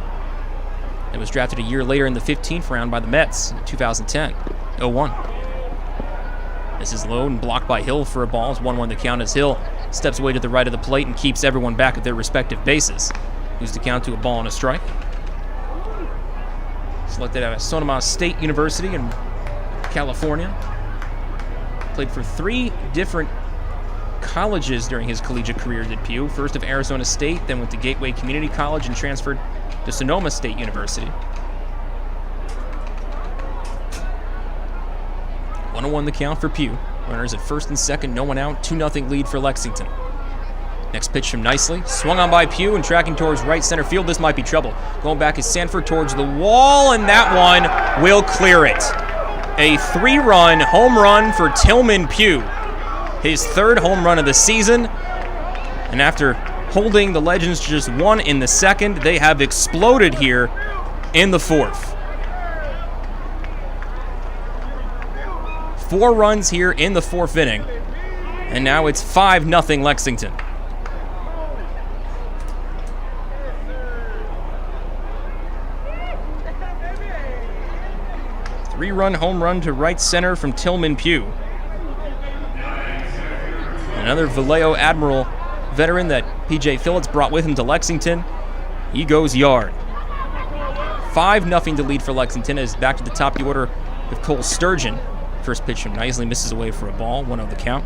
It was drafted a year later in the 15th round by the Mets in 2010. 0-1. This is low and blocked by Hill for a ball. It's 1-1 the count as Hill steps away to the right of the plate and keeps everyone back at their respective bases. Moves the count to a ball and a strike. Selected out of Sonoma State University in California. Played for 3 different colleges during his collegiate career, did Pugh. First of Arizona State, then went to Gateway Community College and transferred to Sonoma State University. 1-1 the count for Pew. Runners at first and second, no one out. 2-0 lead for Lexington. Next pitch from Nicely. Swung on by Pew and tracking towards right center field. This might be trouble. Going back is Sanford towards the wall, and that one will clear it. A 3-run home run for Tillman Pew. His 3rd home run of the season. And after holding the Legends to just 1 in the second, they have exploded here in the 4th. 4 runs here in the 4th inning. And now it's 5-0 Lexington. Three-run home run to right center from Tillman Pew. Another Vallejo Admiral veteran that P.J. Phillips brought with him to Lexington. He goes yard. 5-0 to lead for Lexington as back to the top of the order with Cole Sturgeon. First pitch from Nicely misses away for a ball, 1-0 the count.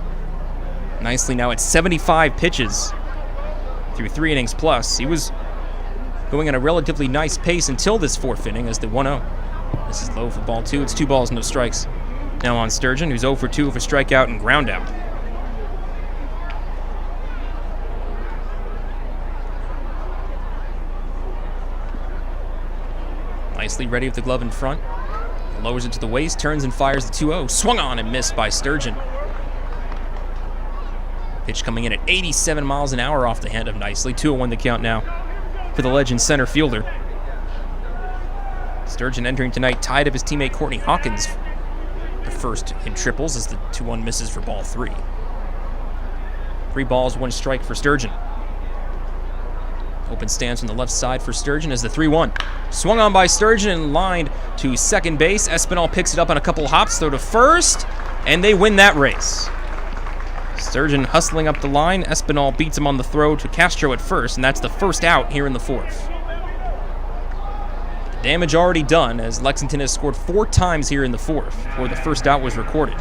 Nicely now at 75 pitches through 3 innings plus. He was going at a relatively nice pace until this 4th inning as the 1-0. This is low for ball 2. It's 2 balls, no strikes. Now on Sturgeon, who's 0 for 2 with a strikeout and ground out. Nicely ready with the glove in front. Lowers it to the waist, turns and fires the 2-0. Swung on and missed by Sturgeon. Pitch coming in at 87 miles an hour off the hand of Nicely. 2-1 the count now for the Legends center fielder. Sturgeon entering tonight tied up his teammate Courtney Hawkins, the first in triples as the 2-1 misses for ball 3. 3 balls, 1 strike for Sturgeon. Open stance on the left side for Sturgeon as the 3-1. Swung on by Sturgeon and lined to second base. Espinal picks it up on a couple hops, throw to first, and they win that race. Sturgeon hustling up the line. Espinal beats him on the throw to Castro at first, and that's the first out here in the 4th. Damage already done as Lexington has scored 4 times here in the 4th before the first out was recorded.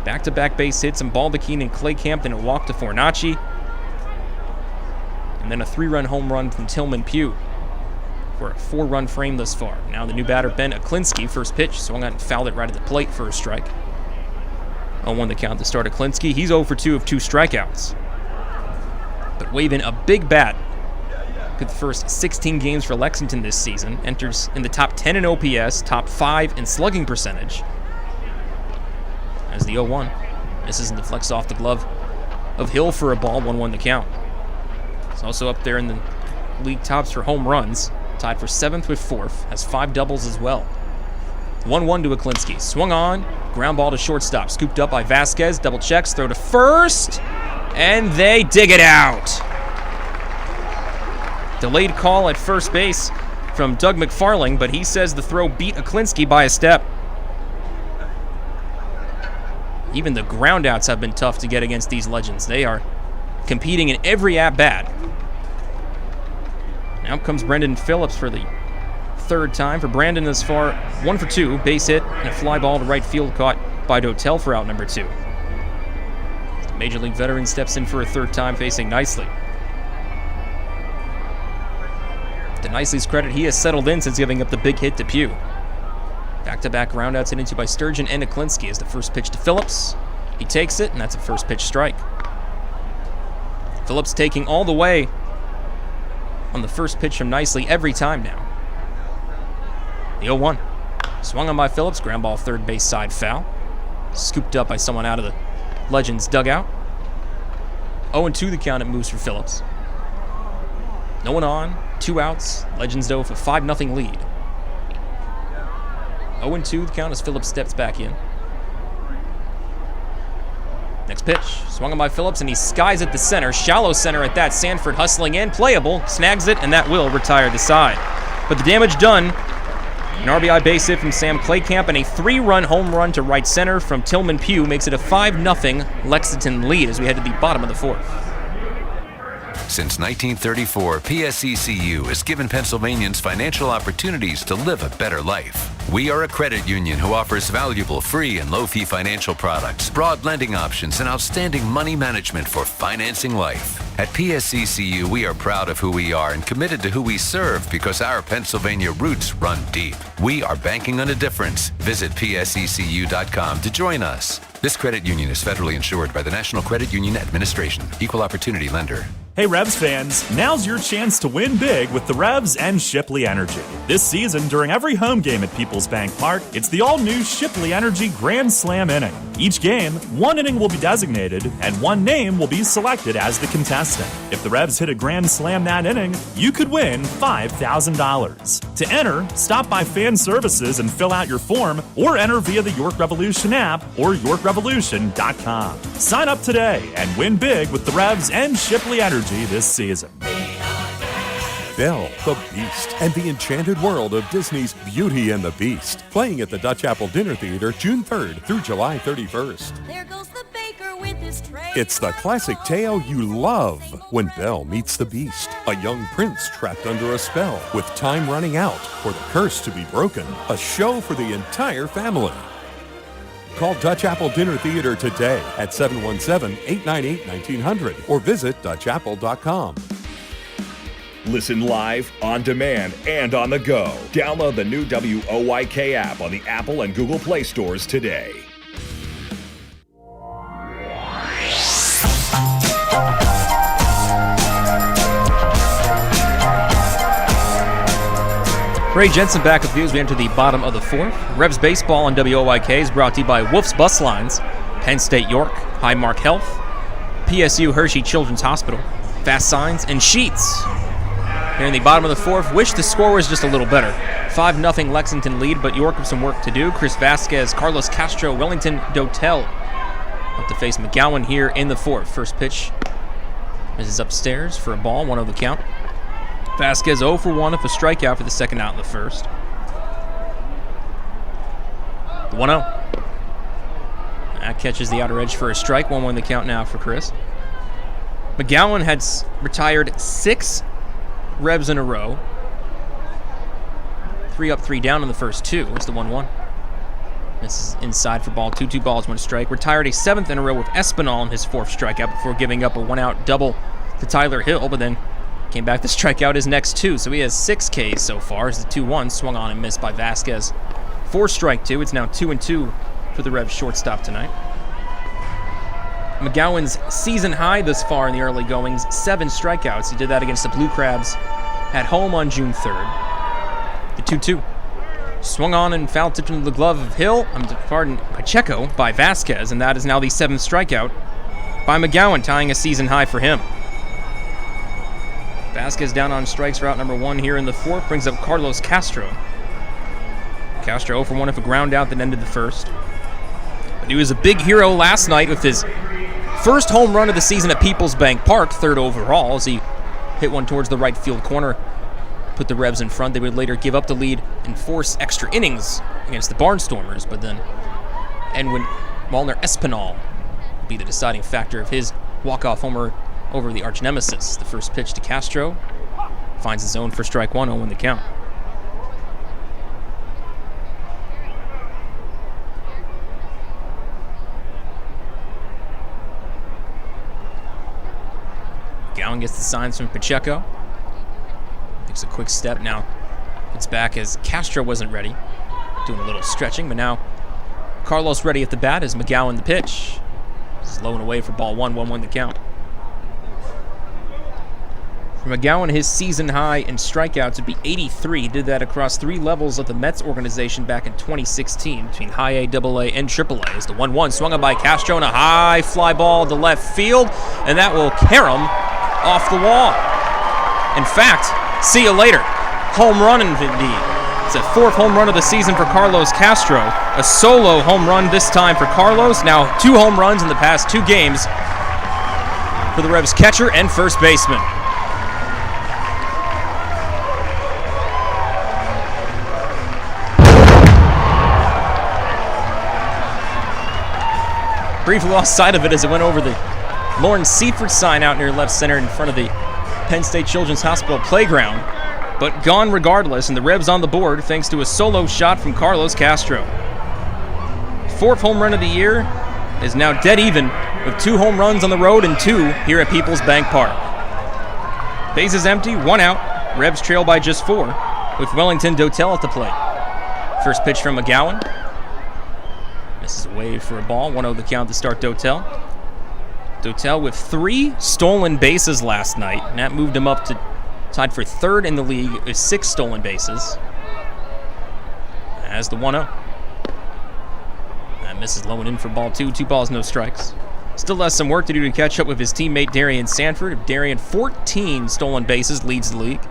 Back-to-back base hits and Baldachin and Claycamp, then a walk to Fornacci. And then a 3-run home run from Tillman Pew for a 4-run frame thus far. Now the new batter, Ben Aklinski, first pitch, swung out and fouled it right at the plate for a strike. 0-1 the count to start Aklinski. He's 0 for 2 of 2 strikeouts. But waving a big bat. The first 16 games for Lexington this season. Enters in the top 10 in OPS, top 5 in slugging percentage. As the 0-1 misses and deflects off the glove of Hill for a ball, 1-1 the count. He's also up there in the league tops for home runs, tied for 7th with 4th, has 5 doubles as well. 1-1 to Aklinski. Swung on, ground ball to shortstop, scooped up by Vasquez, double checks, throw to first, and they dig it out. Delayed call at first base from Doug McFarling, but he says the throw beat Aklinski by a step. Even the groundouts have been tough to get against these Legends. They are competing in every at-bat. Now comes Brendan Phillips for the 3rd time. For Brandon thus far, 1 for 2, base hit, and a fly ball to right field caught by Dotel for out number 2. The Major League veteran steps in for a 3rd time, facing Nicely. To Nicely's credit, he has settled in since giving up the big hit to Pew. Back-to-back groundouts hit into by Sturgeon and Aklinski as the first pitch to Phillips. He takes it, and that's a first pitch strike. Phillips taking all the way on the first pitch from Nicely every time now. The 0-1. Swung on by Phillips, ground ball 3rd base side foul. Scooped up by someone out of the Legends dugout. 0-2 the count, it moves for Phillips. No one on, 2 outs. Legends though with a 5-0 lead. 0-2 the count as Phillips steps back in. Next pitch, swung on by Phillips, and he skies at the center. Shallow center at that. Sanford hustling in, playable, snags it, and that will retire the side. But the damage done. An RBI base hit from Sam Claycamp and a 3-run home run to right center from Tillman Pew makes it a 5-0 Lexington lead as we head to the bottom of the 4th. Since 1934, PSECU has given Pennsylvanians financial opportunities to live a better life. We are a credit union who offers valuable, free, and low-fee financial products, broad lending options, and outstanding money management for financing life. At PSECU, we are proud of who we are and committed to who we serve because our Pennsylvania roots run deep. We are banking on a difference. Visit PSECU.com to join us. This credit union is federally insured by the National Credit Union Administration. Equal Opportunity Lender. Hey Revs fans, now's your chance to win big with the Revs and Shipley Energy. This season, during every home game at PeoplesBank Park, it's the all-new Shipley Energy Grand Slam inning. Each game, one inning will be designated, and one name will be selected as the contestant. If the Revs hit a Grand Slam that inning, you could win $5,000. To enter, stop by Fan Services and fill out your form, or enter via the York Revolution app or YorkRevolution.com. Sign up today and win big with the Revs and Shipley Energy this season. Belle, the Beast, and the enchanted world of Disney's Beauty and the Beast. Playing at the Dutch Apple Dinner Theater June 3rd through July 31st. There goes the baker with his tray. It's the classic tale you love when Belle meets the Beast. A young prince trapped under a spell with time running out for the curse to be broken. A show for the entire family. Call Dutch Apple Dinner Theater today at 717-898-1900 or visit DutchApple.com. Listen live, on demand, and on the go. Download the new WOYK app on the Apple and Google Play stores today. Ray Jensen back with you as we enter the bottom of the fourth. Revs baseball on WOYK is brought to you by Wolf's Bus Lines, Penn State York, Highmark Health, PSU Hershey Children's Hospital, Fast Signs, and Sheets. Here in the bottom of the fourth, wish the score was just a little better. 5-0 Lexington lead, but York with some work to do. Chris Vasquez, Carlos Castro, Wellington Dotel up to face McGowan here in the fourth. First pitch is upstairs for a ball, 1-0 the count. Vasquez 0 for 1 with a strikeout for the second out in the first. 1-0. That catches the outer edge for a strike. 1-1 the count now for Chris. McGowan had retired 6 Revs in a row. 3 up, 3 down in the first 2. It's the 1-1. This is inside for ball 2. 2 balls, 1 strike. Retired a 7th in a row with Espinal in his 4th strikeout before giving up a 1-out double to Tyler Hill, but then came back to strike out his next 2, so he has 6 Ks so far as the 2-1 swung on and missed by Vasquez. 4 strike 2. It's now 2-2 for the Revs shortstop tonight. McGowan's season high thus far in the early goings, 7 strikeouts. He did that against the Blue Crabs at home on June 3rd. The 2-2. Swung on and foul tipped into the glove of Pacheco by Vasquez, and that is now the 7th strikeout by McGowan, tying a season high for him. Vasquez down on strikes, route number 1 here in the fourth, brings up Carlos Castro. Castro 0 for 1 with a ground out that ended the first. But he was a big hero last night with his first home run of the season at PeoplesBank Park, 3rd overall, as he hit one towards the right field corner, put the Revs in front. They would later give up the lead and force extra innings against the Barnstormers, but then Edwin Walner Espinal would be the deciding factor of his walk-off homer over the arch nemesis. The first pitch to Castro finds his zone for strike 1, 0 in the count. Gowan gets the signs from Pacheco. Takes a quick step now. It's back as Castro wasn't ready. Doing a little stretching, but now Carlos ready at the bat as McGowan the pitch. This is low and away for ball 1, 1-1 the count. For McGowan, his season high in strikeouts would be 83. He did that across 3 levels of the Mets organization back in 2016 between high A, double A, and triple A. As the 1-1 swung on by Castro and a high fly ball to left field, and that will carry him off the wall. In fact, see you later. Home run indeed. It's a 4th home run of the season for Carlos Castro. A solo home run this time for Carlos. Now 2 home runs in the past 2 games for the Revs catcher and first baseman. Briefly lost sight of it as it went over the Lawrence Seaford sign out near left center in front of the Penn State Children's Hospital playground. but gone regardless, and the Revs on the board thanks to a solo shot from Carlos Castro. 4th home run of the year is now dead even with 2 home runs on the road and 2 here at PeoplesBank Park. Bases empty, 1 out. Revs trail by just 4 with Wellington Dotel at the plate. First pitch from McGowan. Misses away for a ball. 1-0 the count to start Dotel. Dotel with 3 stolen bases last night, and that moved him up to tied for 3rd in the league with 6 stolen bases. As the 1-0. That misses low and in for ball 2. 2 balls, no strikes. Still has some work to do to catch up with his teammate Darian Sanford. Darian, 14 stolen bases, leads the league.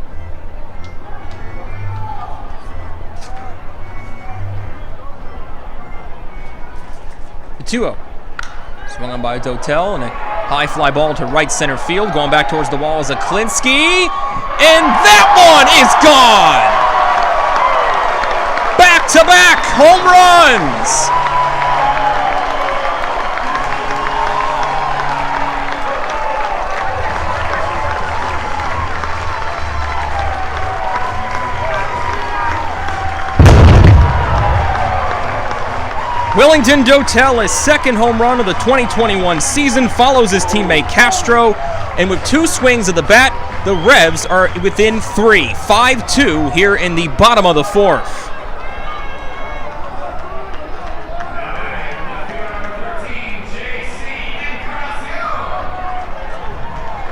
The 2-0. Swung on by Dotel, and a high fly ball to right center field. Going back towards the wall is Aklinski, and that one is gone! Back-to-back home runs! Wellington Dotel, his 2nd home run of the 2021 season, follows his teammate Castro, and with 2 swings of the bat, the Revs are within 3, 5-2 here in the bottom of the 4th.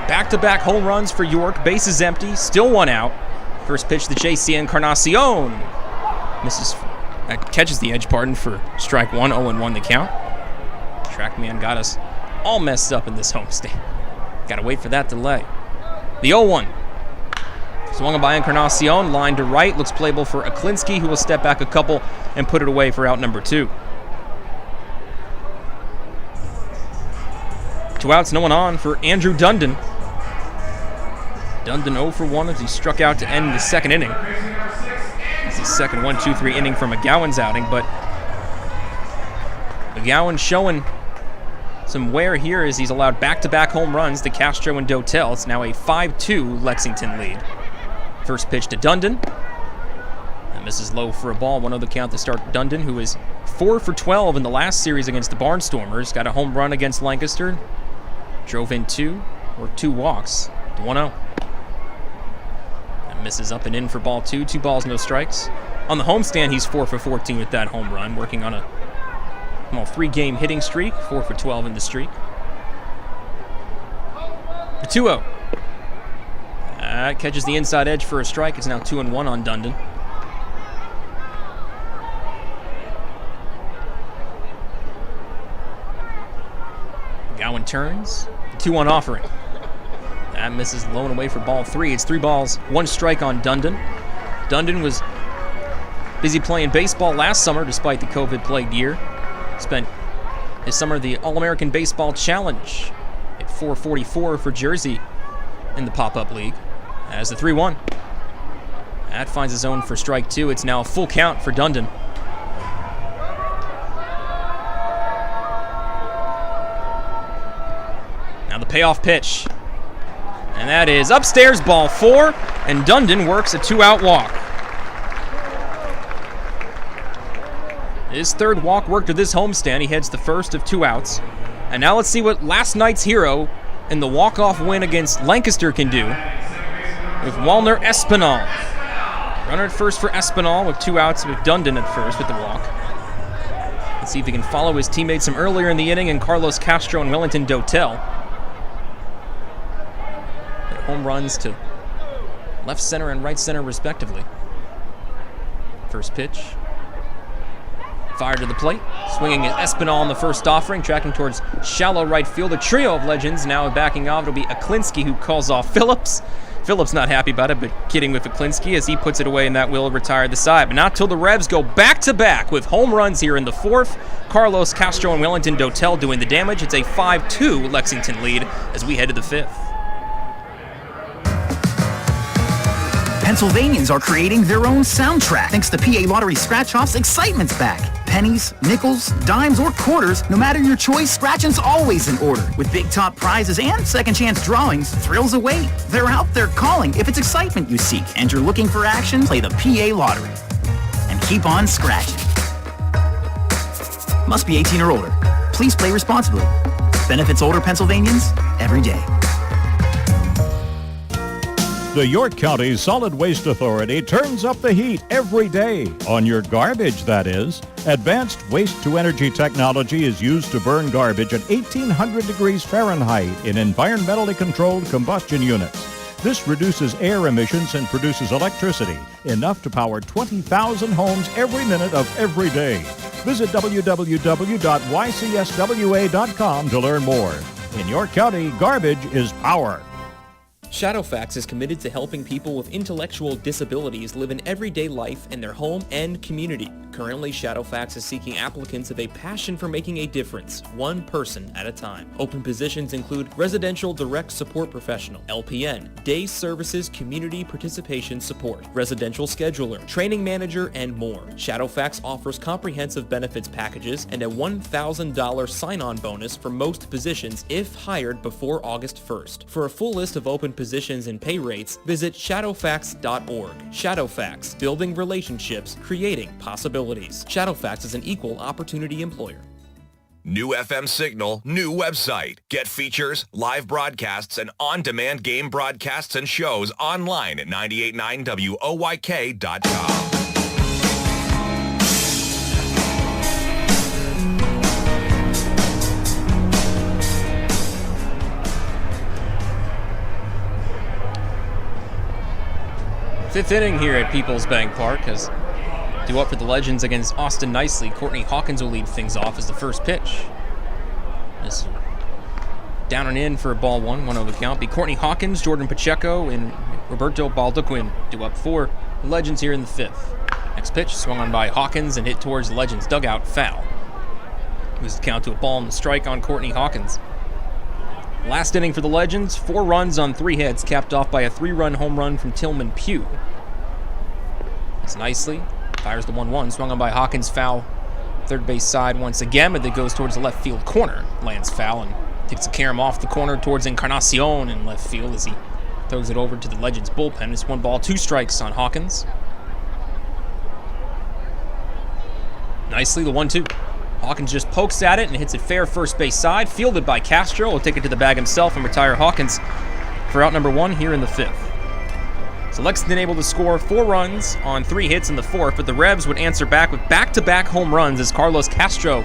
Back-to-back home runs for York, bases empty, still 1 out. First pitch to JC Encarnacion. Misses. Catches the edge, for strike 1, 0-1 the count. Trackman got us all messed up in this homestand. Got to wait for that delay. The 0-1. Swung by Encarnacion, line to right, looks playable for Aklinski, who will step back a couple and put it away for out number 2. 2 outs, no one on for Andrew Dundon. Dundon 0 for 1 as he struck out to end the 2nd inning. It's his second 1-2-3 inning from McGowan's outing, but McGowan showing some wear here as he's allowed back-to-back home runs to Castro and Dotel. It's now a 5-2 Lexington lead. First pitch to Dundon. That misses low for a ball. 1-0 the count to start Dundon, who is 4 for 12 in the last series against the Barnstormers. Got a home run against Lancaster. Drove in 2 walks. 1-0. Misses up and in for ball 2. 2 balls, no strikes. On the homestand, he's 4 for 14 with that home run, working on a 3-game hitting streak, 4 for 12 in the streak. The 2-0. Catches the inside edge for a strike. It's now 2-1 on Dundon. Gowan turns. The 2-1 offering. That misses low and away for ball 3. It's 3 balls, 1 strike on Dundon. Dundon was busy playing baseball last summer despite the COVID-plagued year. Spent his summer at the All-American Baseball Challenge at 444 for Jersey in the pop-up league. As the 3-1. That finds his own for strike 2. It's now a full count for Dundon. Now the payoff pitch. And that is upstairs, ball 4, and Dundon works a 2-out walk. His 3rd walk worked at this homestand. He heads the first of 2 outs. And now let's see what last night's hero in the walk-off win against Lancaster can do with Walner Espinal. Runner at first for Espinal with 2 outs with Dundon at first with the walk. Let's see if he can follow his teammates from earlier in the inning and Carlos Castro and Wellington Dotel. Home runs to left center and right center respectively. First pitch. Fired to the plate. Swinging at Espinal in the first offering, tracking towards shallow right field. A trio of legends now backing off. It'll be Aklinski who calls off Phillips. Phillips not happy about it, but kidding with Aklinski as he puts it away, and that will retire the side. But not till the Revs go back-to-back with home runs here in the 4th. Carlos Castro and Wellington Dotel doing the damage. It's a 5-2 Lexington lead as we head to the 5th. Pennsylvanians are creating their own soundtrack. Thanks to PA Lottery Scratch-Offs, excitement's back. Pennies, nickels, dimes, or quarters, no matter your choice, scratching's always in order. With big top prizes and second chance drawings, thrills await. They're out there calling if it's excitement you seek and you're looking for action, play the PA Lottery. And keep on scratching. Must be 18 or older. Please play responsibly. Benefits older Pennsylvanians every day. The York County Solid Waste Authority turns up the heat every day, on your garbage, that is. Advanced waste-to-energy technology is used to burn garbage at 1,800 degrees Fahrenheit in environmentally controlled combustion units. This reduces air emissions and produces electricity, enough to power 20,000 homes every minute of every day. Visit www.ycswa.com to learn more. In York County, garbage is power. Shadowfax is committed to helping people with intellectual disabilities live an everyday life in their home and community. Currently, Shadowfax is seeking applicants with a passion for making a difference, one person at a time. Open positions include Residential Direct Support Professional, LPN, Day Services Community Participation Support, Residential Scheduler, Training Manager, and more. Shadowfax offers comprehensive benefits packages and a $1,000 sign-on bonus for most positions if hired before August 1st. For a full list of open positions and pay rates, visit shadowfax.org. Shadowfax, building relationships, creating possibilities. Shadowfax is an equal opportunity employer. New FM signal, new website. Get features, live broadcasts, and on-demand game broadcasts and shows online at 989WOYK.com. Fifth inning here at PeoplesBank Park as due up for the Legends against Austin Nicely. Courtney Hawkins will lead things off as the first pitch. This is down and in for ball one, 1-0 count. Be Courtney Hawkins, Jordan Pacheco, and Roberto Baldequin due up for the Legends here in the fifth. Next pitch swung on by Hawkins and hit towards the Legends dugout, foul. Moves the count to a ball and the strike on Courtney Hawkins. Last inning for the Legends, 4 runs on 3 hits, capped off by a 3-run home run from Tillman Pugh. It's Nicely fires the 1-1, swung on by Hawkins, foul. Third base side once again, but it goes towards the left field corner. Lands foul and takes a carom off the corner towards Encarnacion in left field as he throws it over to the Legends bullpen. It's 1 ball, 2 strikes on Hawkins. Nicely, the 1-2. Hawkins just pokes at it and hits it fair first base side. Fielded by Castro. He'll take it to the bag himself and retire Hawkins for out number 1 here in the fifth. So Lexington able to score 4 runs on 3 hits in the fourth, but the Revs would answer back with back-to-back home runs as Carlos Castro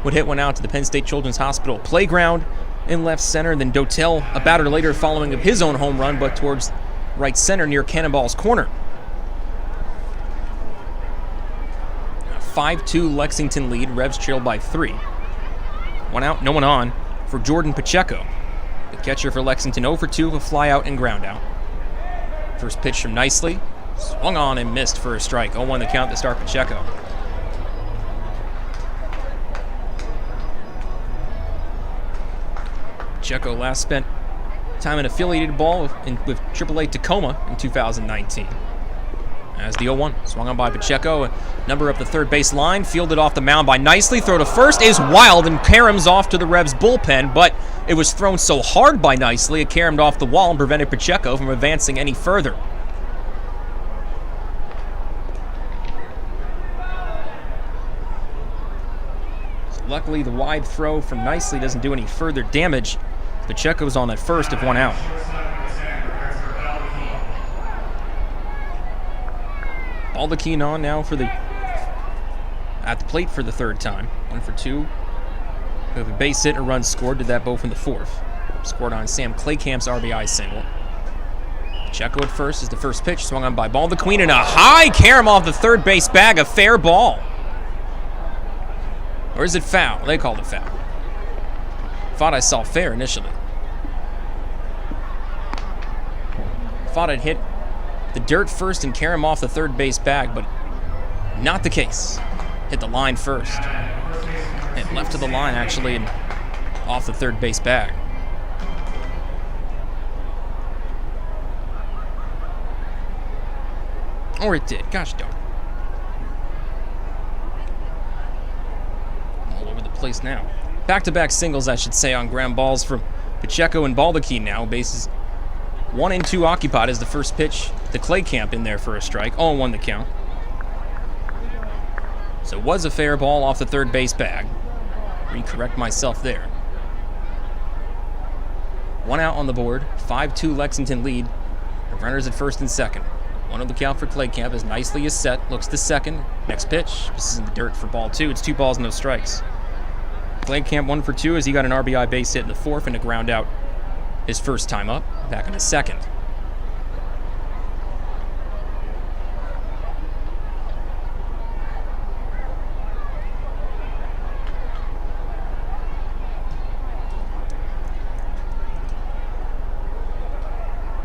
would hit one out to the Penn State Children's Hospital playground in left center. Then Dotel, a batter later, following up his own home run, but towards right center near Cannonball's corner. 5-2 Lexington lead. Revs trailed by 3. 1 out, no one on for Jordan Pacheco. The catcher for Lexington 0 for 2 with a fly out and ground out. First pitch from Nicely. Swung on and missed for a strike. 0-1 the count to start Pacheco. Pacheco last spent time in affiliated ball with AAA Tacoma in 2019. As the 0-1, swung on by Pacheco, number up the third base line, fielded off the mound by Nicely. Throw to first is wild and caroms off to the Revs bullpen, but it was thrown so hard by Nicely, it caromed off the wall and prevented Pacheco from advancing any further. So luckily, the wide throw from Nicely doesn't do any further damage. Pacheco's on at first if 1 out. Baldequin on now for at the plate for the third time. 1 for 2. We have a base hit and a run scored. Did that both in the fourth. Scored on Sam Claycamp's RBI single. Pacheco at first is the first pitch. Swung on by Baldequin and a high carom off the third base bag. A fair ball. Or is it foul? They called it foul. Thought I saw fair initially. Thought I'd hit the dirt first and carom off the third base bag, but not the case. Hit the line first. And left to the line, actually, and off the third base bag. Or it did. Gosh darn. All over the place now. Back-to-back singles, I should say, on ground balls from Pacheco and Baldachin now. Bases 1 and 2 occupied as the first pitch to Claycamp in there for a strike. 0-1 the count. So it was a fair ball off the third base bag. Recorrect myself there. 1 out on the board. 5-2 Lexington lead. The runners at first and second. 1 on the count for Claycamp as nicely is set. Looks to second. Next pitch. This is in the dirt for ball 2. It's 2 balls, no strikes. Claycamp 1 for 2 as he got an RBI base hit in the 4th and a ground out his first time up. Back in the second.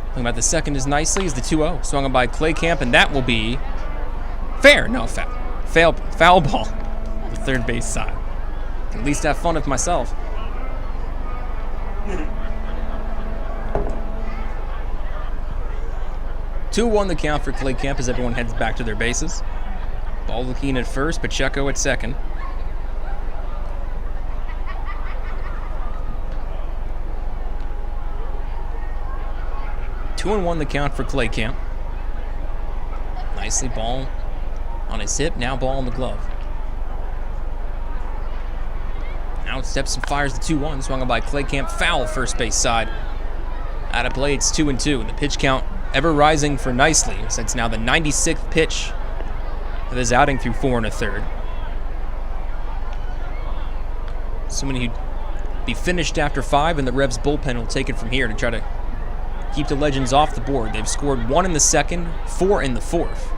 Looking about the second as nicely as the 2-0 swung on by Claycamp, and that will be fair. No, foul. Foul ball. The third base side. Can at least have fun with myself. Two-1 the count for Claycamp as everyone heads back to their bases. Baldachin at first, Pacheco at second. Two and 1 the count for Claycamp. Nicely ball on his hip, now ball on the glove. Now steps and fires the 2-1, swung on by Claycamp, foul first base side. Out of play, it's 2-2, and the pitch count ever rising for Nicely, as it's now the 96th pitch of his outing through 4 1/3. Assuming he'd be finished after 5, and the Revs bullpen will take it from here to try to keep the Legends off the board. They've scored 1 in the second, 4 in the 4th.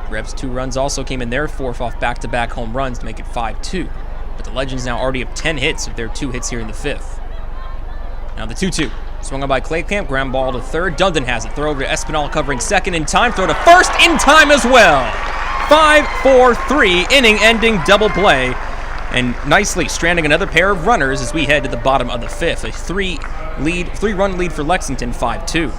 Revs' 2 runs also came in their 4th off back-to-back home runs to make it 5-2. But the Legends now already have 10 hits of their 2 hits here in the 5th. Now the 2-2. Swung on by Claycamp, ground ball to third. Dundon has it. Throw over to Espinal covering second in time. Throw to first in time as well. 5-4-3, inning-ending double play. And Nicely stranding another pair of runners as we head to the bottom of the 5th. A 3-run lead for Lexington, 5-2.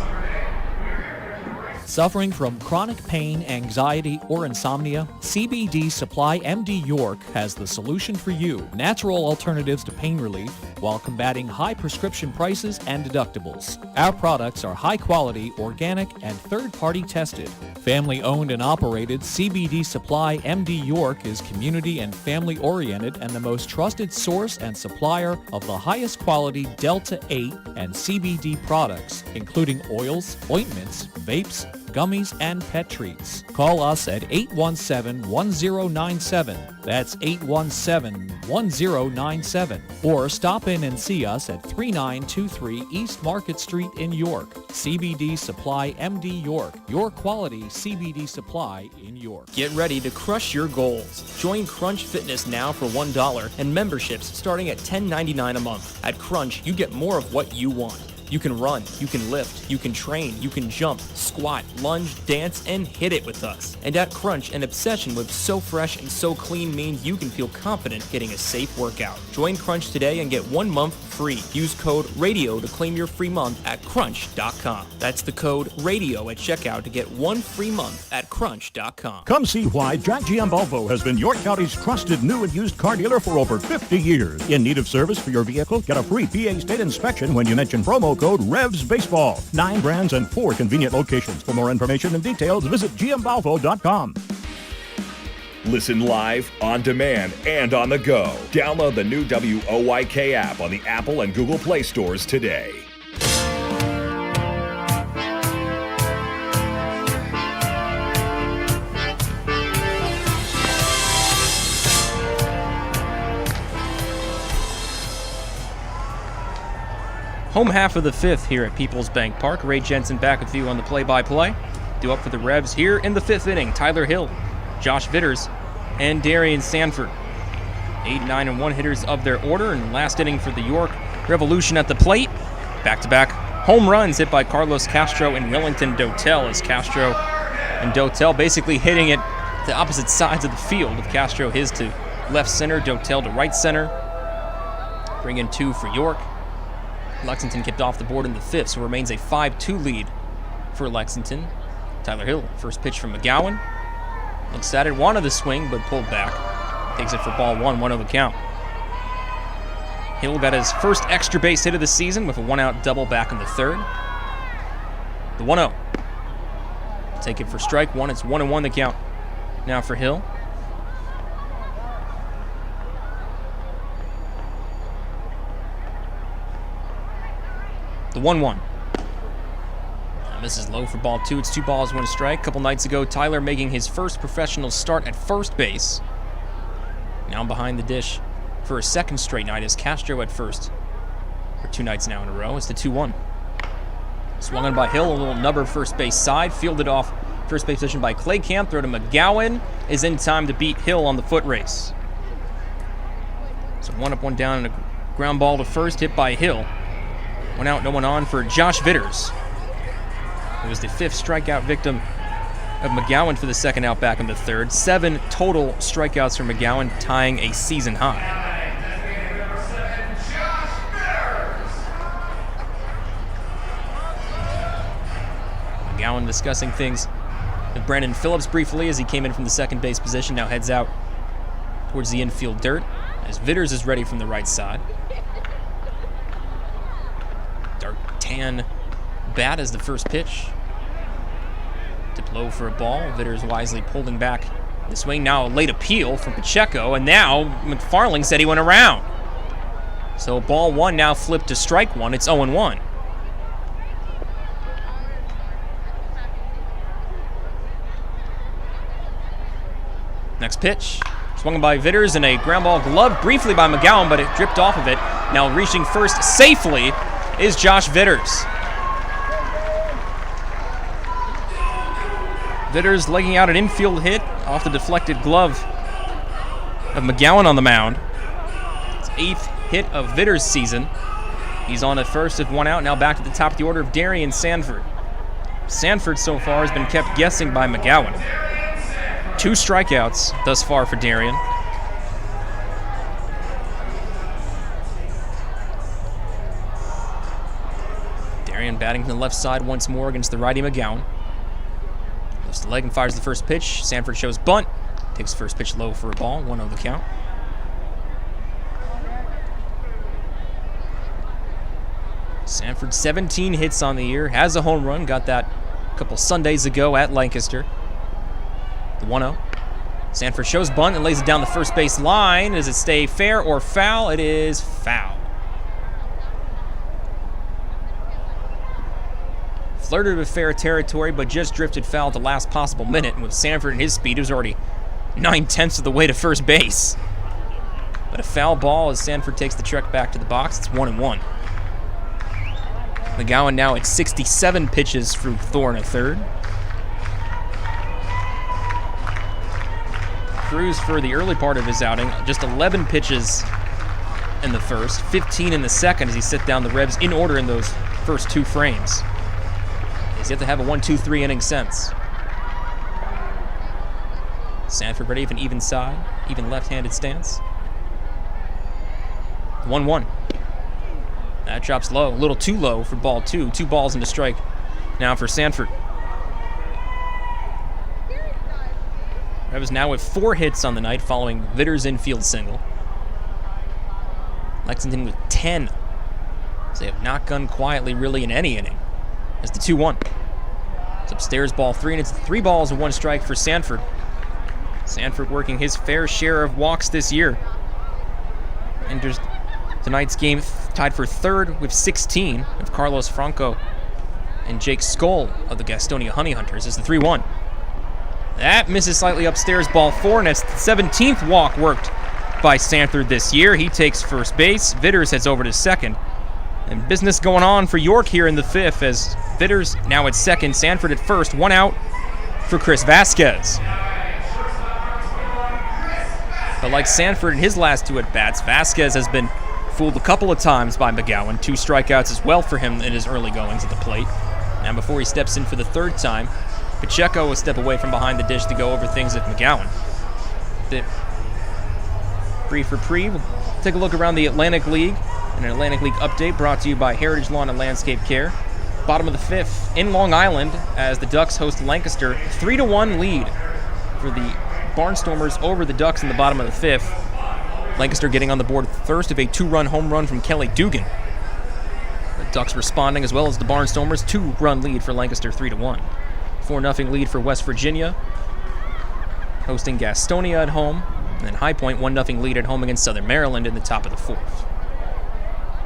Suffering from chronic pain, anxiety, or insomnia? CBD Supply MD York has the solution for you. Natural alternatives to pain relief while combating high prescription prices and deductibles. Our products are high quality, organic, and third-party tested. Family owned and operated, CBD Supply MD York is community and family oriented and the most trusted source and supplier of the highest quality Delta 8 and CBD products, including oils, ointments, vapes, gummies, and pet treats. Call us at 817-1097. That's 817-1097. Or stop in and see us at 3923 East Market Street in York. CBD Supply MD York. Your quality CBD supply in York. Get ready to crush your goals. Join Crunch Fitness now for $1 and memberships starting at $10.99 a month. At Crunch, you get more of what you want. You can run, you can lift, you can train, you can jump, squat, lunge, dance, and hit it with us. And at Crunch, an obsession with so fresh and so clean means you can feel confident getting a safe workout. Join Crunch today and get 1 month free. Use code RADIO to claim your free month at crunch.com. That's the code RADIO at checkout to get 1 free month at crunch.com. Come see why Jack GM Volvo has been York County's trusted new and used car dealer for over 50 years. In need of service for your vehicle? Get a free PA state inspection when you mention promo code REVSBaseball. 9 brands and 4 convenient locations. For more information and details, visit gmvolvo.com. Listen live, on demand, and on the go. Download the new WOYK app on the Apple and Google Play stores today. Home half of the 5th here at PeoplesBank Park. Ray Jensen back with you on the play-by-play. Due up for the Revs here in the 5th inning. Tyler Hill, Josh Vitters, and Darian Sanford. 8, 9, and 1 hitters of their order. And last inning for the York Revolution at the plate. Back-to-back home runs hit by Carlos Castro and Wellington Dotel, as Castro and Dotel basically hitting it the opposite sides of the field, with Castro his to left center, Dotel to right center. Bring in 2 for York. Lexington kicked off the board in the 5th, so remains a 5-2 lead for Lexington. Tyler Hill, first pitch from McGowan. Looks at it, wanted the swing, but pulled back. Takes it for ball 1, 1-0 count. Hill got his first extra base hit of the season with a 1-out double back in the third. The 1-0. Take it for strike 1. It's 1-1 the count now for Hill. The 1-1. This is low for ball 2. It's 2 balls, 1 strike. A couple nights ago, Tyler making his first professional start at first base. Now behind the dish for a second straight night is Castro at first. For 2 nights now in a row. It's the 2-1. Swung on by Hill, a little nubber first base side. Fielded off first base position by Clay Camp. Throw to McGowan. Is in time to beat Hill on the foot race. So 1 up, 1 down, and a ground ball to first, hit by Hill. 1 out, no one on for Josh Vitters. It was the 5th strikeout victim of McGowan for the second out back in the third. 7 total strikeouts for McGowan, tying a season high. McGowan discussing things with Brandon Phillips briefly as he came in from the second base position. Now heads out towards the infield dirt as Vitters is ready from the right side. Dark tan bat as the first pitch. Tipped low for a ball. Vitters wisely pulling back the swing. Now a late appeal from Pacheco, and now McFarling said he went around. So ball 1 now flipped to strike 1. It's 0-1. Next pitch. Swung by Vitters and a ground ball gloved briefly by McGowan, but it dripped off of it. Now reaching first safely is Josh Vitters. Vitters legging out an infield hit off the deflected glove of McGowan on the mound. It's 8th hit of Vitters' season. He's on at first with 1 out. Now back to the top of the order of Darian Sanford. Sanford so far has been kept guessing by McGowan. 2 strikeouts thus far for Darian. Darian batting to the left side once more against the righty McGowan. Lifts the leg and fires the first pitch. Sanford shows bunt. Takes first pitch low for a ball. 1-0 the count. Sanford 17 hits on the year. Has a home run. Got that a couple Sundays ago at Lancaster. The 1-0. Sanford shows bunt and lays it down the first base line. Does it stay fair or foul? It is foul. Flirted with fair territory, but just drifted foul at the last possible minute. And with Sanford and his speed, he was already 9/10 of the way to first base. But a foul ball as Sanford takes the trek back to the box. It's 1-1. McGowan now at 67 pitches through 4 1/3. Cruz for the early part of his outing, just 11 pitches in the first, 15 in the second as he set down the Revs in order in those first 2 frames. He's yet to have a 1-2-3 inning since. Sanford ready for an even side, even left-handed stance. 1-1. That drops low, a little too low for ball 2. 2 balls and a strike now for Sanford. Revs now with 4 hits on the night following Vitters' infield single. Lexington with 10. So they have not gone quietly really in any inning. As the 2-1. It's upstairs ball 3, and it's 3 balls and 1 strike for Sanford. Sanford working his fair share of walks this year. Enters tonight's game tied for 3rd with 16 of Carlos Franco and Jake Skoll of the Gastonia Honey Hunters as the 3-1. That misses slightly upstairs ball 4, and that's the 17th walk worked by Sanford this year. He takes first base. Vitters heads over to second. And business going on for York here in the 5th as Vitters now at second, Sanford at first. 1 out for Chris Vasquez. But like Sanford in his last 2 at-bats, Vasquez has been fooled a couple of times by McGowan. 2 strikeouts as well for him in his early goings at the plate. And before he steps in for the 3rd time, Pacheco will step away from behind the dish to go over things with McGowan. Brief reprieve. We'll take a look around the Atlantic League. And an Atlantic League update brought to you by Heritage Lawn and Landscape Care. Bottom of the fifth in Long Island as the Ducks host Lancaster. 3-1 lead for the Barnstormers over the Ducks in the bottom of the fifth. Lancaster getting on the board first of a 2-run home run from Kelly Dugan. The Ducks responding as well as the Barnstormers. 2-run lead for Lancaster, 3-1. 4-0 lead for West Virginia, hosting Gastonia at home. And then High Point, 1-0 lead at home against Southern Maryland in the top of the fourth.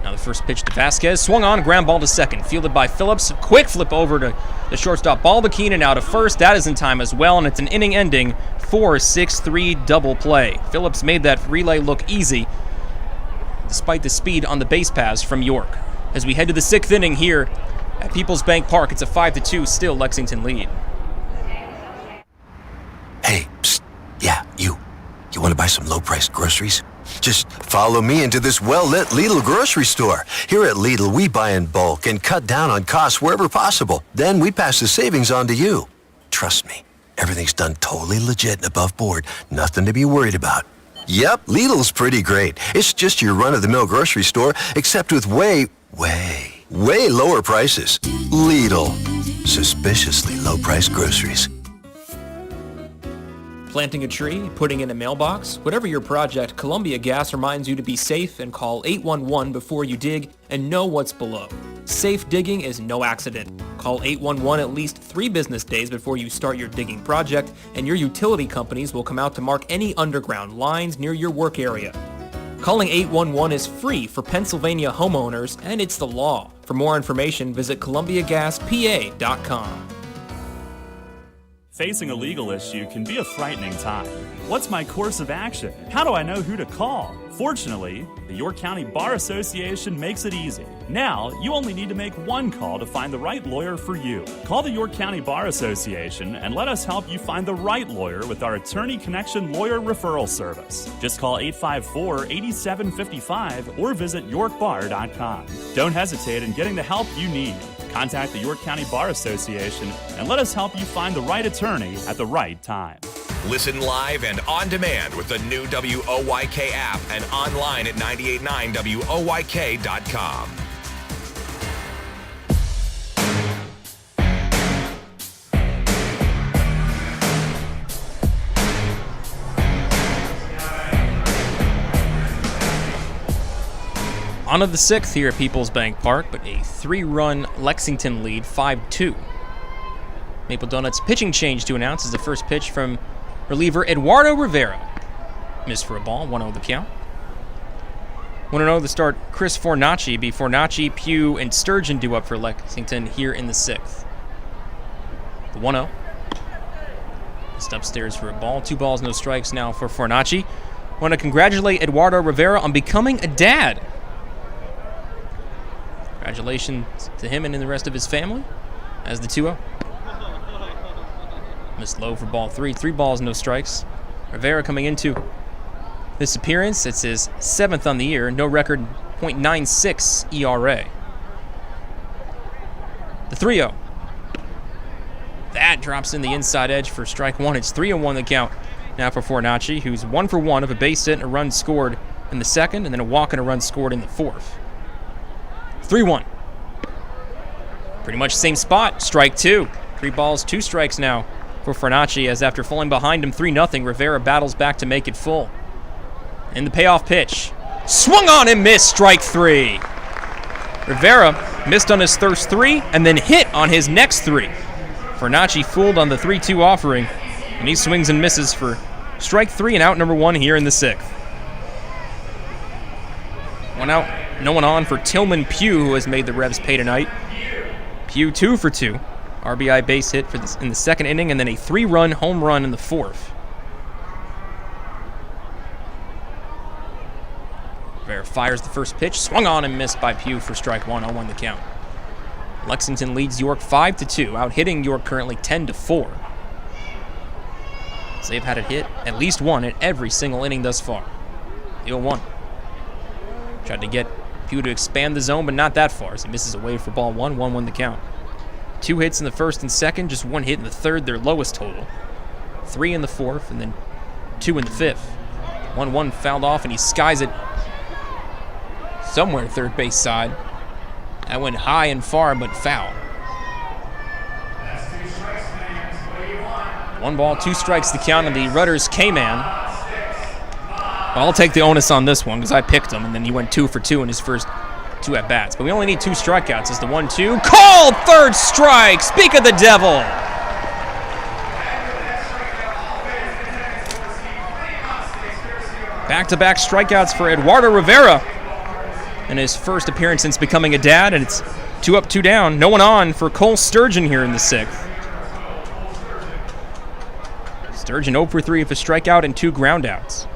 Now the first pitch to Vasquez, swung on, ground ball to second, fielded by Phillips. Quick flip over to the shortstop, Balbakina now to first. That is in time as well, and it's an inning-ending 4-6-3 double play. Phillips made that relay look easy, despite the speed on the base paths from York. As we head to the sixth inning here at PeoplesBank Park, it's a 5-2 still Lexington lead. Hey, psst, yeah, you want to buy some low-priced groceries? Just follow me into this well-lit Lidl grocery store. Here at Lidl, we buy in bulk and cut down on costs wherever possible. Then we pass the savings on to you. Trust me, everything's done totally legit and above board. Nothing to be worried about. Yep, Lidl's pretty great. It's just your run-of-the-mill grocery store, except with way lower prices. Lidl. Suspiciously low-priced groceries. Planting a tree, putting in a mailbox, whatever your project, Columbia Gas reminds you to be safe and call 811 before you dig and know what's below. Safe digging is no accident. Call 811 at least 3 business days before you start your digging project, and your utility companies will come out to mark any underground lines near your work area. Calling 811 is free for Pennsylvania homeowners, and it's the law. For more information, visit columbiagaspa.com. Facing a legal issue can be a frightening time. What's my course of action? How do I know who to call? Fortunately, the York County Bar Association makes it easy. Now, you only need to make one call to find the right lawyer for you. Call the York County Bar Association and let us help you find the right lawyer with our Attorney Connection Lawyer Referral Service. Just call 854-8755 or visit yorkbar.com. Don't hesitate in getting the help you need. Contact the York County Bar Association and let us help you find the right attorney at the right time. Listen live and on demand with the new WOYK app and online at 989WOYK.com. On to the sixth here at PeoplesBank Park, but a 3-run Lexington lead, 5-2. Maple Donuts pitching change to announce is the first pitch from reliever Eduardo Rivera. Missed for a ball, 1-0 the count. 1-0 the start, Chris Fornacci. Be Fornacci, Pugh, and Sturgeon due up for Lexington here in the sixth. The 1-0. Just upstairs for a ball. 2 balls, no strikes now for Fornacci. Want to congratulate Eduardo Rivera on becoming a dad. Congratulations to him and the rest of his family as the 2-0. Missed low for ball 3. 3 balls, no strikes. Rivera coming into this appearance, it's his 7th on the year. No record, .96 ERA. The 3-0. That drops in the inside edge for strike 1. It's 3-1 the count now for Fornacci, who's 1 for 1 of a base hit and a run scored in the second, and then a walk and a run scored in the fourth. 3-1. Pretty much same spot. Strike 2. 3 balls, 2 strikes now for Fornacci, as after falling behind him 3-0, Rivera battles back to make it full. And the payoff pitch. Swung on and missed. Strike 3. Rivera missed on his first 3 and then hit on his next 3. Fornacci fooled on the 3-2 offering, and he swings and misses for strike 3 and out number 1 here in the 6th. 1 out. No one on for Tillman Pugh, who has made the Revs pay tonight. Pugh 2 for 2. RBI base hit for this in the second inning, and then a 3-run home run in the fourth. Rivera fires the first pitch. Swung on and missed by Pugh for strike 1. 0-1 the count. Lexington leads York 5-2, out-hitting York currently 10-4. So they've had it hit at least one in every single inning thus far. The 0-1. Tried to get Pugh to expand the zone, but not that far, as he misses away for ball 1. 1-1 the count. 2 hits in the first and second, just 1 hit in the third, their lowest total. 3 in the fourth, and then 2 in the fifth. 1-1 fouled off, and he skies it somewhere third base side. That went high and far, but foul. 1 ball, 2 strikes to count on the Rudders K-Man. I'll take the onus on this one because I picked him, and then he went 2 for 2 in his first 2 at-bats. But we only need 2 strikeouts as the 1-2. Called! Third strike! Speak of the devil! Back-to-back strikeouts for Eduardo Rivera in his first appearance since becoming a dad, and it's 2 up, 2 down. No one on for Cole Sturgeon here in the 6th. Sturgeon 0 for 3 with a strikeout and 2 groundouts.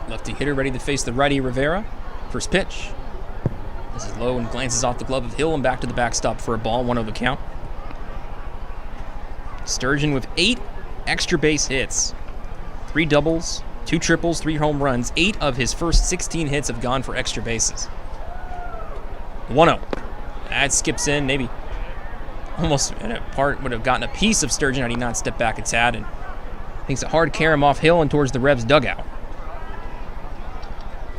Lefty hitter ready to face the righty Rivera. First pitch. This is low and glances off the glove of Hill and back to the backstop for a ball, 1-0 the count. Sturgeon with 8 extra base hits. 3 doubles, 2 triples, 3 home runs. 8 of his first 16 hits have gone for extra bases. 1-0. That skips in, maybe almost at a part would have gotten a piece of Sturgeon had he not stepped back a tad, and takes a hard carom off Hill and towards the Revs dugout.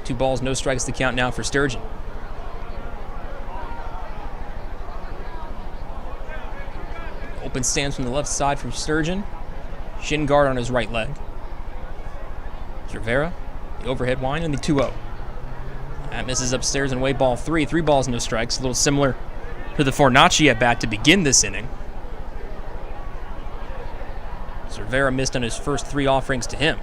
2 balls, no strikes to count now for Sturgeon. Open stance from the left side from Sturgeon. Shin guard on his right leg. Rivera, the overhead wind, and the 2-0. That misses upstairs and away, ball 3. 3 balls, no strikes. A little similar to the Fornacci at bat to begin this inning. Rivera missed on his first 3 offerings to him.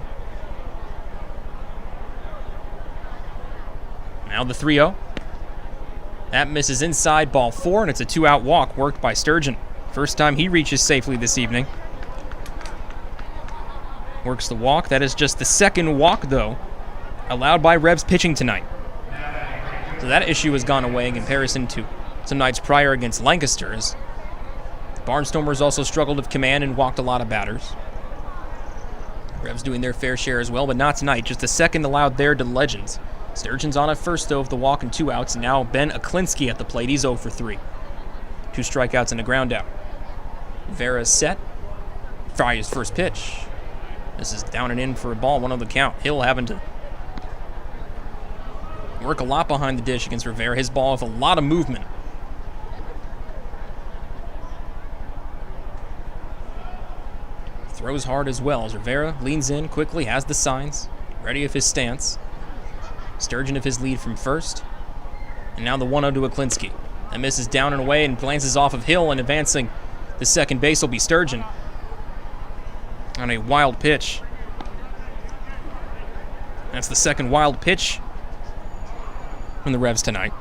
Now the 3-0. That misses inside, ball 4, and it's a 2-out walk worked by Sturgeon. First time he reaches safely this evening. Works the walk. That is just the 2nd walk, though, allowed by Revs pitching tonight. So that issue has gone away in comparison to some nights prior against Lancaster. As Barnstormers also struggled with command and walked a lot of batters. Revs doing their fair share as well, but not tonight. Just the 2nd allowed there to Legends. Sturgeon's on at first, though, with the walk and 2 outs. And now Ben Aklinski at the plate. He's 0 for 3. 2 strikeouts and a ground out. Vera's set. Fires first pitch. This is down and in for a ball, 1-0 the count. Hill having to work a lot behind the dish against Rivera. His ball with a lot of movement. Throws hard as well as Rivera leans in quickly, has the signs, ready with his stance. Sturgeon of his lead from first. And now the 1-0 to Aklinski. That misses down and away and glances off of Hill, and advancing the second base will be Sturgeon. On a wild pitch. That's the 2nd wild pitch from the Revs tonight.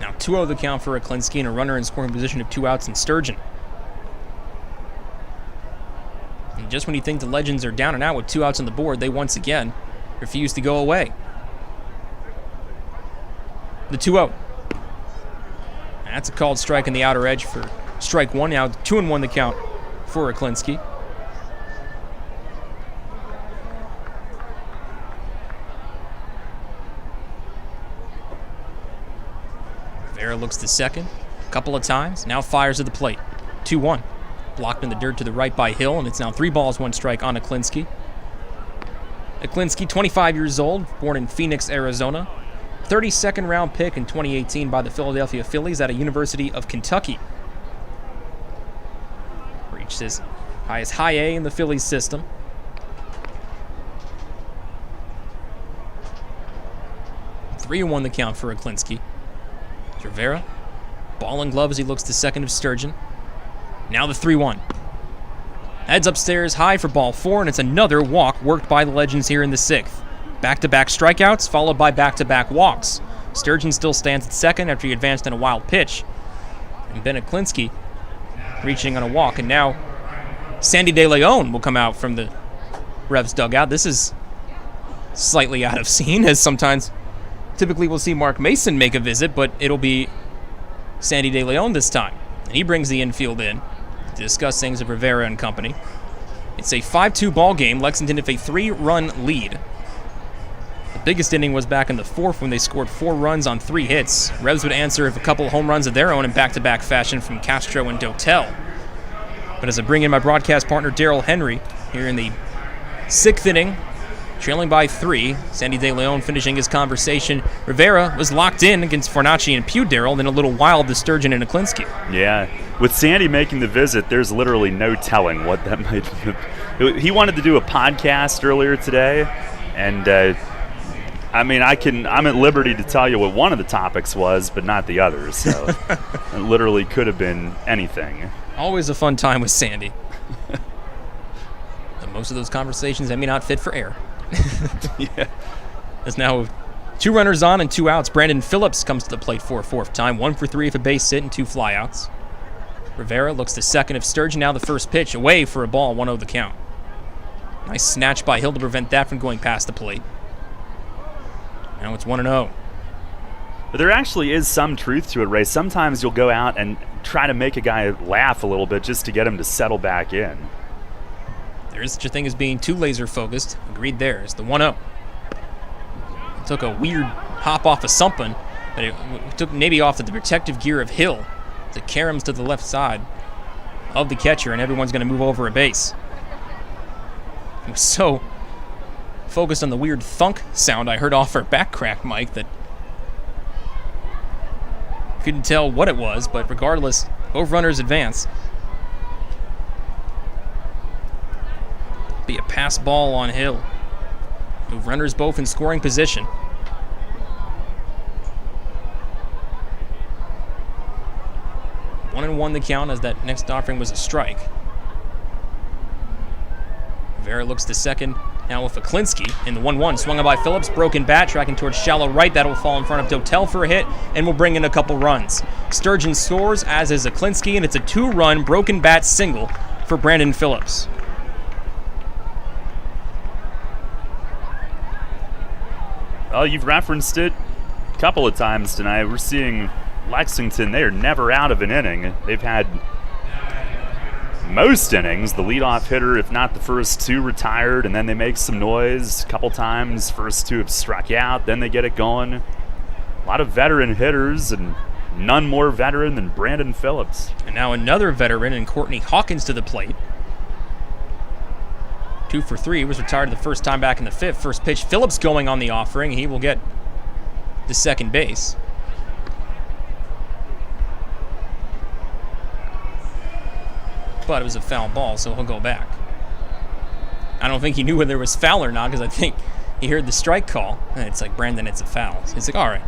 Now 2-0 the count for Aklinski and a runner in scoring position of 2 outs and Sturgeon. And just when you think the Legends are down and out with 2 outs on the board, they once again refuse to go away. The 2-0. That's a called strike in the outer edge for strike 1. Now 2-1 the count for Aklinski. Rivera looks to second a couple of times. Now fires at the plate. 2-1. Blocked in the dirt to the right by Hill, and it's now 3 balls, 1 strike on Aklinski. Aklinski, 25 years old, born in Phoenix, Arizona. 32nd round pick in 2018 by the Philadelphia Phillies at a University of Kentucky. Reached his highest high A in the Phillies system. Three and 1 the count for Aklinski. Rivera, ball and glove as he looks to second of Sturgeon. Now the 3-1. Heads upstairs high for ball 4, and it's another walk worked by the Legends here in the 6th. Back-to-back strikeouts, followed by back-to-back walks. Sturgeon still stands at second after he advanced in a wild pitch. And Ben Aklinski reaching on a walk, and now Sandy De Leon will come out from the Revs dugout. This is slightly out of scene, as sometimes typically we'll see Mark Mason make a visit, but it'll be Sandy De Leon this time. And he brings the infield in to discuss things with Rivera and company. It's a 5-2 ball game. Lexington with a 3-run lead. The biggest inning was back in the 4th when they scored 4 runs on 3 hits. Revs would answer with a couple home runs of their own in back-to-back fashion from Castro and Dotel. But as I bring in my broadcast partner Daryl Henry here in the 6th inning trailing by 3. Sandy De Leon finishing his conversation. Rivera was locked in against Fornacci and Pugh, Darrell, then a little wild to Sturgeon and Aklinski. Yeah, with Sandy making the visit, there's literally no telling what that might be. He wanted to do a podcast earlier today, and I'm at liberty to tell you what one of the topics was, but not the others, so it literally could have been anything. Always a fun time with Sandy. But most of those conversations, they may not fit for air. Yeah. There's now 2 runners on and 2 outs. Brandon Phillips comes to the plate for a 4th time. 1 for 3 if a base hit and 2 flyouts. Rivera looks to second of Sturgeon. Now the first pitch away for a ball, 1-0 the count. Nice snatch by Hill to prevent that from going past the plate. Now it's 1-0. But there actually is some truth to it, Ray. Sometimes you'll go out and try to make a guy laugh a little bit just to get him to settle back in. There is such a thing as being too laser focused. Agreed there. It's the 1-0. It took a weird hop off of something, but it took maybe off the protective gear of Hill to carry him to the left side of the catcher, and everyone's going to move over a base. He was so focused on the weird thunk sound I heard off our back crack mic that couldn't tell what it was, but regardless, both runners advance. Be a pass ball on Hill. Move runners both in scoring position. One and one the count as that next offering was a strike. Rivera looks to second. Now with Aklinski in the 1-1. Swung on by Phillips. Broken bat. Tracking towards shallow right. That'll fall in front of Dotel for a hit and will bring in a couple runs. Sturgeon scores, as is Aklinski, and it's a 2-run broken bat single for Brandon Phillips. Well, you've referenced it a couple of times tonight. We're seeing Lexington, they are never out of an inning. They've had most innings. The leadoff hitter, if not the first 2, retired, and then they make some noise a couple times. First 2 have struck out, then they get it going. A lot of veteran hitters, and none more veteran than Brandon Phillips. And now another veteran in Courtney Hawkins to the plate. 2 for 3. He was retired the first time back in the 5th. First pitch, Phillips going on the offering. He will get to second base. But it was a foul ball, so he'll go back. I don't think he knew whether it was foul or not, because I think he heard the strike call. And it's like, Brandon, it's a foul. So he's like, all right,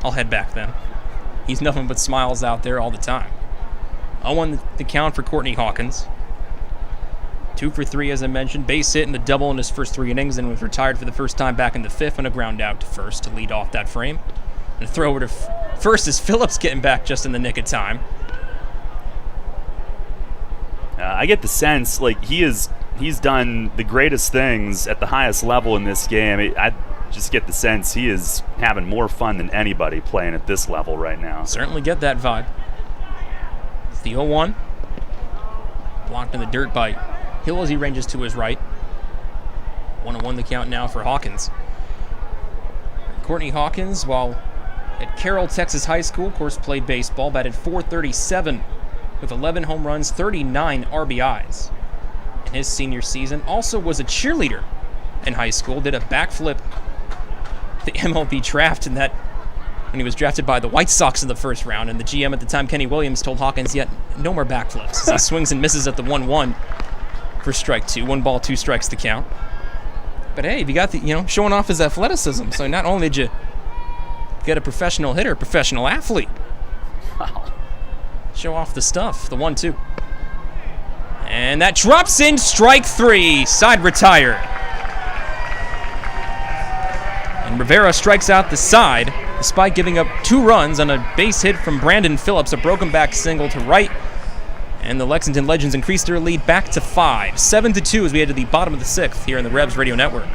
I'll head back then. He's nothing but smiles out there all the time. 0-1 the count for Courtney Hawkins. 2 for 3, as I mentioned. Base hit and a double in his first 3 innings, and was retired for the first time back in the 5th on a ground out to first to lead off that frame. And a throw over to first as Phillips getting back just in the nick of time. I get the sense like he's done the greatest things at the highest level in this game. I just get the sense he is having more fun than anybody playing at this level right now. Certainly get that vibe. It's the 0-1. Blocked in the dirt by Hill as he ranges to his right. 1-1 the count now for Hawkins. Courtney Hawkins, while at Carroll, Texas High School, of course played baseball, batted .437 with 11 home runs, 39 RBIs in his senior season. Also was a cheerleader in high school, did a backflip at the MLB draft in that when he was drafted by the White Sox in the first round, and the GM at the time, Kenny Williams, told Hawkins, yet no more backflips. As he swings and misses at the 1-1 for strike 2. 1 ball, 2 strikes to count. But hey, you got the, showing off his athleticism. So not only did you get a professional hitter, professional athlete. Wow. Show off the stuff. The 1-2. And that drops in, strike 3. Side retired. And Rivera strikes out the side, despite giving up 2 runs on a base hit from Brandon Phillips, a broken back single to right. And the Lexington Legends increased their lead back to 5. 7-2 as we head to the bottom of the 6th here in the Rebs Radio Network.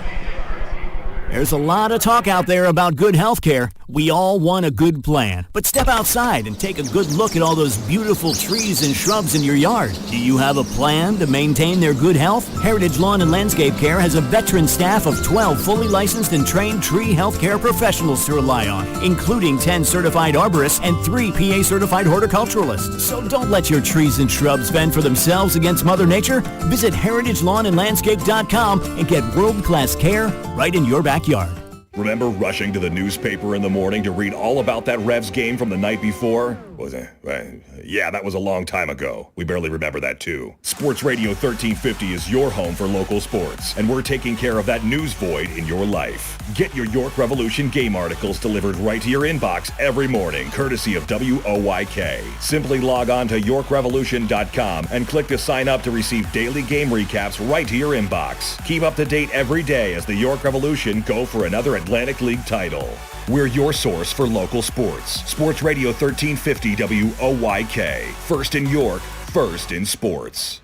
There's a lot of talk out there about good health care. We all want a good plan, but step outside and take a good look at all those beautiful trees and shrubs in your yard. Do you have a plan to maintain their good health? Heritage Lawn and Landscape Care has a veteran staff of 12 fully licensed and trained tree health care professionals to rely on, including 10 certified arborists and 3 PA certified horticulturalists. So don't let your trees and shrubs fend for themselves against Mother Nature. Visit heritagelawnandlandscape.com and get world-class care right in your backyard. Remember rushing to the newspaper in the morning to read all about that Revs game from the night before? Yeah, that was a long time ago. We barely remember that too. Sports Radio 1350 is your home for local sports, and we're taking care of that news void in your life. Get your York Revolution game articles delivered right to your inbox every morning, courtesy of WOYK. Simply log on to YorkRevolution.com and click to sign up to receive daily game recaps right to your inbox. Keep up to date every day as the York Revolution go for another Atlantic League title. We're your source for local sports. Sports Radio 1350 WOYK. First in York, first in sports.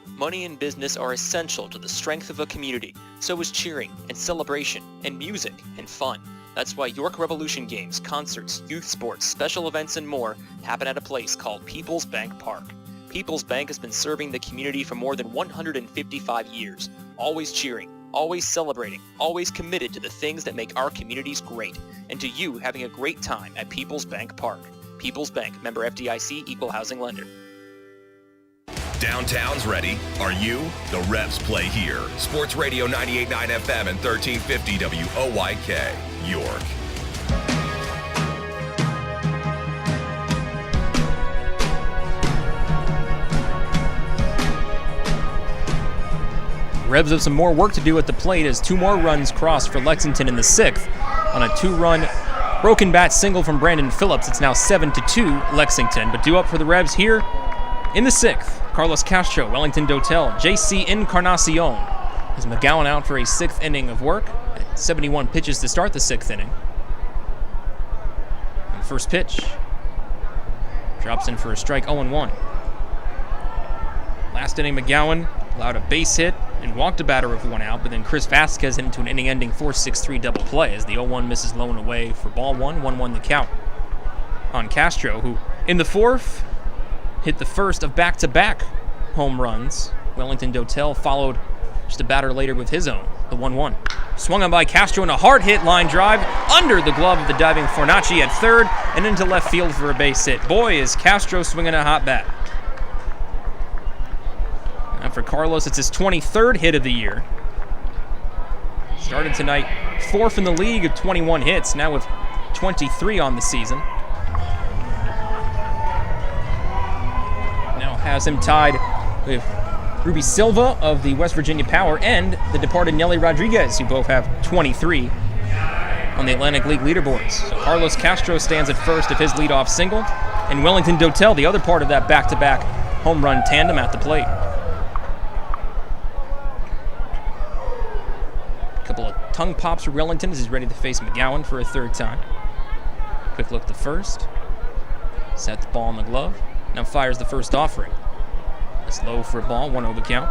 Money and business are essential to the strength of a community. So is cheering and celebration and music and fun. That's why York Revolution games, concerts, youth sports, special events, and more happen at a place called PeoplesBank Park. PeoplesBank has been serving the community for more than 155 years, always cheering, always celebrating, always committed to the things that make our communities great, and to you having a great time at PeoplesBank Park. PeoplesBank, member FDIC, equal housing lender. Downtown's ready. Are you? The Revs play here. Sports Radio 98.9 FM and 1350 WOYK, York. Revs have some more work to do at the plate as 2 more runs crossed for Lexington in the 6th. On a 2-run broken bat single from Brandon Phillips, it's now 7-2 Lexington. But due up for the Revs here in the 6th, Carlos Castro, Wellington Dotel, JC Encarnacion. As McGowan out for a 6th inning of work. 71 pitches to start the 6th inning. And the first pitch drops in for a strike, 0-1. Last inning, McGowan allowed a base hit and walked a batter of 1 out, but then Chris Vasquez hit into an inning-ending 4-6-3 double play as the 0-1 misses low and away for ball 1, 1-1 the count on Castro, who in the 4th hit the first of back-to-back home runs. Wellington Dotel followed just a batter later with his own, the 1-1. Swung on by Castro in a hard-hit line drive under the glove of the diving Fornacci at third and into left field for a base hit. Boy, is Castro swinging a hot bat. And for Carlos, it's his 23rd hit of the year. Started tonight 4th in the league of 21 hits, now with 23 on the season. Now has him tied with Ruby Silva of the West Virginia Power and the departed Nelly Rodriguez, who both have 23 on the Atlantic League leaderboards. So Carlos Castro stands at first of his leadoff single, and Wellington Dotel, the other part of that back-to-back home run tandem at the plate. Couple of tongue pops for Wellington as he's ready to face McGowan for a 3rd time. Quick look to first. Set the ball in the glove. Now fires the first offering. It's low for a ball, 1-0 the count.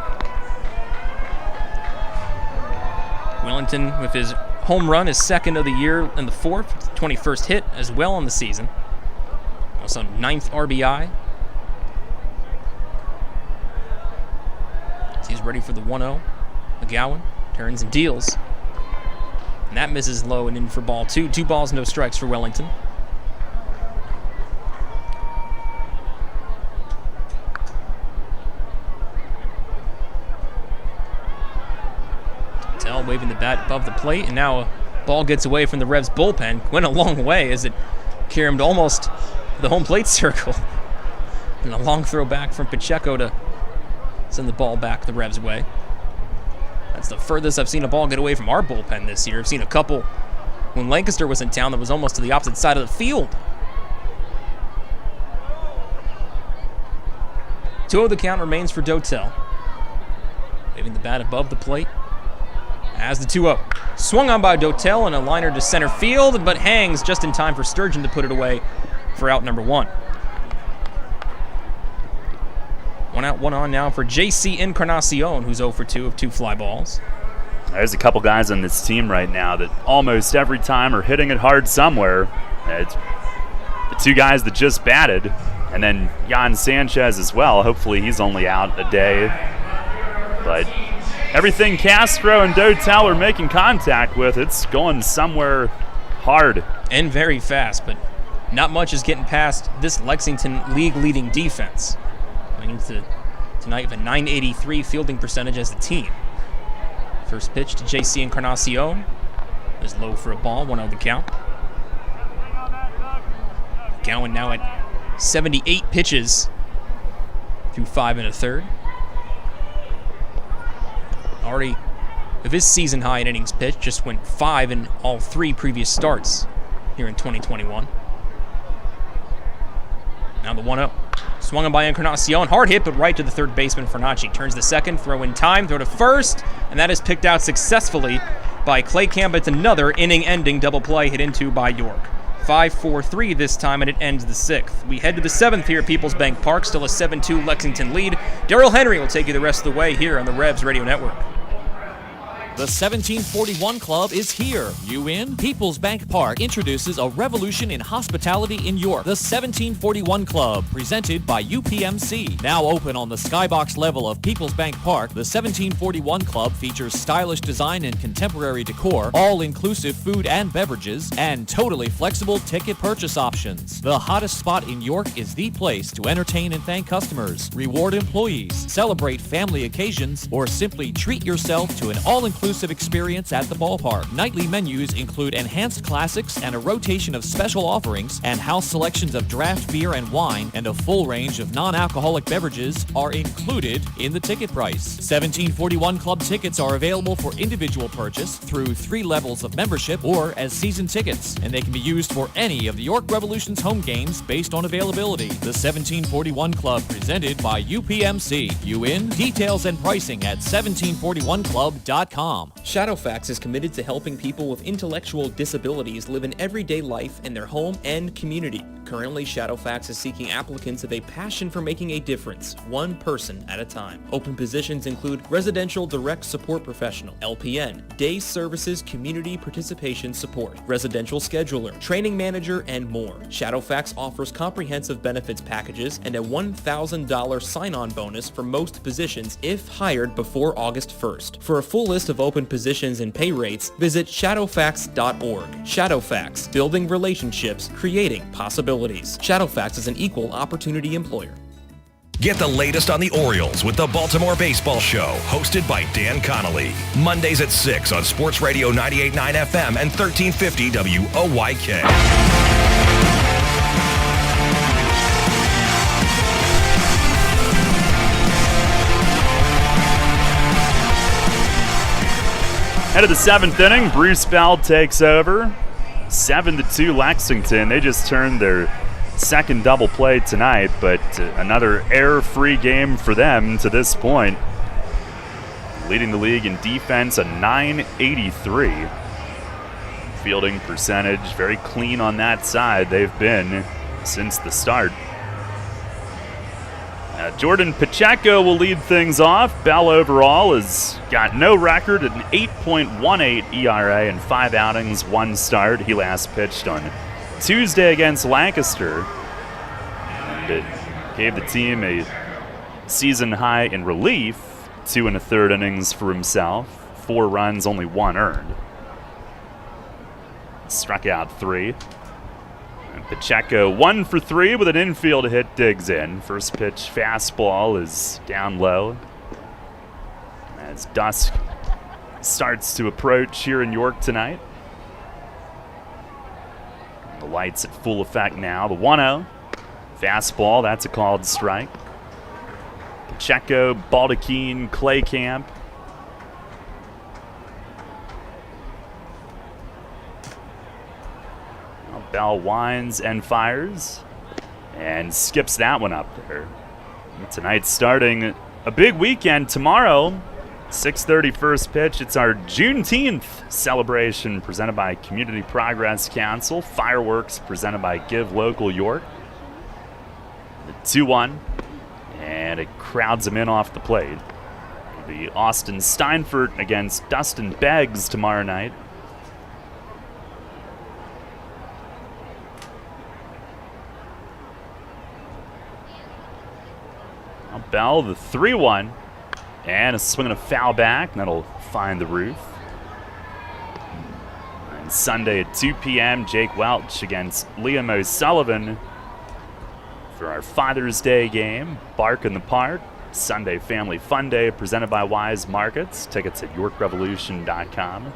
Wellington with his home run, his 2nd of the year in the 4th, 21st hit as well on the season. Also 9th RBI. So he's ready for the 1-0. McGowan turns and deals. And that misses low and in for ball 2. 2 balls, no strikes for Wellington. Tell waving the bat above the plate, and now a ball gets away from the Revs bullpen. Went a long way as it carried him to almost the home plate circle. And a long throw back from Pacheco to send the ball back the Revs' way. That's the furthest I've seen a ball get away from our bullpen this year. I've seen a couple when Lancaster was in town that was almost to the opposite side of the field. 2-0 the count remains for Dotel. Waving the bat above the plate. As the 2-0. Swung on by Dotel and a liner to center field, but hangs just in time for Sturgeon to put it away for out number 1. 1 out, 1 on now for JC Encarnacion, who's 0 for 2 of 2 fly balls. There's a couple guys on this team right now that almost every time are hitting it hard somewhere. It's the two guys that just batted, and then Jan Sanchez as well. Hopefully he's only out a day. But everything Castro and Dotel are making contact with, it's going somewhere hard. And very fast, but not much is getting past this Lexington league-leading defense. Going into tonight with a .983 fielding percentage as a team. First pitch to JC Encarnacion is low for a ball, 1-0 the count. Gowan now at 78 pitches through 5 1/3. Already of his season high in innings pitched, just went 5 in all 3 previous starts here in 2021. Now the 1-0. Swung on by Encarnacion. Hard hit, but right to the third baseman, Fernacci. Turns the second, throw in time, throw to first, and that is picked out successfully by Clay Camp. It's another inning-ending double play hit into by York. 5-4-3 this time, and it ends the 6th. We head to the 7th here at PeoplesBank Park, still a 7-2 Lexington lead. Daryl Henry will take you the rest of the way here on the Revs Radio Network. The 1741 Club is here. You in? PeoplesBank Park introduces a revolution in hospitality in York. The 1741 Club, presented by UPMC. Now open on the skybox level of PeoplesBank Park, the 1741 Club features stylish design and contemporary decor, all-inclusive food and beverages, and totally flexible ticket purchase options. The hottest spot in York is the place to entertain and thank customers, reward employees, celebrate family occasions, or simply treat yourself to an all-inclusive experience at the ballpark. Nightly menus include enhanced classics and a rotation of special offerings, and house selections of draft beer and wine and a full range of non-alcoholic beverages are included in the ticket price. 1741 Club tickets are available for individual purchase through 3 levels of membership or as season tickets, and they can be used for any of the York Revolution's home games based on availability. The 1741 Club, presented by UPMC. You in? Details and pricing at 1741club.com. Shadowfax is committed to helping people with intellectual disabilities live an everyday life in their home and community. Currently, Shadowfax is seeking applicants with a passion for making a difference, one person at a time. Open positions include residential direct support professional, LPN, day services community participation support, residential scheduler, training manager, and more. Shadowfax offers comprehensive benefits packages and a $1,000 sign-on bonus for most positions if hired before August 1st. For a full list of open positions and pay rates, visit shadowfax.org. Shadowfax, building relationships, creating possibilities. Shadowfax is an equal opportunity employer. Get the latest on the Orioles with the Baltimore Baseball Show, hosted by Dan Connolly. Mondays at 6 on Sports Radio 98.9 FM and 1350 WOYK. Head of the 7th inning, Bruce Bell takes over. 7-2 Lexington. They just turned their second double play tonight, but another error-free game for them to this point. Leading the league in defense, a .983. Fielding percentage, very clean on that side. They've been since the start. Jordan Pacheco will lead things off. Bell overall has got no record, an 8.18 ERA in 5 outings, 1 start. He last pitched on Tuesday against Lancaster. And it gave the team a season high in relief, 2 1/3 innings for himself, 4 runs, only 1 earned. Struck out 3. And Pacheco 1 for 3 with an infield hit, digs in. First pitch fastball is down low. As dusk starts to approach here in York tonight. The lights at full effect now. The 1-0. Fastball, that's a called strike. Pacheco, Baldachin, Clay Camp. Bell winds and fires and skips that one up there. Tonight's starting a big weekend. Tomorrow, 6:30 first pitch. It's our Juneteenth celebration presented by Community Progress Council. Fireworks presented by Give Local York. The 2-1, and it crowds him in off the plate. be Austin Steinfurt against Dustin Beggs tomorrow night. Now Bell, the 3-1, and a swing and a foul back, and that'll find the roof. And Sunday at 2 p.m., Jake Welch against Liam O'Sullivan for our Father's Day game, Bark in the Park. Sunday Family Fun Day presented by Wise Markets. Tickets at YorkRevolution.com.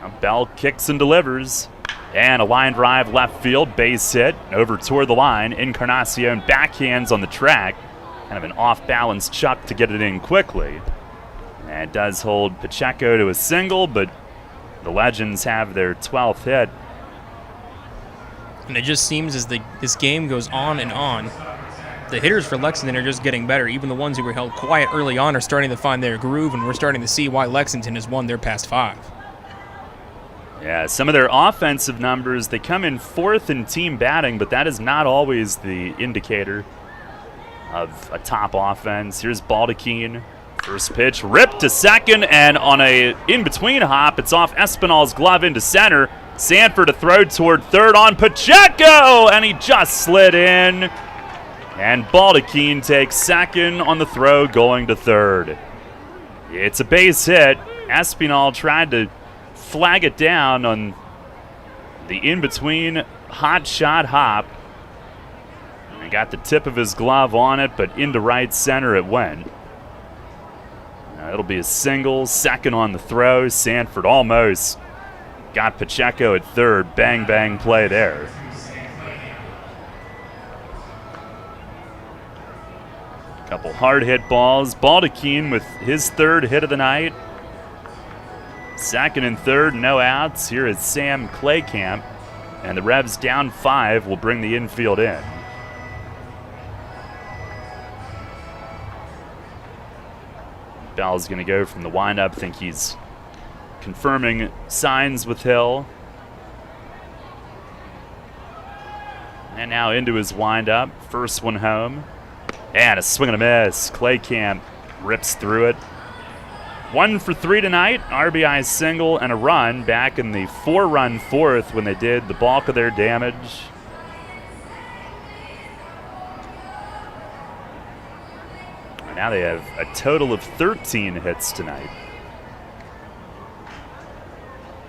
Now Bell kicks and delivers. And a line drive left field, base hit, over toward the line. Encarnacion backhands on the track. Kind of an off-balance chuck to get it in quickly. And it does hold Pacheco to a single, but the Legends have their 12th hit. And it just seems as this game goes on and on, the hitters for Lexington are just getting better. Even the ones who were held quiet early on are starting to find their groove, and we're starting to see why Lexington has won their past 5. Yeah, some of their offensive numbers, they come in 4th in team batting, but that is not always the indicator of a top offense. Here's Baldachin. First pitch, ripped to second, and on a in-between hop, it's off Espinal's glove into center. Sanford to throw toward third on Pacheco, and he just slid in. And Baldachin takes second on the throw going to third. It's a base hit. Espinal tried to flag it down on the in-between hot shot hop. And got the tip of his glove on it, but into right center it went. Now it'll be a single, second on the throw. Sanford almost got Pacheco at third. Bang, bang play there. Couple hard hit balls. Baldachin with his 3rd hit of the night. Second and third, no outs. Here is Sam Claycamp. And the Revs down 5 will bring the infield in. Bell's going to go from the windup. I think he's confirming signs with Hill. And now into his windup. First one home. And a swing and a miss. Claycamp rips through it. 1 for 3 tonight. RBI single and a run back in the 4-run 4th when they did the bulk of their damage. And now they have a total of 13 hits tonight.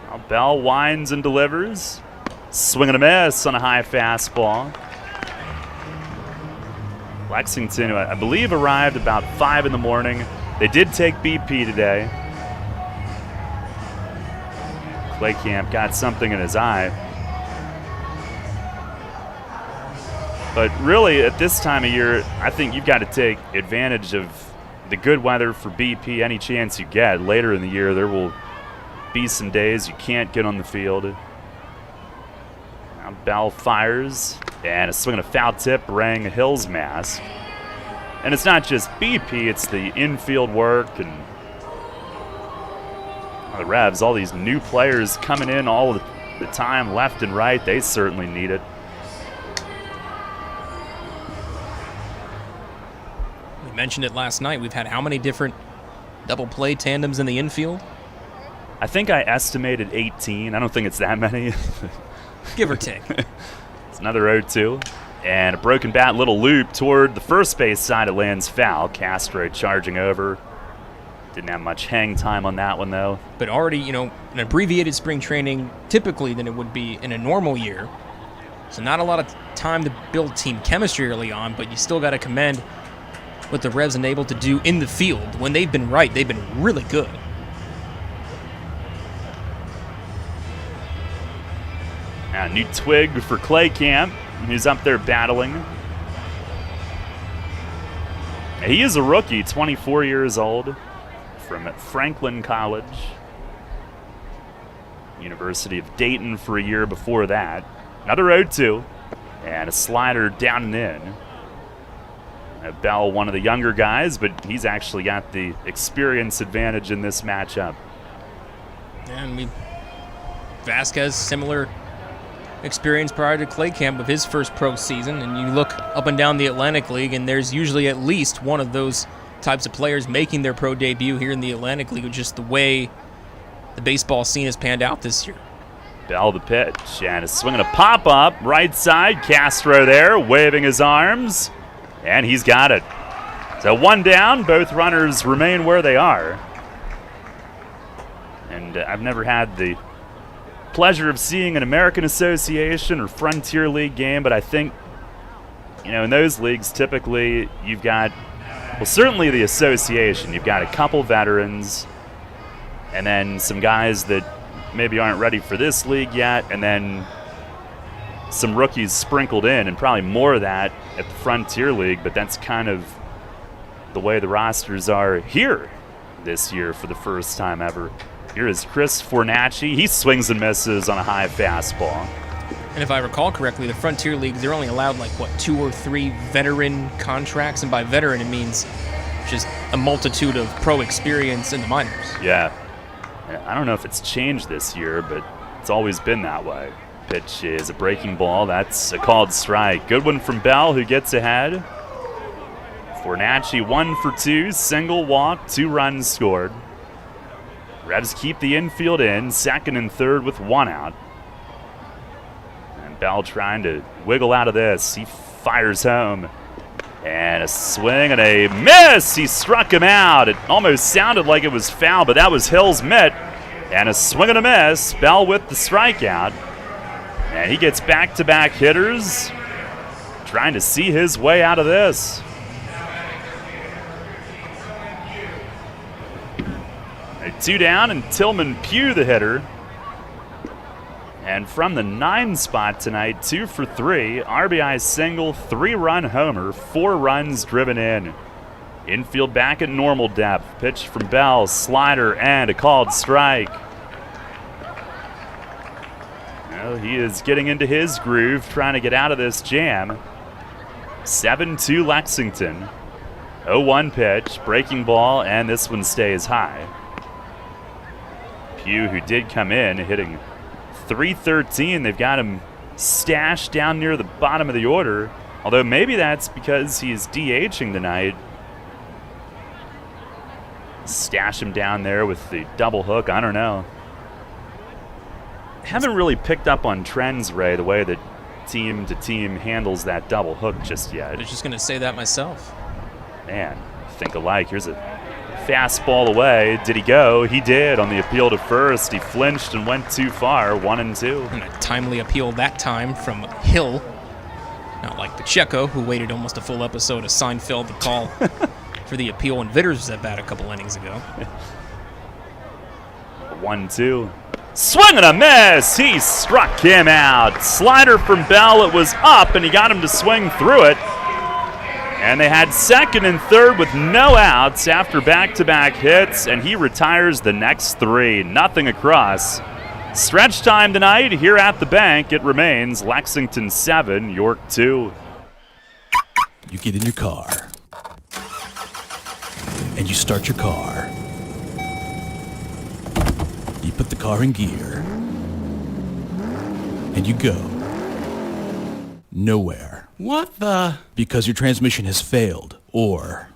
Now Bell winds and delivers. Swing and a miss on a high fastball. Lexington, who I believe arrived about 5 in the morning. They did take BP today. Claycamp got something in his eye. But really, at this time of year, I think you've got to take advantage of the good weather for BP any chance you get. Later in the year, there will be some days you can't get on the field. Now Bell fires, and a swing and a foul tip rang Hill's mask. And it's not just BP, it's the infield work and the Revs, all these new players coming in all the time, left and right. They certainly need it. We mentioned it last night. We've had how many different double play tandems in the infield? I think I estimated 18. I don't think it's that many. Give or take. It's another 0-2. And a broken bat, little loop toward the first base side. It lands foul. Castro charging over. Didn't have much hang time on that one, though. But already, an abbreviated spring training typically than it would be in a normal year. So not a lot of time to build team chemistry early on, but you still got to commend what the Revs are able to do in the field. When they've been right, they've been really good. Now, new twig for Claycamp. He's up there battling. He is a rookie, 24 years old, from Franklin College. University of Dayton for a year before that. Another 0-2. And a slider down and in. Bell, one of the younger guys, but he's actually got the experience advantage in this matchup. And Vasquez, similar experience prior to Claycamp of his first pro season, and you look up and down the Atlantic League, and there's usually at least one of those types of players making their pro debut here in the Atlantic League, just the way the baseball scene has panned out this year. Bell the pitch, and a swing and a pop-up, right side, Castro there, waving his arms, and he's got it. So one down, both runners remain where they are. And I've never had the pleasure of seeing an American Association or Frontier League game, but I think, in those leagues, typically you've got, well, certainly the association, you've got a couple veterans, and then some guys that maybe aren't ready for this league yet, and then some rookies sprinkled in, and probably more of that at the Frontier League, but that's kind of the way the rosters are here this year for the first time ever. Here is Chris Fornacci. He swings and misses on a high fastball. And if I recall correctly, the Frontier League, they're only allowed 2 or 3 veteran contracts, and by veteran it means just a multitude of pro experience in the minors. Yeah. I don't know if it's changed this year, but it's always been that way. Pitch is a breaking ball. That's a called strike. Good one from Bell, who gets ahead. Fornacci 1 for 2, single walk, 2 runs scored. Revs keep the infield in, second and third with 1 out. And Bell trying to wiggle out of this. He fires home. And a swing and a miss. He struck him out. It almost sounded like it was foul, but that was Hill's mitt. And a swing and a miss. Bell with the strikeout. And he gets back-to-back hitters, trying to see his way out of this. A 2 down, and Tillman Pugh the hitter. And from the 9 spot tonight, 2 for 3, RBI single, 3-run homer, 4 runs driven in. Infield back at normal depth. Pitch from Bell, slider, and a called strike. Well, he is getting into his groove, trying to get out of this jam. 7-2 Lexington. 0-1 pitch, breaking ball, and this one stays high. Pugh, who did come in, hitting .313. They've got him stashed down near the bottom of the order, although maybe that's because he's DHing tonight. Stash him down there with the double hook. I don't know. Haven't really picked up on trends, Ray, the way that team to team handles that double hook just yet. I was just going to say that myself. Man, think alike. Here's a fastball away. Did he go? He did on the appeal to first. He flinched and went too far, 1-2. And a timely appeal that time from Hill. Not like Pacheco, who waited almost a full episode of Seinfeld to call for the appeal when Vitters was at bat a couple innings ago. 1-2. Swing and a miss! He struck him out. Slider from Bell. It was up, and he got him to swing through it. And they had second and third with no outs after back-to-back hits, and he retires the next 3. Nothing across. Stretch time tonight here at the bank. It remains Lexington 7, York 2. You get in your car, and you start your car. You put the car in gear, and you go nowhere. What the? Because your transmission has failed, or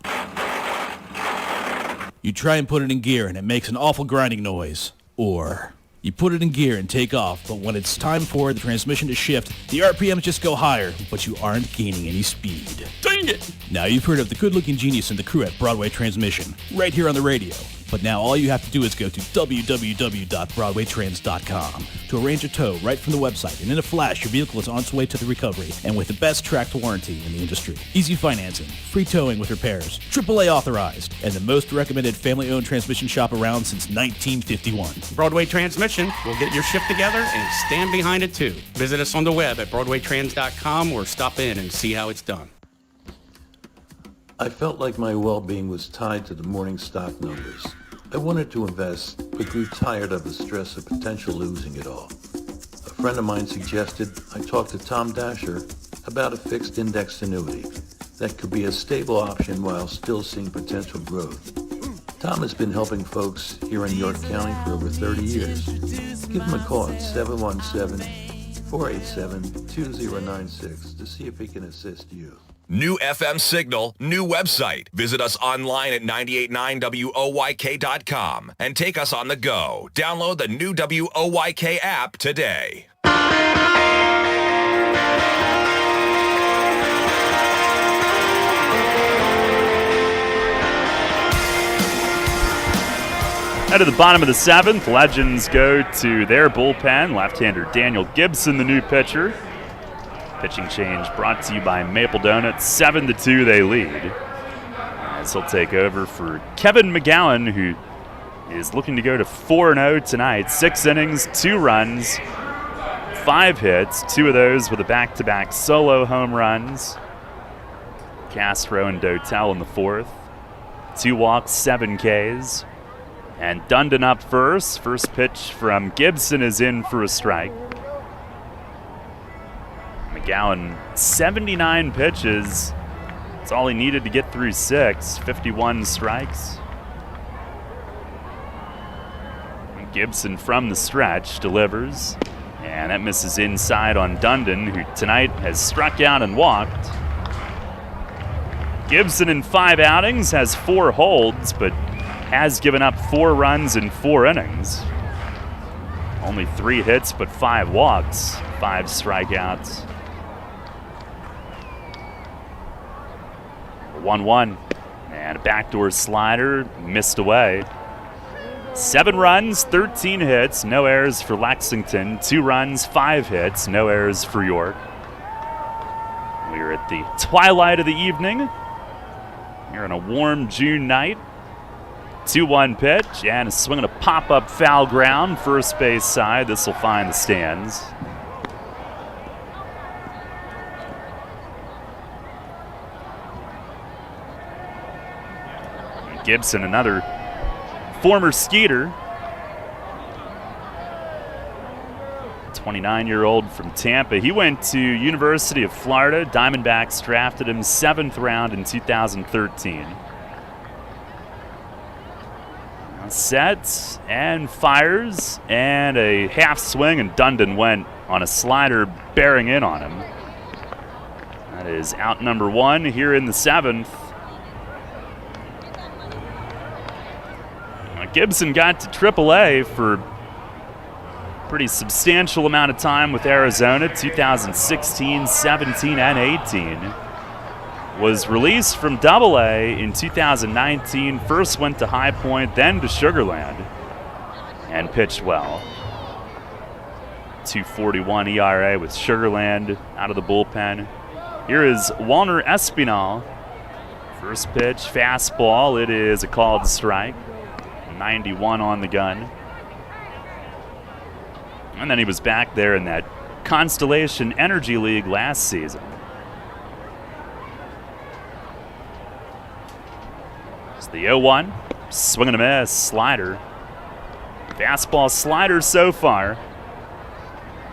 you try and put it in gear and it makes an awful grinding noise, or you put it in gear and take off, but when it's time for the transmission to shift, the RPMs just go higher, but you aren't gaining any speed. Dang it! Now you've heard of the good-looking genius and the crew at Broadway Transmission, right here on the radio. But now all you have to do is go to www.broadwaytrans.com to arrange a tow right from the website, and in a flash, your vehicle is on its way to the recovery, and with the best tracked warranty in the industry. Easy financing, free towing with repairs, AAA authorized, and the most recommended family-owned transmission shop around since 1951. Broadway Transmission will get your shift together and stand behind it too. Visit us on the web at broadwaytrans.com or stop in and see how it's done. I felt like my well-being was tied to the morning stock numbers. I wanted to invest, but grew tired of the stress of potential losing it all. A friend of mine suggested I talk to Tom Dasher about a fixed index annuity that could be a stable option while still seeing potential growth. Tom has been helping folks here in York County for over 30 years. Give him a call at 717-487-2096 to see if he can assist you. New FM signal, new website. Visit us online at 989WOYK.com and take us on the go. Download the new WOYK app today. Out of the bottom of the 7th, Legends go to their bullpen. Left-hander Daniel Gibson, the new pitcher. Pitching change brought to you by Maple Donuts. 7-2 they lead. As he'll take over for Kevin McGowan, who is looking to go to 4-0 tonight. 6 innings, 2 runs, 5 hits, 2 of those with a back-to-back solo home runs. Castro and Dotel in the 4th. 2 walks, 7 Ks. And Dundon up first. First pitch from Gibson is in for a strike. McGowan, 79 pitches. That's all he needed to get through 6. 51 strikes. And Gibson from the stretch delivers. And that misses inside on Dundon, who tonight has struck out and walked. Gibson in 5 outings has 4 holds, but has given up 4 runs in 4 innings. Only 3 hits, but 5 walks, 5 strikeouts. 1-1, and a backdoor slider missed away. 7 runs, 13 hits, no errors for Lexington. 2 runs, 5 hits, no errors for York. We are at the twilight of the evening. Here on a warm June night. 2-1 pitch, and a swing and a pop-up foul ground, first base side. This will find the stands. Gibson, another former Skeeter. 29-year-old from Tampa. He went to University of Florida. Diamondbacks drafted him 7th round in 2013. Sets and fires, and a half swing, and Dundon went on a slider bearing in on him. That is out number 1 here in the 7th. Gibson got to AAA for a pretty substantial amount of time with Arizona, 2016, 17, and 18. Was released from AA in 2019, first went to High Point, then to Sugar Land, and pitched well. 2.41 ERA with Sugar Land out of the bullpen. Here is Walner Espinal. First pitch, fastball. It is a called strike. 91 on the gun. And then he was back there in that Constellation Energy League last season. It's the 0-1. Swing and a miss. Slider. Fastball slider so far.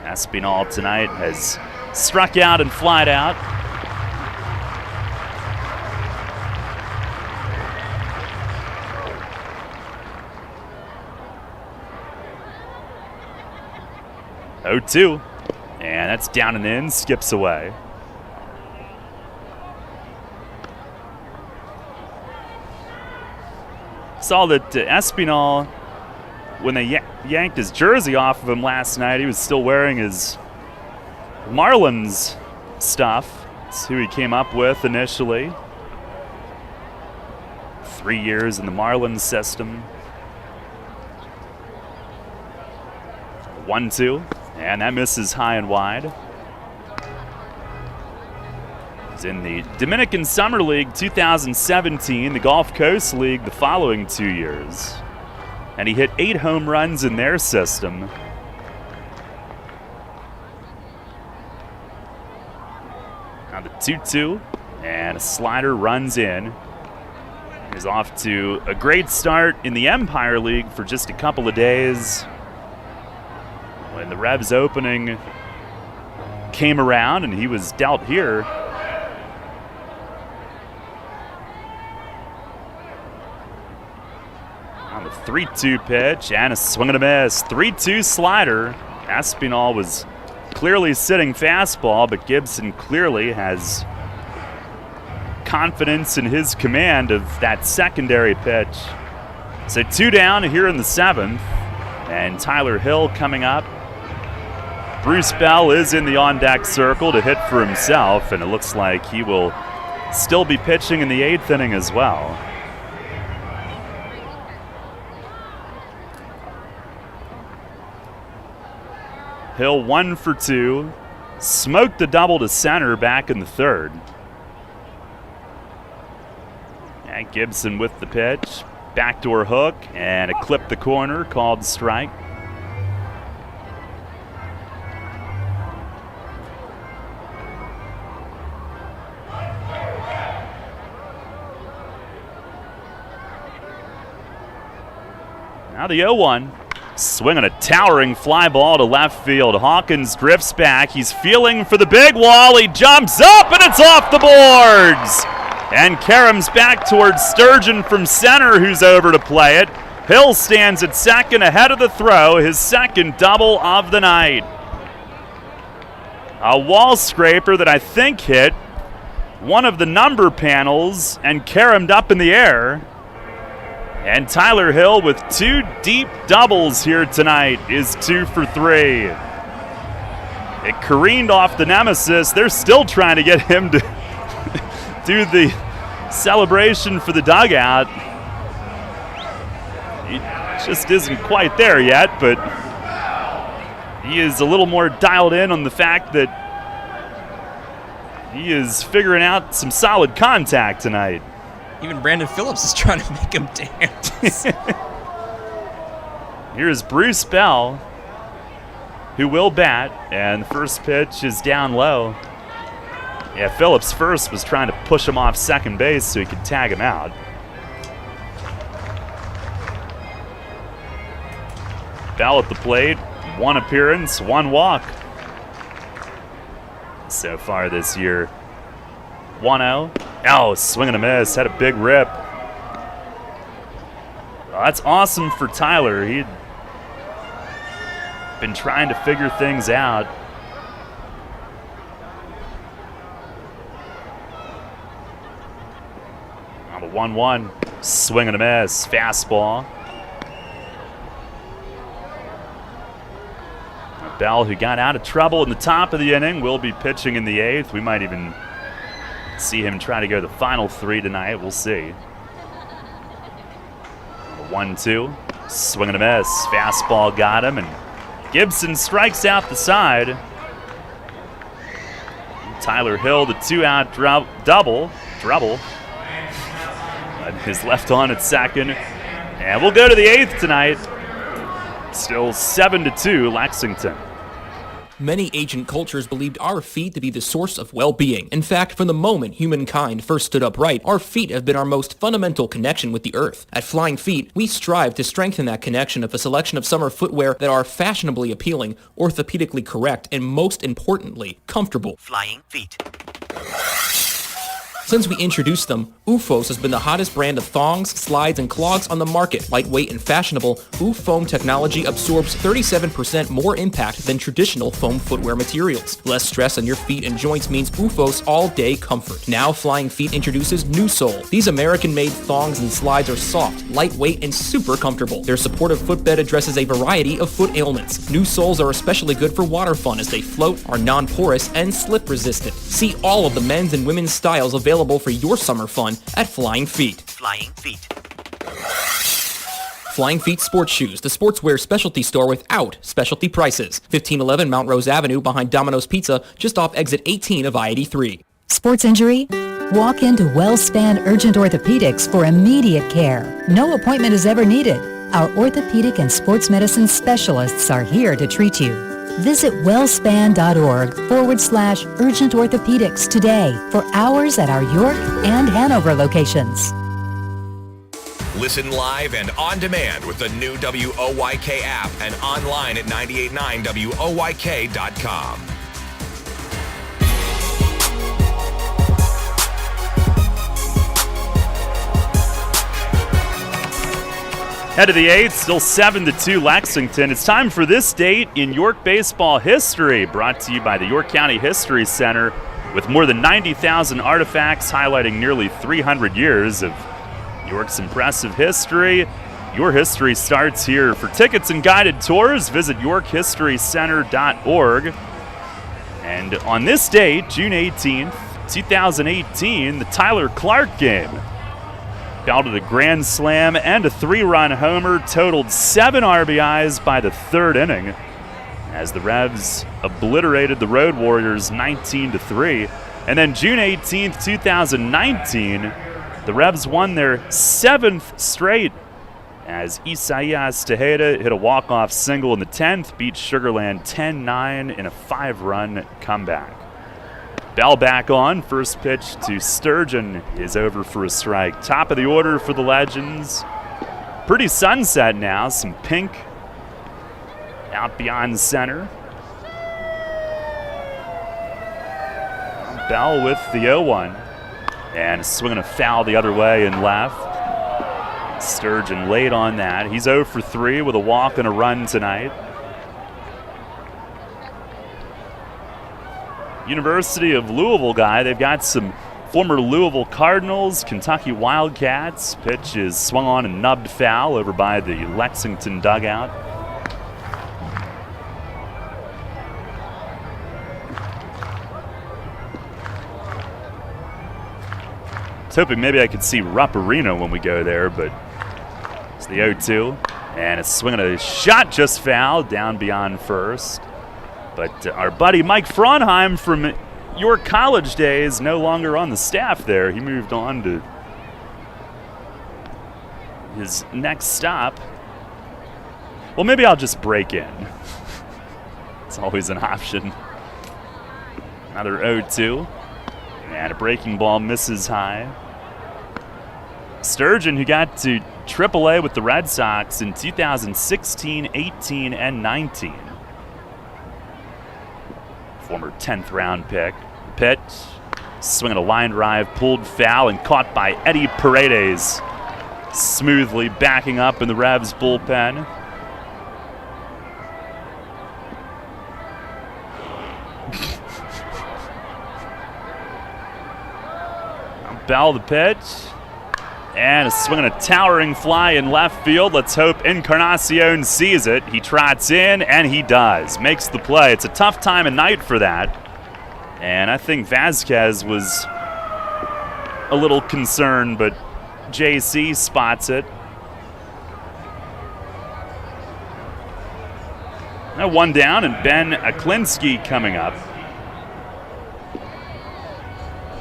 Espinal tonight has struck out and flied out. Oh-2, and that's down and in, skips away. Saw that Espinal, when they yanked his jersey off of him last night, he was still wearing his Marlins stuff. That's who he came up with initially. 3 years in the Marlins system. 1-2. And that misses high and wide. He's in the Dominican Summer League 2017, the Gulf Coast League the following 2 years. And he hit 8 home runs in their system. Now the 2-2, and a slider runs in. He's off to a great start in the Empire League for just a couple of days. When the Revs opening came around and he was dealt here. On the 3-2 pitch and a swing and a miss. 3-2 slider. Espinal was clearly sitting fastball, but Gibson clearly has confidence in his command of that secondary pitch. So 2 down here in the 7th, and Tyler Hill coming up. Bruce Bell is in the on-deck circle to hit for himself, and it looks like he will still be pitching in the 8th inning as well. Hill 1 for 2, smoked a double to center back in the 3rd. And Gibson with the pitch, backdoor hook, and it clipped the corner, called strike. Now the 0-1. Swinging a towering fly ball to left field. Hawkins drifts back. He's feeling for the big wall. He jumps up, and it's off the boards. And Karam's back towards Sturgeon from center, who's over to play it. Hill stands at second ahead of the throw, his second double of the night. A wall scraper that I think hit one of the number panels and Karam'd up in the air. And Tyler Hill with 2 deep doubles here tonight is 2 for 3. It careened off the nemesis. They're still trying to get him to do the celebration for the dugout. He just isn't quite there yet, but he is a little more dialed in on the fact that he is figuring out some solid contact tonight. Even Brandon Phillips is trying to make him dance. Here's Bruce Bell, who will bat, and the first pitch is down low. Yeah, Phillips first was trying to push him off second base so he could tag him out. Bell at the plate, 1 appearance, 1 walk. So far this year, 1-0. Oh, swing and a miss, had a big rip. Well, that's awesome for Tyler. He'd been trying to figure things out. On the 1-1, swing and a miss, fastball. Bell, who got out of trouble in the top of the inning, will be pitching in the 8th. We might even see him try to go the final 3 tonight. We'll see. 1-2, swing and a miss. Fastball got him, and Gibson strikes out the side. Tyler Hill, the 2-out double. And his left on at second. And we'll go to the 8th tonight. Still 7-2, Lexington. Many ancient cultures believed our feet to be the source of well-being. In fact, from the moment humankind first stood upright, our feet have been our most fundamental connection with the earth. At Flying Feet, we strive to strengthen that connection with a selection of summer footwear that are fashionably appealing, orthopedically correct, and most importantly, comfortable. Flying Feet. Since we introduced them, OOFOS has been the hottest brand of thongs, slides, and clogs on the market. Lightweight and fashionable, OOF foam technology absorbs 37% more impact than traditional foam footwear materials. Less stress on your feet and joints means OOFOS all-day comfort. Now Flying Feet introduces New Sole. These American-made thongs and slides are soft, lightweight, and super comfortable. Their supportive footbed addresses a variety of foot ailments. New soles are especially good for water fun as they float, are non-porous, and slip-resistant. See all of the men's and women's styles available for your summer fun at Flying Feet. Flying Feet. Flying Feet Sports Shoes, the sportswear specialty store without specialty prices. 1511 Mount Rose Avenue behind Domino's Pizza, just off exit 18 of I-83. Sports injury? Walk into WellSpan Urgent Orthopedics for immediate care. No appointment is ever needed. Our orthopedic and sports medicine specialists are here to treat you. Visit wellspan.org/urgent orthopedics today for hours at our York and Hanover locations. Listen live and on demand with the new WOYK app and online at 989WOYK.com. Head of the 8th, still 7-2 Lexington. It's time for this date in York baseball history, brought to you by the York County History Center. with more than 90,000 artifacts highlighting nearly 300 years of York's impressive history. Your history starts here. For tickets and guided tours, visit yorkhistorycenter.org. And on this date, June 18th, 2018, the Tyler Clark game. Belted a grand slam and a 3-run homer, totaled 7 RBIs by the 3rd inning as the Revs obliterated the Road Warriors 19-3. And then June 18th, 2019, the Revs won their 7th straight as Isaias Tejeda hit a walk-off single in the 10th, beat Sugarland 10-9 in a 5-run comeback. Bell back on. First pitch to Sturgeon is over for a strike. Top of the order for the Legends. Pretty sunset now. Some pink out beyond center. Bell with the 0-1. And swinging a foul the other way and left. Sturgeon late on that. He's 0 for 3 with a walk and a run tonight. University of Louisville guy. They've got some former Louisville Cardinals, Kentucky Wildcats. Pitch is swung on and nubbed foul over by the Lexington dugout. I was hoping maybe I could see Rupp Arena when we go there, but it's the 0-2. And it's swinging a shot just foul down beyond first. But our buddy Mike Fraunheim from York College days no longer on the staff there. He moved on to his next stop. Well, maybe I'll just break in. It's always an option. Another 0-2. And a breaking ball misses high. Sturgeon, who got to AAA with the Red Sox in 2016, 18, and 19. Former 10th round pick. Pitch, swinging a line drive, pulled foul and caught by Eddie Paredes. Smoothly backing up in the Revs bullpen. Bell the pitch. And swinging a towering fly in left field. Let's hope Encarnacion sees it. He trots in, and he does. Makes the play. It's a tough time of night for that. And I think Vasquez was a little concerned, but JC spots it. Now 1 down, and Ben Aklinski coming up.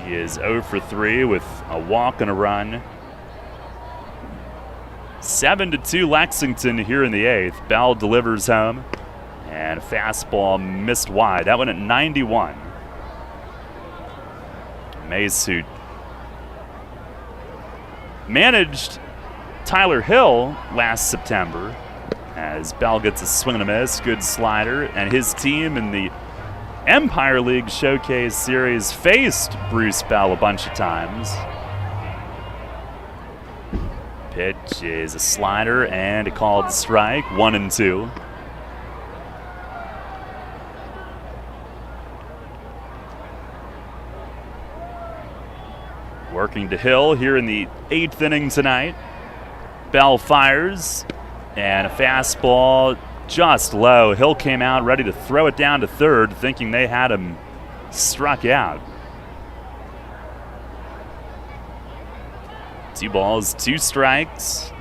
He is 0 for 3 with a walk and a run. 7-2 Lexington here in the 8th. Bell delivers home. And a fastball missed wide. That one at 91. Mace, who managed Tyler Hill last September, as Bell gets a swing and a miss. Good slider. And his team in the Empire League Showcase Series faced Bruce Bell a bunch of times. Pitch is a slider and a called strike, 1-2. Working to Hill here in the 8th inning tonight. Bell fires, and a fastball just low. Hill came out ready to throw it down to third, thinking they had him struck out. 2 balls, 2 strikes.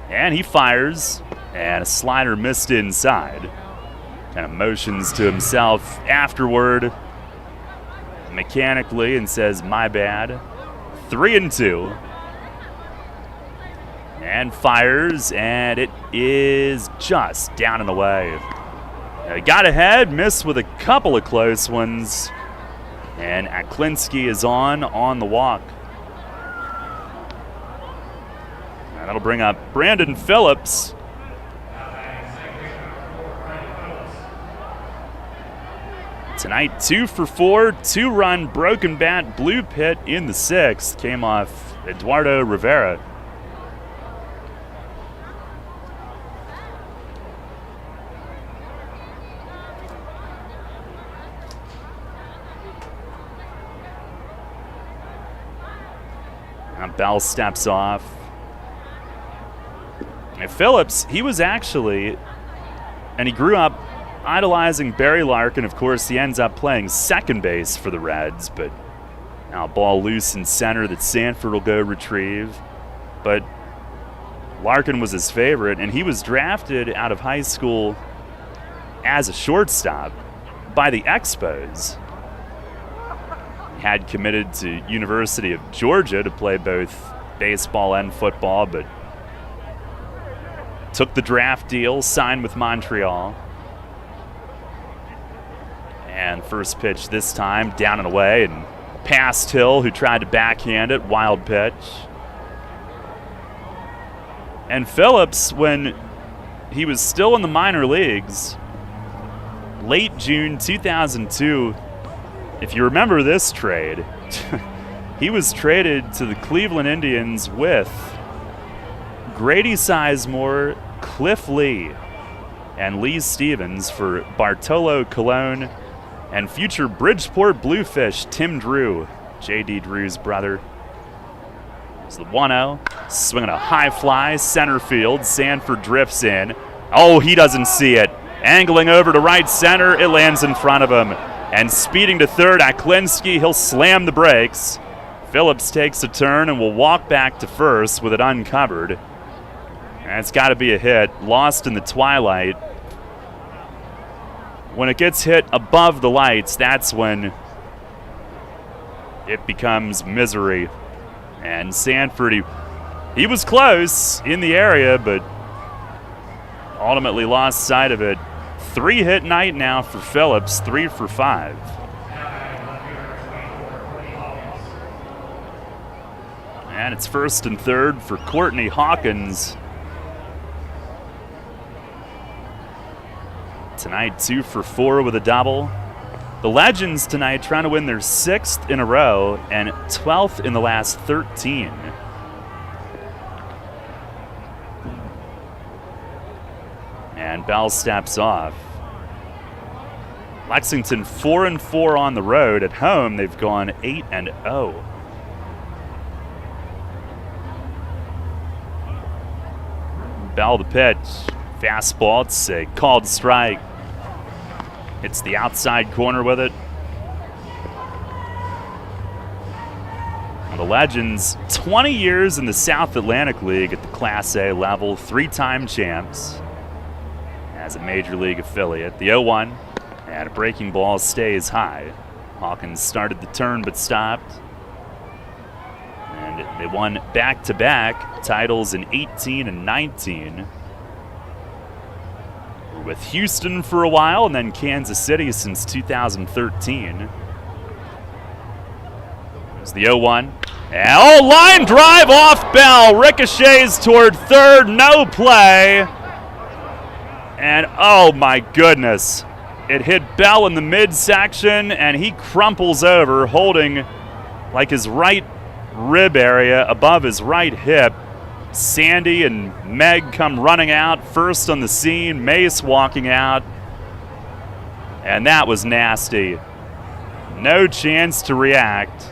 And he fires, and a slider missed inside. Kind of motions to himself afterward, mechanically, and says, "My bad." 3-2. And fires, and it is just down and away. Got ahead, missed with a couple of close ones, and Aklinski is on the walk. And that'll bring up Brandon Phillips. Tonight, 2 for 4, 2-run broken bat blue pit in the 6th. Came off Eduardo Rivera. Now Bell steps off. And Phillips, he was actually, and he grew up idolizing Barry Larkin. Of course, he ends up playing second base for the Reds, but now ball loose in center that Sanford will go retrieve. But Larkin was his favorite, and he was drafted out of high school as a shortstop by the Expos. He had committed to University of Georgia to play both baseball and football, but took the draft deal, signed with Montreal. And first pitch this time, down and away, and past Hill, who tried to backhand it, wild pitch. And Phillips, when he was still in the minor leagues, late June 2002, if you remember this trade, he was traded to the Cleveland Indians with Grady Sizemore, Cliff Lee, and Lee Stevens for Bartolo Colon and future Bridgeport Bluefish Tim Drew, J.D. Drew's brother. It's the 1-0, swinging a high fly, center field. Sanford drifts in. Oh, he doesn't see it. Angling over to right center, it lands in front of him. And speeding to third, Aklinski, he'll slam the brakes. Phillips takes a turn and will walk back to first with it uncovered. And it's got to be a hit, lost in the twilight. When it gets hit above the lights, that's when it becomes misery. And Sanford, he was close in the area, but ultimately lost sight of it. 3-hit night now for Phillips, 3 for 5. And it's first and third for Courtney Hawkins. Tonight, 2 for 4 with a double. The Legends tonight trying to win their 6th in a row and 12th in the last 13. And Bell steps off. Lexington 4-4 on the road. At home, they've gone 8-0. Bell the pitch. Fastball, it's a called strike. Hits the outside corner with it. The Legends, 20 years in the South Atlantic League at the Class A level, 3-time champs as a Major League affiliate. The 0-1, and a breaking ball stays high. Hawkins started the turn but stopped. And they won back-to-back titles in 18 and 19. With Houston for a while, and then Kansas City since 2013. There's the 0-1. And line drive off Bell. Ricochets toward third, no play. And oh my goodness. It hit Bell in the midsection, and he crumples over, holding like his right rib area above his right hip. Sandy and Meg come running out first on the scene. Mace walking out. And that was nasty. No chance to react.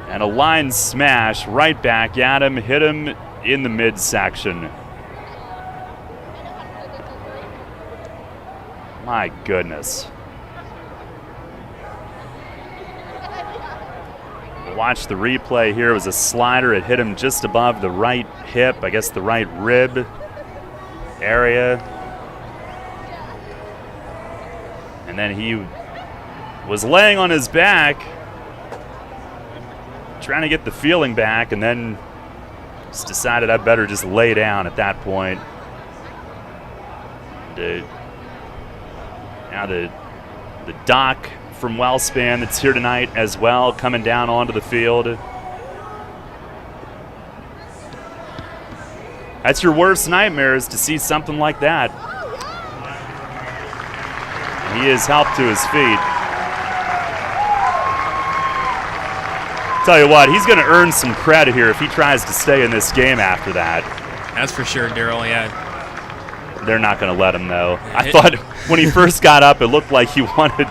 And a line smash right back at him. Hit him in the midsection. My goodness. Watch the replay here. It was a slider. It hit him just above the right hip, I guess the right rib area. And then he was laying on his back, trying to get the feeling back, and then just decided I'd better just lay down at that point. Now the doc from Wellspan that's here tonight as well, coming down onto the field. That's your worst nightmare, is to see something like that. He is helped to his feet. Tell you what, he's going to earn some credit here if he tries to stay in this game after that. That's for sure, Daryl, yeah. They're not going to let him, though. I thought when he first got up, it looked like he wanted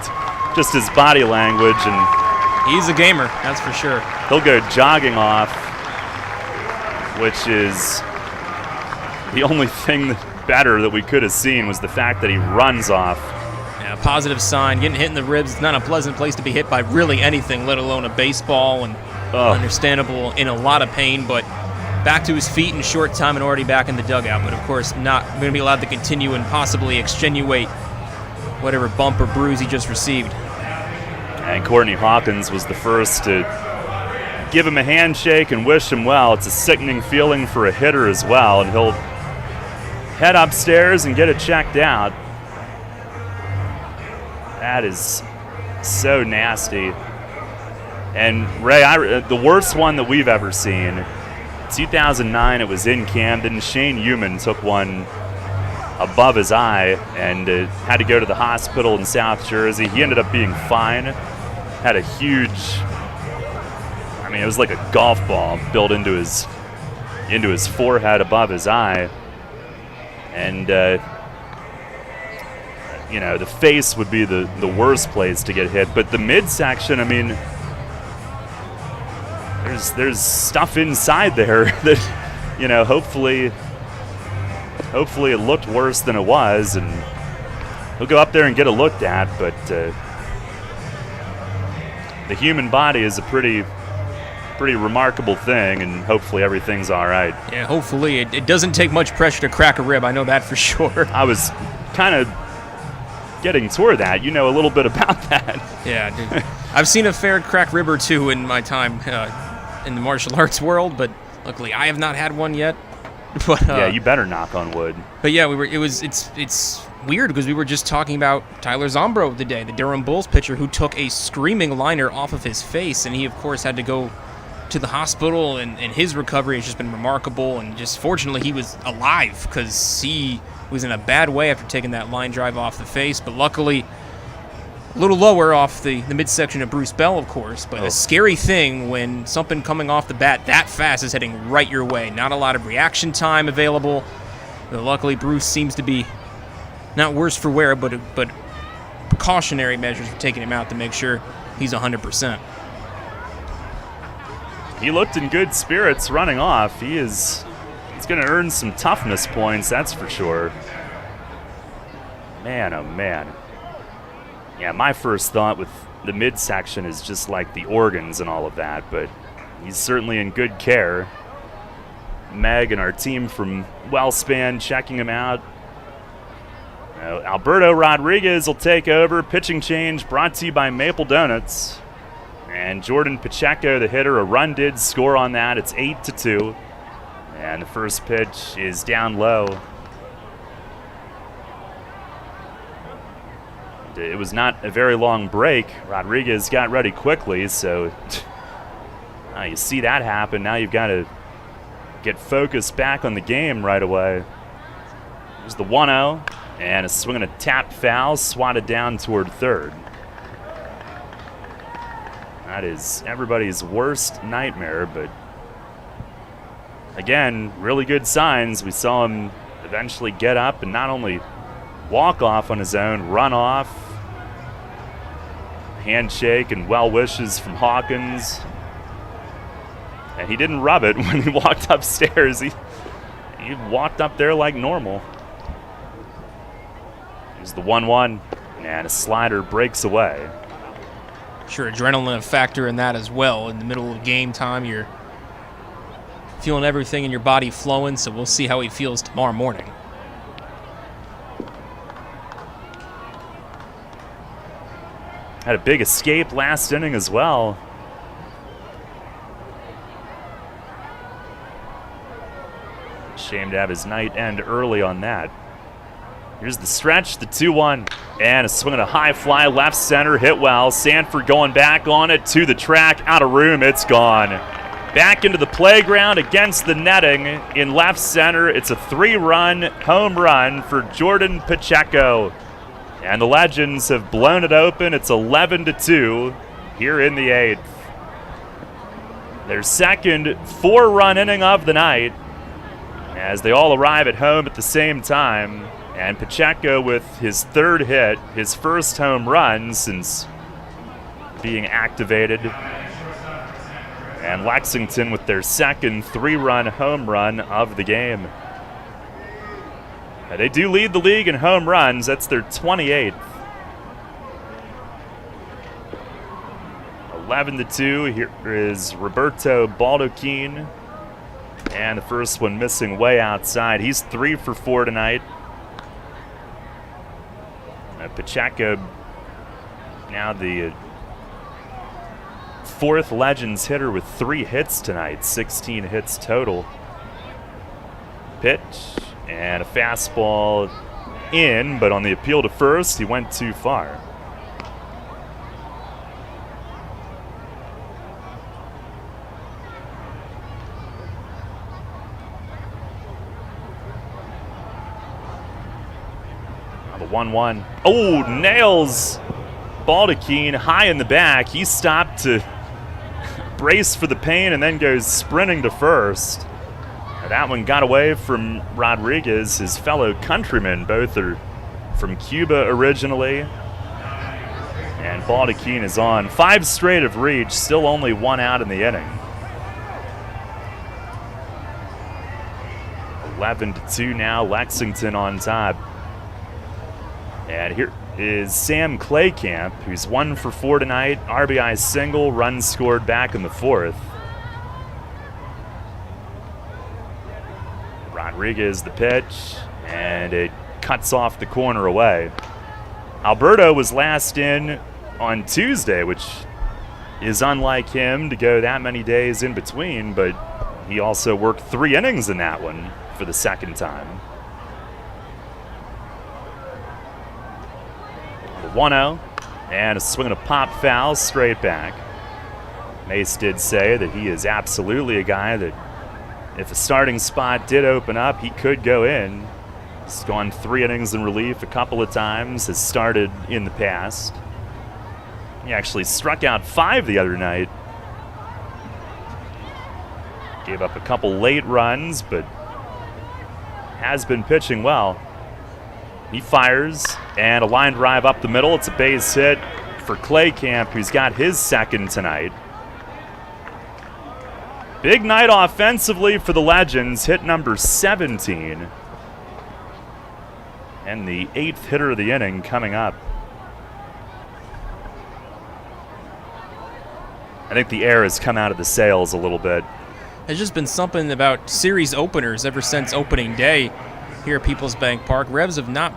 just his body language, and He's a gamer, that's for sure. He'll go jogging off, which is the only thing better that we could have seen was the fact that he runs off. Yeah, positive sign. Getting hit in the ribs is not a pleasant place to be hit by really anything, let alone a baseball, and understandable, in a lot of pain, but back to his feet in a short time and already back in the dugout, but of course not going to be allowed to continue and possibly extenuate whatever bump or bruise he just received. And Courtney Hawkins was the first to give him a handshake and wish him well. It's a sickening feeling for a hitter as well, and he'll head upstairs and get it checked out. That is so nasty. And Ray, the worst one that we've ever seen, 2009, it was in Camden. Shane Human took one above his eye and had to go to the hospital in South Jersey. He ended up being fine. Had a huge, I mean, it was like a golf ball built into his forehead above his eye. And, you know, the face would be the worst place to get hit. But the midsection, I mean, there's stuff inside there that, you know, hopefully it looked worse than it was, and he'll go up there and get it looked at. But the human body is a pretty remarkable thing, and hopefully everything's all right. Yeah, hopefully. It doesn't take much pressure to crack a rib, I know that for sure. I was kind of getting toward that. You know a little bit about that. Yeah, dude. I've seen a fair crack rib or two in my time in the martial arts world, but luckily I have not had one yet. But yeah, you better knock on wood. But yeah, it's weird because we were just talking about Tyler Zombro today, the Durham Bulls pitcher who took a screaming liner off of his face, and he of course had to go to the hospital, and his recovery has just been remarkable, and just fortunately he was alive because he was in a bad way after taking that line drive off the face, but luckily a little lower off the midsection of Bruce Bell, of course, but a scary thing when something coming off the bat that fast is heading right your way. Not a lot of reaction time available, but luckily Bruce seems to be not worse for wear, but precautionary measures for taking him out to make sure he's 100%. He looked in good spirits running off. He's going to earn some toughness points, that's for sure. Man, oh man. Yeah, my first thought with the midsection is just like the organs and all of that, but he's certainly in good care. Meg and our team from WellSpan checking him out. Alberto Rodriguez will take over. Pitching change brought to you by Maple Donuts. And Jordan Pacheco, the hitter, a run did score on that. It's 8-2. And the first pitch is down low. It was not a very long break. Rodriguez got ready quickly, so you see that happen. Now you've got to get focused back on the game right away. There's the 1-0, and a swing and a tap foul, swatted down toward third. That is everybody's worst nightmare, but again, really good signs. We saw him eventually get up and not only walk off on his own, run off. Handshake and well wishes from Hawkins. And he didn't rub it when he walked upstairs. He walked up there like normal. Here's the 1-1, and a slider breaks away. Sure, adrenaline a factor in that as well. In the middle of game time, you're feeling everything in your body flowing, so we'll see how he feels tomorrow morning. Had a big escape last inning as well. Shame to have his night end early on that. Here's the stretch, the 2-1, and a swing and a high fly left center, hit well. Sanford going back on it to the track, out of room, it's gone. Back into the playground against the netting in left center. It's a 3-run home run for Jordan Pacheco. And the Legends have blown it open. It's 11-2 here in the 8th. Their second 4-run inning of the night as they all arrive at home at the same time. And Pacheco with his third hit, his first home run since being activated. And Lexington with their second 3-run home run of the game. They do lead the league in home runs. That's their 28th. 11-2. Here is Roberto Baldachin. And the first one missing way outside. He's 3 for 4 tonight. Pacheco, now the fourth Legends hitter with 3 hits tonight. 16 hits total. Pitch and a fastball in, but on the appeal to first, he went too far. The 1-1. Oh, nails Baldachin high in the back. He stopped to brace for the pain and then goes sprinting to first. That one got away from Rodriguez, his fellow countrymen. Both are from Cuba originally. And Baldachin is on. 5 straight have reached, still only 1 out in the inning. 11-2 now, Lexington on top. And here is Sam Claycamp, who's 1 for 4 tonight. RBI single, runs scored back in the 4th. Rodriguez the pitch, and it cuts off the corner away. Alberto was last in on Tuesday, which is unlike him to go that many days in between, but he also worked 3 innings in that one for the second time. 1-0, and a swing and a pop foul straight back. Mace did say that he is absolutely a guy that if a starting spot did open up, he could go in. He's gone 3 innings in relief a couple of times, has started in the past. He actually struck out 5 the other night. Gave up a couple late runs, but has been pitching well. He fires, and a line drive up the middle. It's a base hit for Claycamp, who's got his second tonight. Big night offensively for the Legends, hit number 17. And the 8th hitter of the inning coming up. I think the air has come out of the sails a little bit. There's just been something about series openers ever since opening day here at PeoplesBank Park. Revs have not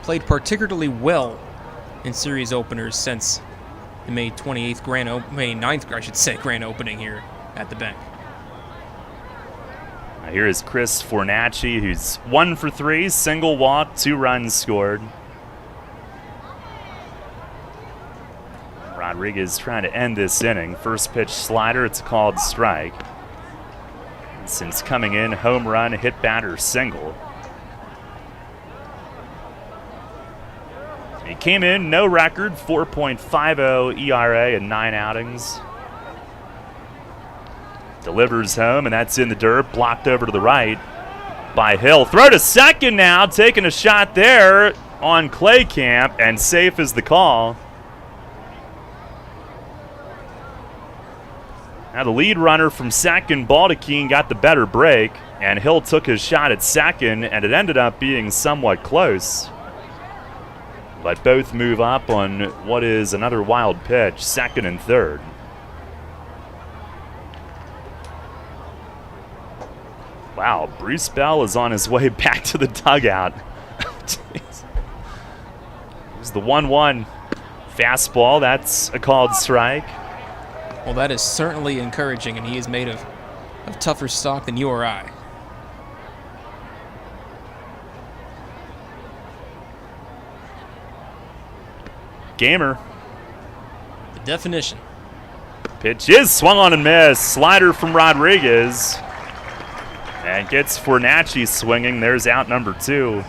played particularly well in series openers since the May 9th grand opening here at the bank. Here is Chris Fornacci, who's 1 for 3, single walk, 2 runs scored. Rodriguez trying to end this inning. First pitch slider, it's a called strike. And since coming in, home run, hit batter, single. He came in, no record, 4.50 ERA in 9 outings. Delivers home, and that's in the dirt, blocked over to the right by Hill. Throw to second now, taking a shot there on Claycamp, and safe is the call. Now the lead runner from second, Baldachin, got the better break, and Hill took his shot at second, and it ended up being somewhat close. But both move up on what is another wild pitch, second and third. Wow, Bruce Bell is on his way back to the dugout. Here's the 1-1 fastball. That's a called strike. Well, that is certainly encouraging, and he is made of tougher stock than you or I. Gamer. The definition. Pitch is swung on and missed. Slider from Rodriguez. And gets Fornacci swinging. There's out number 2.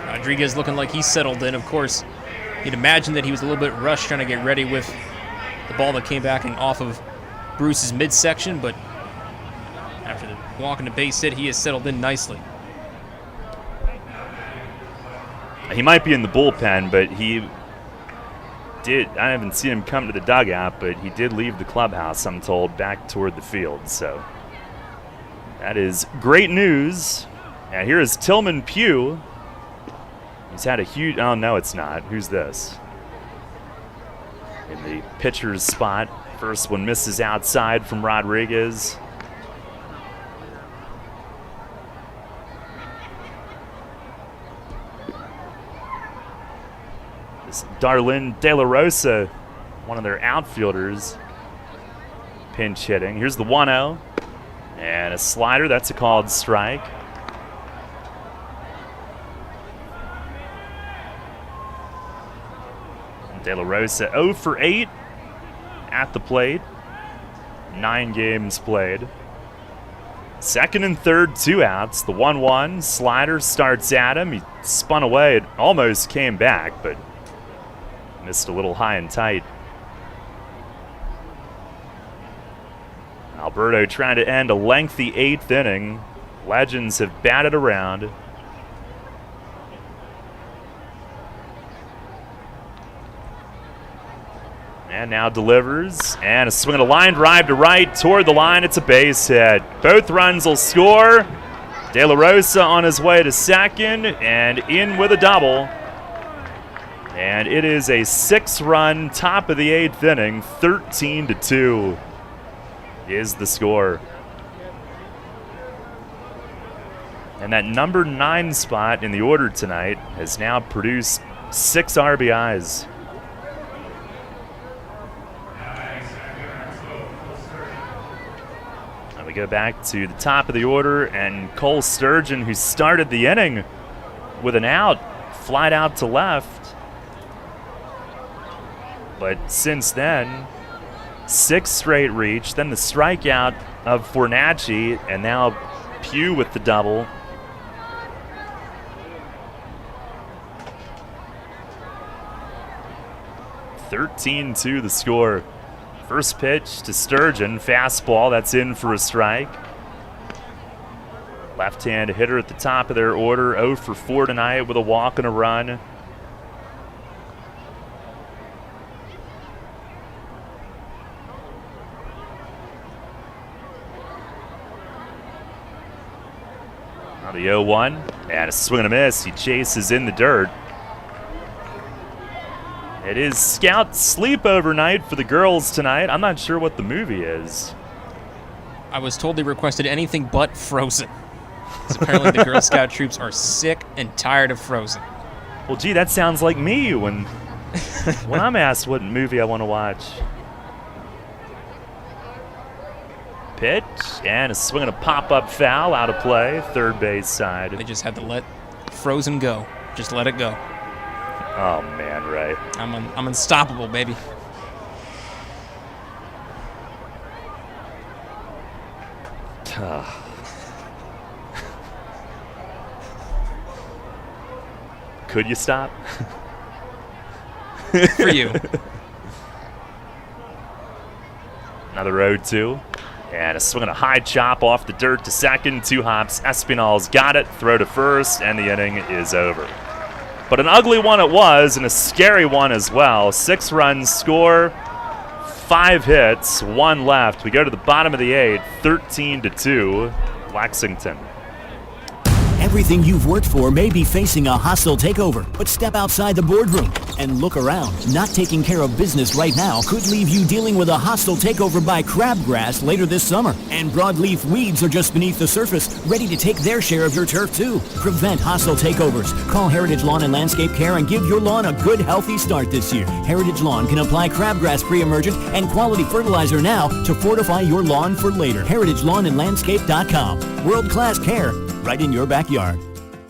Rodriguez looking like he's settled in. Of course, you'd imagine that he was a little bit rushed trying to get ready with the ball that came back and off of Bruce's midsection, but after the walk and the base hit, he has settled in nicely. He might be in the bullpen, but he I haven't seen him come to the dugout, but he did leave the clubhouse, I'm told, back toward the field. So that is great news. And here is Tillman Pugh. He's had a huge, oh no, it's not. Who's this? In the pitcher's spot. First one misses outside from Rodriguez. This Darlene De La Rosa, one of their outfielders, pinch hitting. Here's the 1-0. And a slider, that's a called strike. De La Rosa 0 for 8 at the plate. 9 games played. Second and third, 2 outs. The 1-1 slider starts at him. He spun away. It almost came back, but missed a little high and tight. Alberto trying to end a lengthy 8th inning. Legends have batted around. And now delivers. And a swing and a line drive to right toward the line. It's a base hit. Both runs will score. De La Rosa on his way to second and in with a double. And it is a 6-run top of the 8th inning. 13-2 is the score. And that number 9 spot in the order tonight has now produced 6 RBIs. And we go back to the top of the order, and Cole Sturgeon, who started the inning with an out, flied out to left. But since then, 6 straight reach, then the strikeout of Fornacci, and now Pugh with the double. (13-2) the score. First pitch to Sturgeon, fastball, that's in for a strike. Left-hand hitter at the top of their order, 0 for 4 tonight with a walk and a run. Now the 0-1, and a swing and a miss. He chases in the dirt. It is Scout sleepover night for the girls tonight. I'm not sure what the movie is. I was told they requested anything but Frozen. Apparently the Girl Scout troops are sick and tired of Frozen. Well, gee, that sounds like me when I'm asked what movie I want to watch. Pitch, and a swing and a pop-up foul, out of play, third base side. They just had to let Frozen go. Just let it go. Oh, man, Ray. I'm unstoppable, baby. Could you stop? For you. Another 0-2. And a swing and a high chop off the dirt to second. 2 hops. Espinal's got it. Throw to first, and the inning is over. But an ugly one it was, and a scary one as well. 6 runs score, 5 hits, 1 left. We go to the bottom of the 8th, 13-2, Lexington. Everything you've worked for may be facing a hostile takeover, but step outside the boardroom and look around. Not taking care of business right now could leave you dealing with a hostile takeover by crabgrass later this summer. And broadleaf weeds are just beneath the surface, ready to take their share of your turf too. Prevent hostile takeovers. Call Heritage Lawn and Landscape Care and give your lawn a good, healthy start this year. Heritage Lawn can apply crabgrass pre-emergent and quality fertilizer now to fortify your lawn for later. HeritageLawnandLandscape.com. World-class care right in your backyard.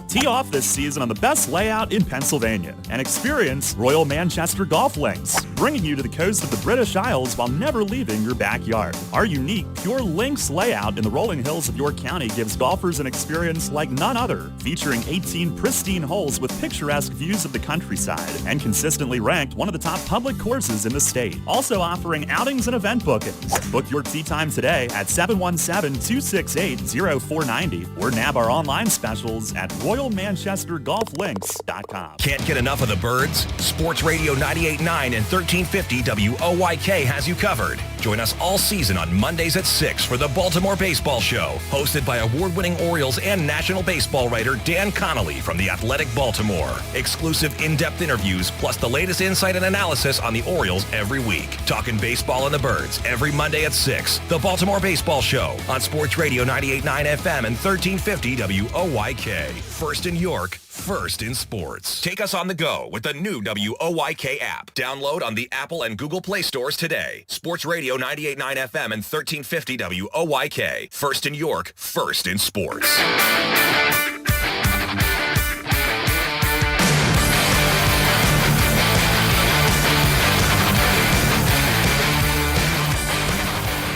Tee off this season on the best layout in Pennsylvania and experience Royal Manchester Golf Links, bringing you to the coast of the British Isles while never leaving your backyard. Our unique Pure Links layout in the rolling hills of York County gives golfers an experience like none other, featuring 18 pristine holes with picturesque views of the countryside and consistently ranked one of the top public courses in the state. Also offering outings and event bookings. Book your tee time today at 717-268-0490 or nab our online specials at RoyalManchesterGolfLinks.com. Can't get enough of the birds? Sports Radio 98.9 and 1350 WOYK has you covered. Join us all season on Mondays at 6 for the Baltimore Baseball Show, hosted by award-winning Orioles and National Baseball writer Dan Connolly from The Athletic Baltimore. Exclusive in-depth interviews, plus the latest insight and analysis on the Orioles every week. Talking baseball and the birds every Monday at 6. The Baltimore Baseball Show on Sports Radio 98.9 FM and 1350 WOYK. First in York, first in sports. Take us on the go with the new WOYK app. Download on the Apple and Google Play stores today. Sports Radio 98.9 FM and 1350 WOYK. First in York, first in sports.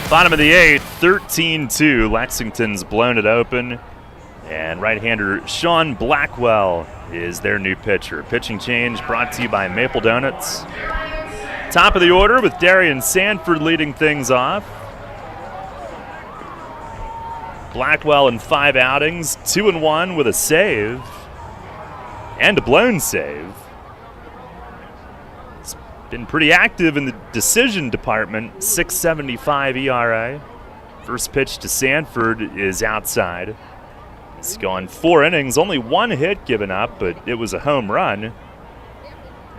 Bottom of the 8th, 13-2. Lexington's blown it open. And right-hander Sean Blackwell is their new pitcher. Pitching change brought to you by Maple Donuts. Top of the order with Darian Sanford leading things off. Blackwell in 5 outings, 2-1 with a save and a blown save. He's been pretty active in the decision department, 6.75 ERA. First pitch to Sanford is outside. He's gone 4 innings, only 1 hit given up, but it was a home run.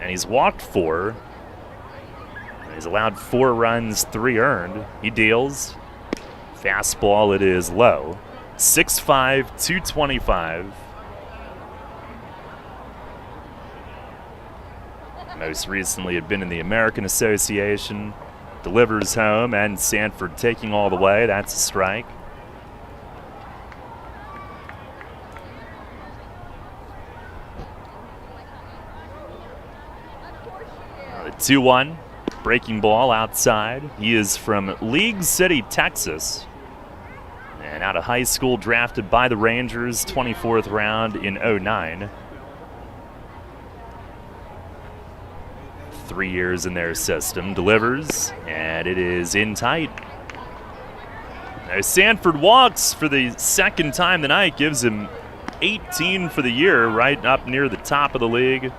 And he's walked 4. He's allowed 4 runs, 3 earned. He deals. Fastball, it is low. 6'5", 225. Most recently had been in the American Association. Delivers home, and Sanford taking all the way. That's a strike. The 2-1. Breaking ball outside. He is from League City, Texas. And out of high school, drafted by the Rangers, 24th round in 2009. 3 years in their system. Delivers, and it is in tight. Now Sanford walks for the second time tonight. Gives him 18 for the year, right up near the top of the league.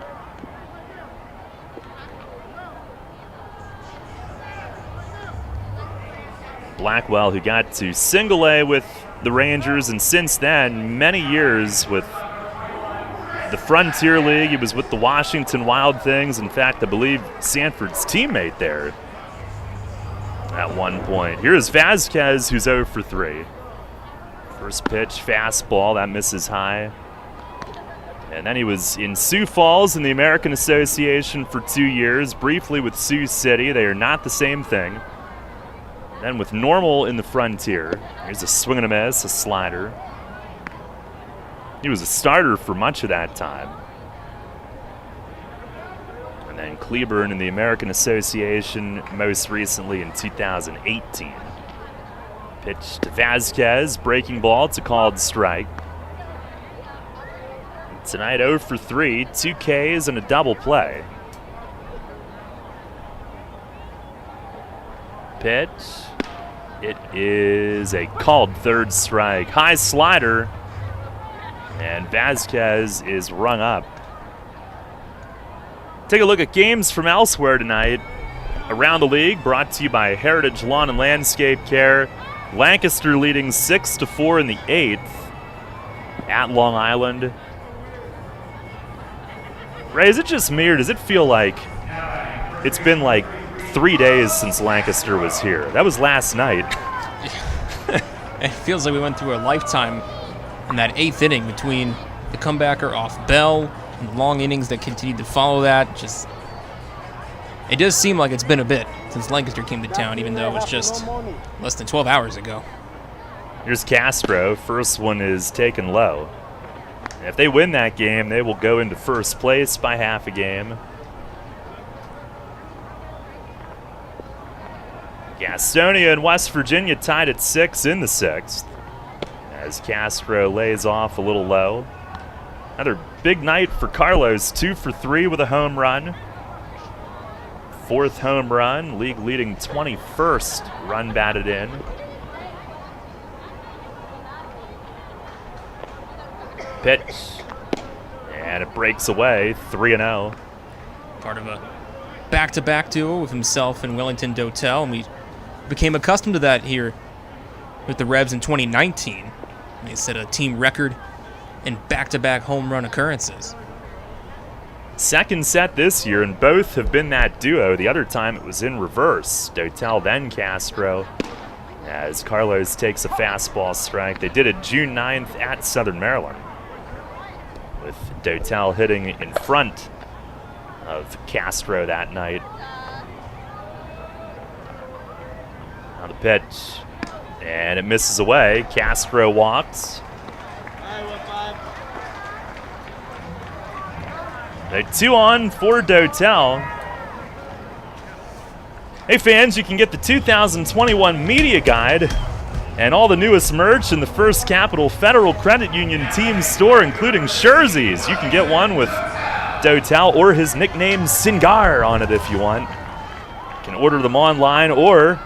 Blackwell, who got to single A with the Rangers, and since then, many years with the Frontier League. He was with the Washington Wild Things. In fact, I believe Sanford's teammate there at one point. Here's Vasquez, who's 0 for 3. First pitch, fastball, that misses high. And then he was in Sioux Falls in the American Association for 2 years, briefly with Sioux City. They are not the same thing. Then with Normal in the Frontier. Here's a swing and a miss, a slider. He was a starter for much of that time. And then Cleburne in the American Association, most recently in 2018. Pitch to Vasquez, breaking ball, it's a called strike. Tonight 0 for 3, 2 Ks and a double play. Pitch. It is a called third strike. High slider. And Vasquez is rung up. Take a look at games from elsewhere tonight. Around the league, brought to you by Heritage Lawn and Landscape Care. Lancaster leading 6-4 in the 8th at Long Island. Ray, is it just me, or does it feel like it's been like 3 days since Lancaster was here? That was last night. It feels like we went through a lifetime in that 8th inning between the comebacker off Bell and the long innings that continued to follow that. It does seem like it's been a bit since Lancaster came to town, even though it was just less than 12 hours ago. Here's Castro. First one is taken low. If they win that game, they will go into first place by half a game. Gastonia and West Virginia tied at 6 in the 6th. As Castro lays off a little low. Another big night for Carlos, 2 for 3 with a home run. 4th home run, league leading 21st run batted in. Pitch And it breaks away 3-0. Part of a back-to-back duo with himself and Wellington Dotel, and we became accustomed to that here with the Revs in 2019. They set a team record in back-to-back home run occurrences. Second set this year, and both have been that duo. The other time it was in reverse. Dotel, then Castro, as Carlos takes a fastball strike. They did it June 9th at Southern Maryland, with Dotel hitting in front of Castro that night. Now the pitch, and it misses away. Castro walks. A 2-on for Dotel. Hey fans, you can get the 2021 Media Guide and all the newest merch in the First Capital Federal Credit Union team store, including jerseys. You can get one with Dotel or his nickname Singar on it if you want. You can order them online, or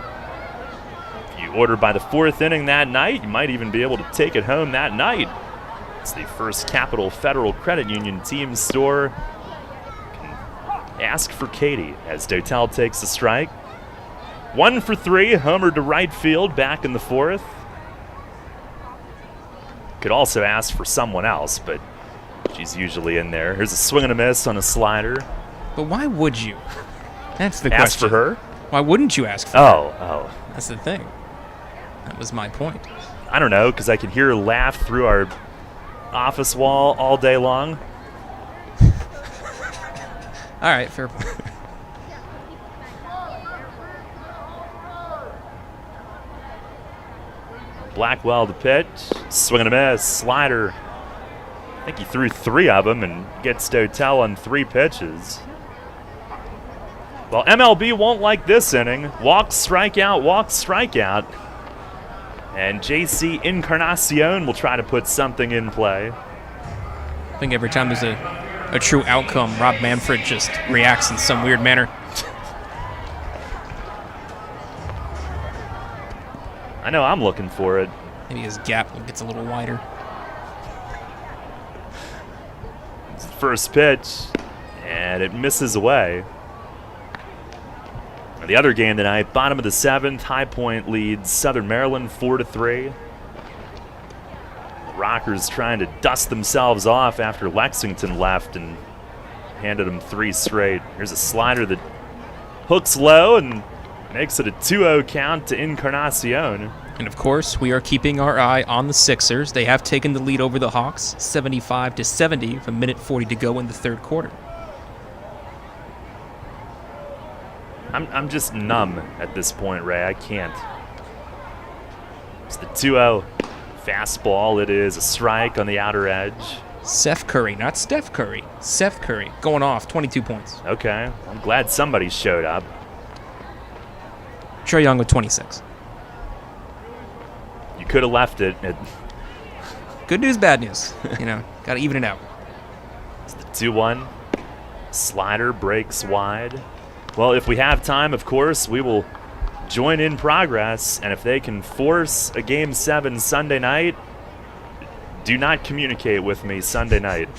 if you order by the 4th inning that night, you might even be able to take it home that night. It's the First Capital Federal Credit Union team store. Ask for Katie as Dotel takes a strike. 1 for 3, homer to right field back in the 4th. Could also ask for someone else, but she's usually in there. Here's a swing and a miss on a slider. But why would you? That's the question. Ask for her? Why wouldn't you ask for her? Oh. That's the thing. That was my point. I don't know, because I can hear her laugh through our office wall all day long. All right, fair point. Blackwell to pitch, swing and a miss, slider. I think he threw 3 of them and gets Dotel on 3 pitches. Well, MLB won't like this inning. Walk, strikeout. And JC Encarnacion will try to put something in play. I think every time there's a true outcome, Rob Manfred just reacts in some weird manner. I know, I'm looking for it. Maybe his gap gets a little wider. First pitch, and it misses away. The other game tonight, bottom of the 7th, High Point leads Southern Maryland 4-3. The Rockers trying to dust themselves off after Lexington left and handed them 3 straight. Here's a slider that hooks low and makes it a 2-0 count to Encarnacion. And of course, we are keeping our eye on the Sixers. They have taken the lead over the Hawks, 75-70, with a minute 40 to go in the 3rd quarter. I'm just numb at this point, Ray. I can't. It's the 2-0 fastball. It is a strike on the outer edge. Seth Curry, not Steph Curry. Seth Curry going off, 22 points. Okay, I'm glad somebody showed up. Trae Young with 26. You could have left it. Good news, bad news. Got to even it out. It's the 2-1. Slider breaks wide. Well, if we have time, of course, we will join in progress. And if they can force a Game 7 Sunday night, do not communicate with me Sunday night.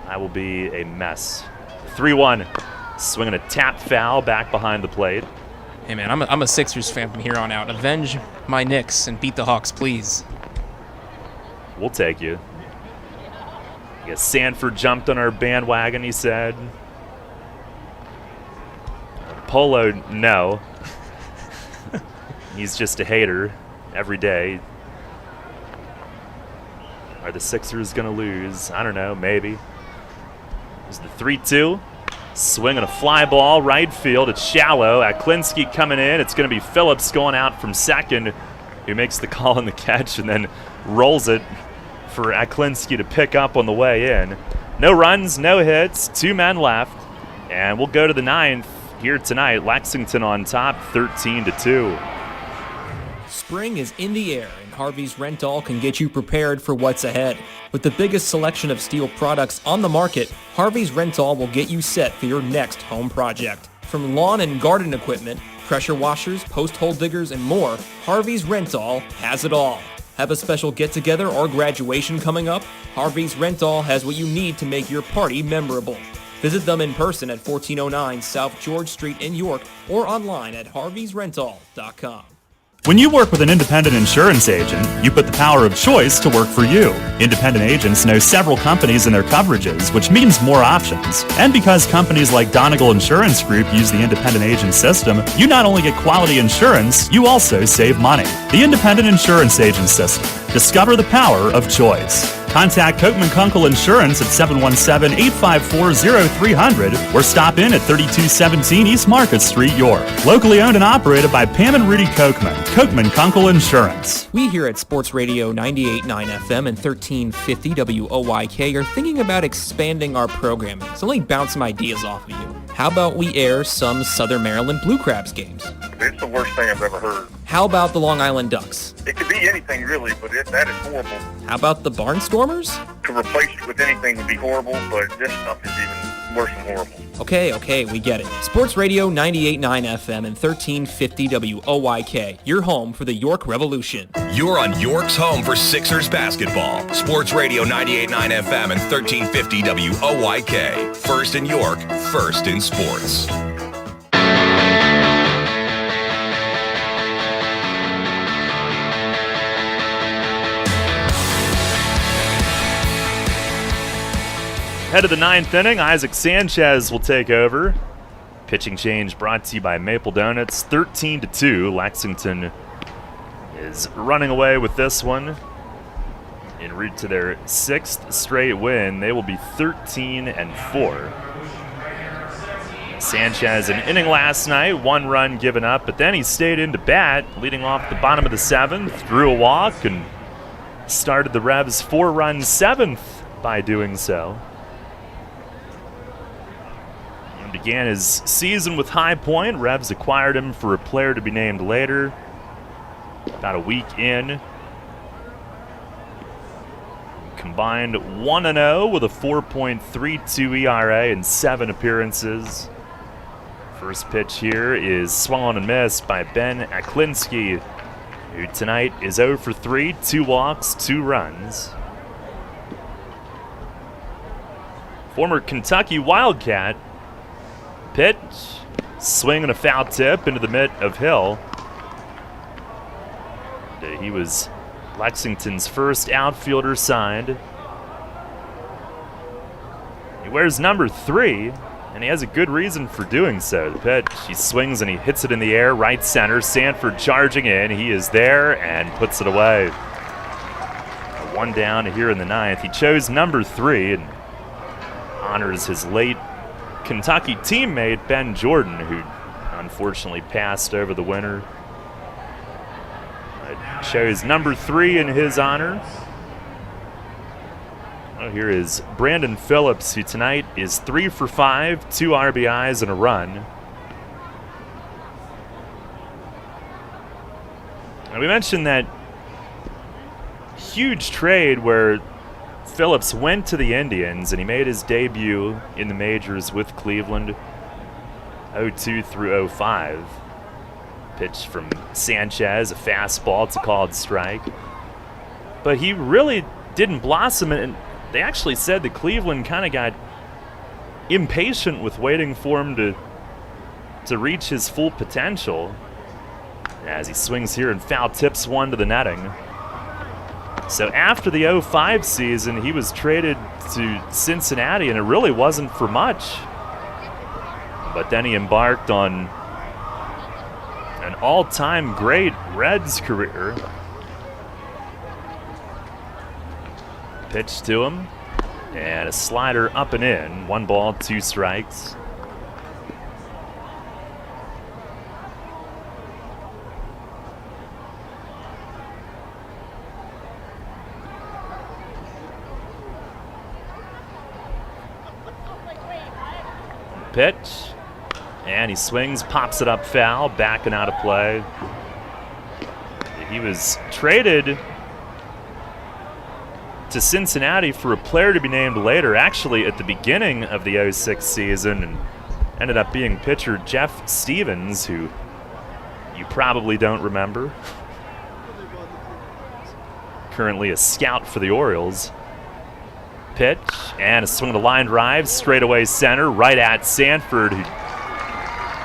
I will be a mess. 3-1. Swinging a tap foul back behind the plate. Hey, man, I'm a Sixers fan from here on out. Avenge my Knicks and beat the Hawks, please. We'll take you. I guess Sanford jumped on our bandwagon, he said. Polo, no. He's just a hater every day. Are the Sixers going to lose? I don't know, maybe. There's the 3-2. Swinging a fly ball, right field. It's shallow. Aklinski coming in. It's going to be Phillips going out from second, who makes the call and the catch and then rolls it for Aklinski to pick up on the way in. No runs, no hits, 2 men left. And we'll go to the 9th here tonight. Lexington on top, 13-2. Spring is in the air, and Harvey's Rental can get you prepared for what's ahead. With the biggest selection of steel products on the market, Harvey's Rental will get you set for your next home project. From lawn and garden equipment, pressure washers, post hole diggers, and more, Harvey's Rental has it all. Have a special get-together or graduation coming up? Harvey's Rental has what you need to make your party memorable. Visit them in person at 1409 South George Street in York or online at harveysrental.com. When you work with an independent insurance agent, you put the power of choice to work for you. Independent agents know several companies and their coverages, which means more options. And because companies like Donegal Insurance Group use the independent agent system, you not only get quality insurance, you also save money. The independent insurance agent system. Discover the power of choice. Contact Kochman Kunkel Insurance at 717-854-0300 or stop in at 3217 East Market Street, York. Locally owned and operated by Pam and Rudy Kochman. Kochman Kunkel Insurance. We here at Sports Radio 98.9 FM and 1350 WOYK are thinking about expanding our programming, so let me bounce some ideas off of you. How about we air some Southern Maryland Blue Crabs games? It's the worst thing I've ever heard. How about the Long Island Ducks? It could be anything really, but that is horrible. How about the Barnstormers? To replace it with anything would be horrible, but this stuff is even worse than horrible. Okay, we get it. Sports Radio 98.9 FM and 1350 WOYK, your home for the York Revolution. You're on York's home for Sixers basketball. Sports Radio 98.9 FM and 1350 WOYK. First in York, first in sports. Head of the ninth inning, Isaac Sanchez will take over. Pitching change brought to you by Maple Donuts. 13-2. Lexington is running away with this one. En route to their 6th straight win, they will be 13-4. Sanchez, an inning last night, 1 run given up, but then he stayed into bat, leading off the bottom of the 7th, drew a walk, and started the Revs' 4-run 7th by doing so. Began his season with High Point. Revs acquired him for a player to be named later. About a week in. Combined 1-0 with a 4.32 ERA in 7 appearances. First pitch here is swung and missed by Ben Aklinski, who tonight is 0 for 3, 2 walks, 2 runs. Former Kentucky Wildcat. Pitch, swing and a foul tip into the mitt of Hill. He was Lexington's first outfielder signed. He wears number 3, and he has a good reason for doing so. The pitch, he swings and he hits it in the air, right center. Sanford charging in. He is there and puts it away. 1 down here in the 9th. He chose number 3 and honors his late Kentucky teammate Ben Jordan, who unfortunately passed over the winter. Chose number 3 in his honor. Oh, here is Brandon Phillips, who tonight is 3 for 5, 2 RBIs and a run. And we mentioned that huge trade where Phillips went to the Indians, and he made his debut in the majors with Cleveland, 02 through 05. Pitch from Sanchez, a fastball, it's a called strike. But he really didn't blossom, and they actually said that Cleveland kind of got impatient with waiting for him to reach his full potential. As he swings here and foul tips one to the netting. So after the 05 season, he was traded to Cincinnati, and it really wasn't for much. But then he embarked on an all-time great Reds career. Pitch to him, and a slider up and in. 1 ball, 2 strikes. Pitch, and he swings, pops it up foul, backing out of play. He was traded to Cincinnati for a player to be named later, actually at the beginning of the 06 season, and ended up being pitcher Jeff Stevens, who you probably don't remember. currently a scout for the Orioles. Pitch, and a swing to line drive, straightaway center, right at Sanford, who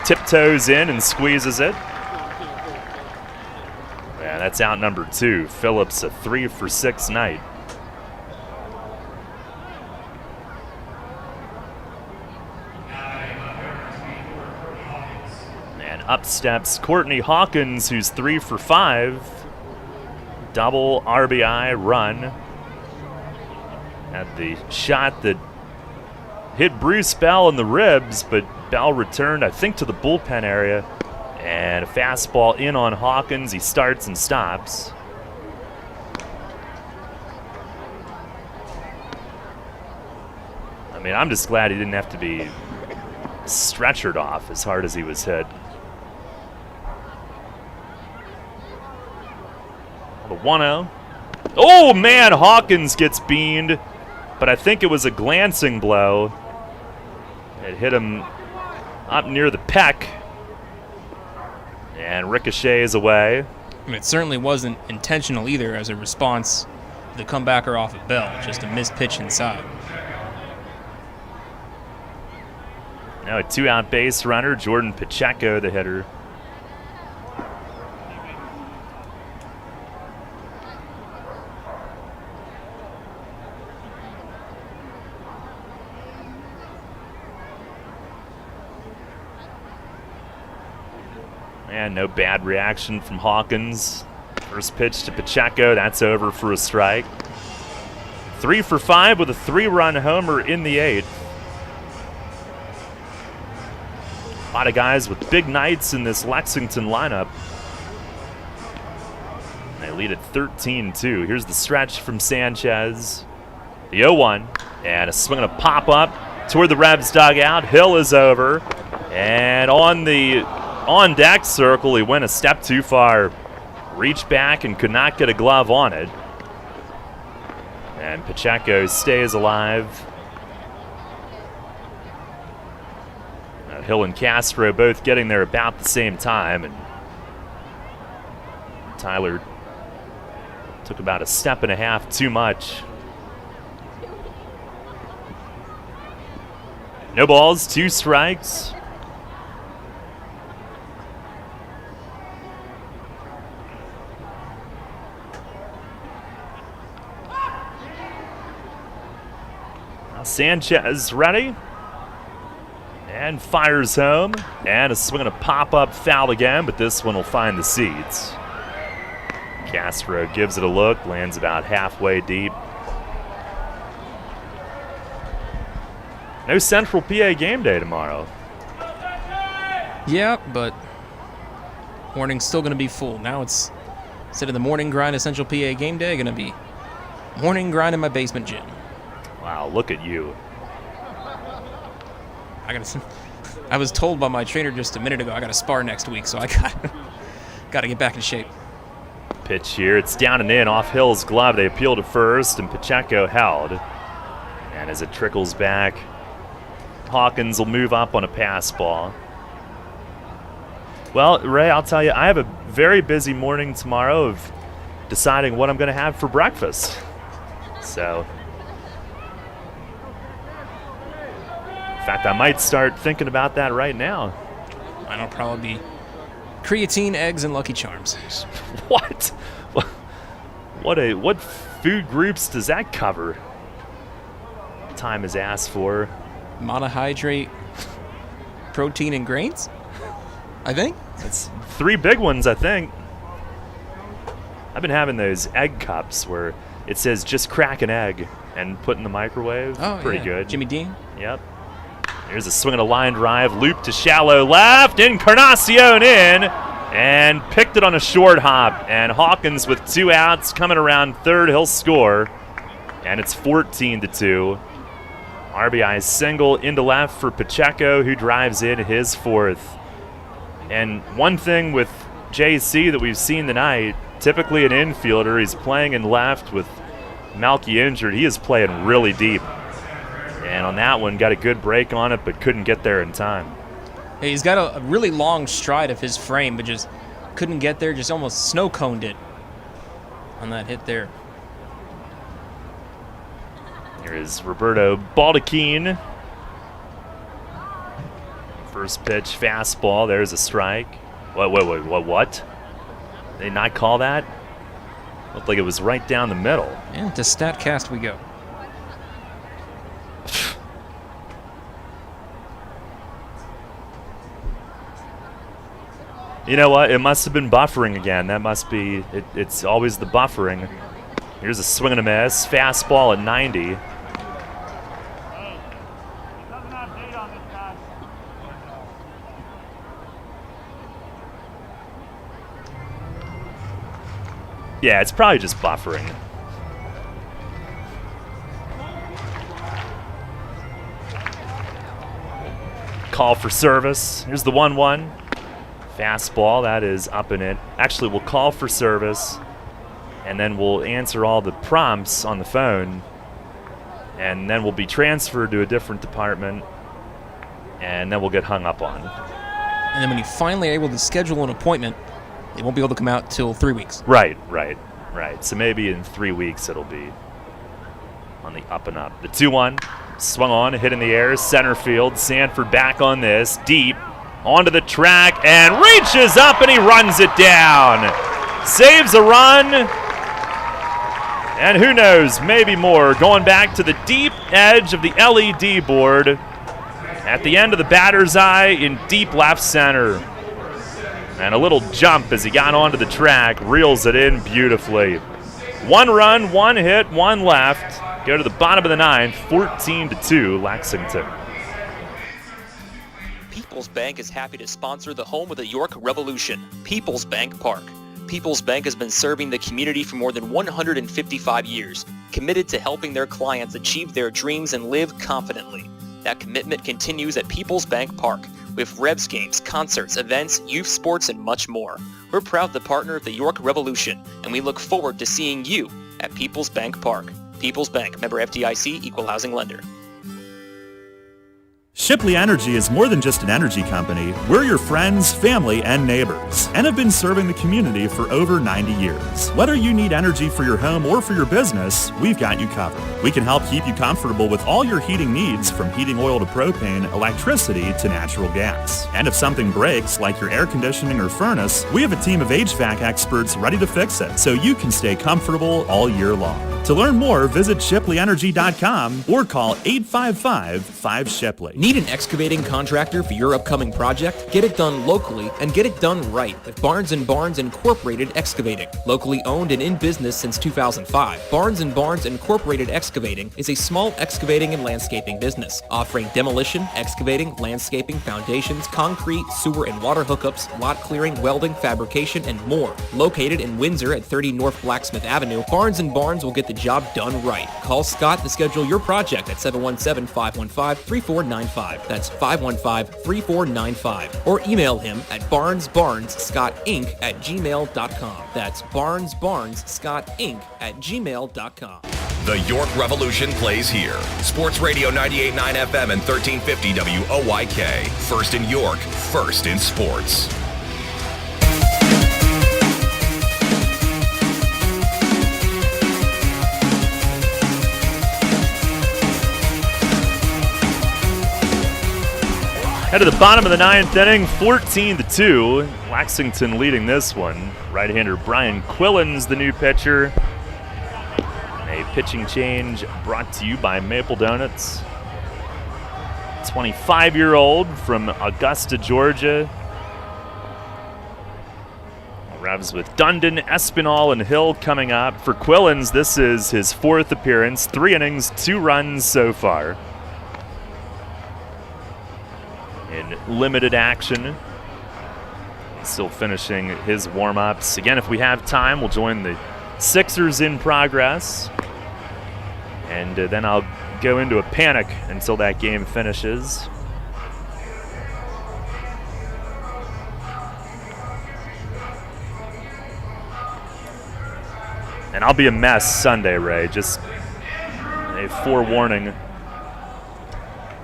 tiptoes in and squeezes it. And that's out number 2. Phillips, a 3-for-6 night. And up steps Courtney Hawkins, who's 3-for-5. Double RBI run. Had the shot that hit Bruce Bell in the ribs, but Bell returned, I think, to the bullpen area. And a fastball in on Hawkins. He starts and stops. I mean, I'm just glad he didn't have to be stretchered off as hard as he was hit. The 1-0. Oh, man, Hawkins gets beamed, but I think it was a glancing blow. It hit him up near the pec, and ricochets away. I mean, it certainly wasn't intentional either as a response to the comebacker off of Bell, just a missed pitch inside. Now a 2-out base runner, Jordan Pacheco, the hitter. And no bad reaction from Hawkins. First pitch to Pacheco, that's over for a strike. 3-for-5 with a 3-run homer in the 8th. A lot of guys with big nights in this Lexington lineup. They lead at 13-2. Here's the stretch from Sanchez. The 0-1, and a swing and a pop-up toward the Revs dugout. Hill is over, and on the on-deck circle, he went a step too far. Reached back and could not get a glove on it. And Pacheco stays alive. Hill and Castro both getting there about the same time. And Tyler took about a step and a half too much. No balls, 2 strikes. Sanchez ready and fires home, and a swing and a pop-up foul again, but this one will find the seats. Castro gives it a look, lands about halfway deep. No Central PA game day tomorrow. Yeah, but morning's still going to be full. Now it's, instead of the morning grind of Central PA game day, going to be morning grind in my basement gym. Wow, look at you. I was told by my trainer just a minute ago I got to spar next week, so I got to get back in shape. Pitch here, it's down and in off Hill's glove. They appeal to first, and Pacheco held. And as it trickles back, Hawkins will move up on a pass ball. Well, Ray, I'll tell you, I have a very busy morning tomorrow of deciding what I'm going to have for breakfast. So, in fact, I might start thinking about that right now. Mine'll probably be creatine, eggs, and Lucky Charms. What? What food groups does that cover? Time is asked for. Monohydrate, protein, and grains? I think. That's 3 big ones, I think. I've been having those egg cups where it says just crack an egg and put in the microwave. Oh, pretty yeah. good. Jimmy Dean? Yep. Here's a swing and a line drive, loop to shallow left, Encarnacion in, and picked it on a short hop. And Hawkins with 2 outs, coming around third, he'll score, and it's 14-2. RBI single into left for Pacheco, who drives in his 4th. And one thing with JC that we've seen tonight, typically an infielder, he's playing in left with Malky injured. He is playing really deep. And on that one, got a good break on it, but couldn't get there in time. Hey, he's got a really long stride of his frame, but just couldn't get there, just almost snow-coned it on that hit there. Here is Roberto Baldacchini. First pitch, fastball. There's a strike. What? Did they not call that? Looked like it was right down the middle. And to StatCast we go. You know what? It must have been buffering again. That must be, it's always the buffering. Here's a swing and a miss. Fastball at 90. Yeah, it's probably just buffering. Call for service. Here's the 1-1. Fastball, that is up and in. Actually, we'll call for service, and then we'll answer all the prompts on the phone, and then we'll be transferred to a different department, and then we'll get hung up on. And then when you finally are able to schedule an appointment, they won't be able to come out till 3 weeks. Right. So maybe in 3 weeks it'll be on the up and up. The 2-1, swung on, hit in the air, center field. Sanford back on this, deep. Onto the track and reaches up and he runs it down. Saves a run. And who knows, maybe more. Going back to the deep edge of the LED board at the end of the batter's eye in deep left center. And a little jump as he got onto the track, reels it in beautifully. 1 run, 1 hit, 1 left. Go to the bottom of the 9th, 14-2 Lexington. PeoplesBank is happy to sponsor the home of the York Revolution, PeoplesBank Park. PeoplesBank has been serving the community for more than 155 years, committed to helping their clients achieve their dreams and live confidently. That commitment continues at PeoplesBank Park, with Revs games, concerts, events, youth sports, and much more. We're proud to partner of the York Revolution, and we look forward to seeing you at PeoplesBank Park. PeoplesBank, member FDIC, equal housing lender. Shipley Energy is more than just an energy company. We're your friends, family, and neighbors, and have been serving the community for over 90 years. Whether you need energy for your home or for your business, we've got you covered. We can help keep you comfortable with all your heating needs, from heating oil to propane, electricity to natural gas. And if something breaks, like your air conditioning or furnace, we have a team of HVAC experts ready to fix it so you can stay comfortable all year long. To learn more, visit ShipleyEnergy.com or call 855-5-SHIPLEY. Need an excavating contractor for your upcoming project? Get it done locally and get it done right with Barnes & Barnes Incorporated Excavating. Locally owned and in business since 2005, Barnes & Barnes Incorporated Excavating is a small excavating and landscaping business, offering demolition, excavating, landscaping, foundations, concrete, sewer and water hookups, lot clearing, welding, fabrication, and more. Located in Windsor at 30 North Blacksmith Avenue, Barnes & Barnes will get the job done right. Call Scott to schedule your project at 717-515-3495. That's 515-3495. Or email him at barnesbarnesscottinc@gmail.com. That's barnesbarnesscottinc@gmail.com. The York Revolution plays here. Sports Radio 98.9 FM and 1350 WOYK. First in York, first in sports. Head to the bottom of the 9th inning, 14-2. Lexington leading this one. Right-hander Brian Quillens, the new pitcher. A pitching change brought to you by Maple Donuts. 25-year-old from Augusta, Georgia. Revs with Dundon, Espinal, and Hill coming up. For Quillens, this is his 4th appearance. 3 innings, 2 runs so far. In limited action. Still finishing his warm-ups. Again, if we have time, we'll join the Sixers in progress. And then I'll go into a panic until that game finishes. And I'll be a mess Sunday, Ray. Just a forewarning.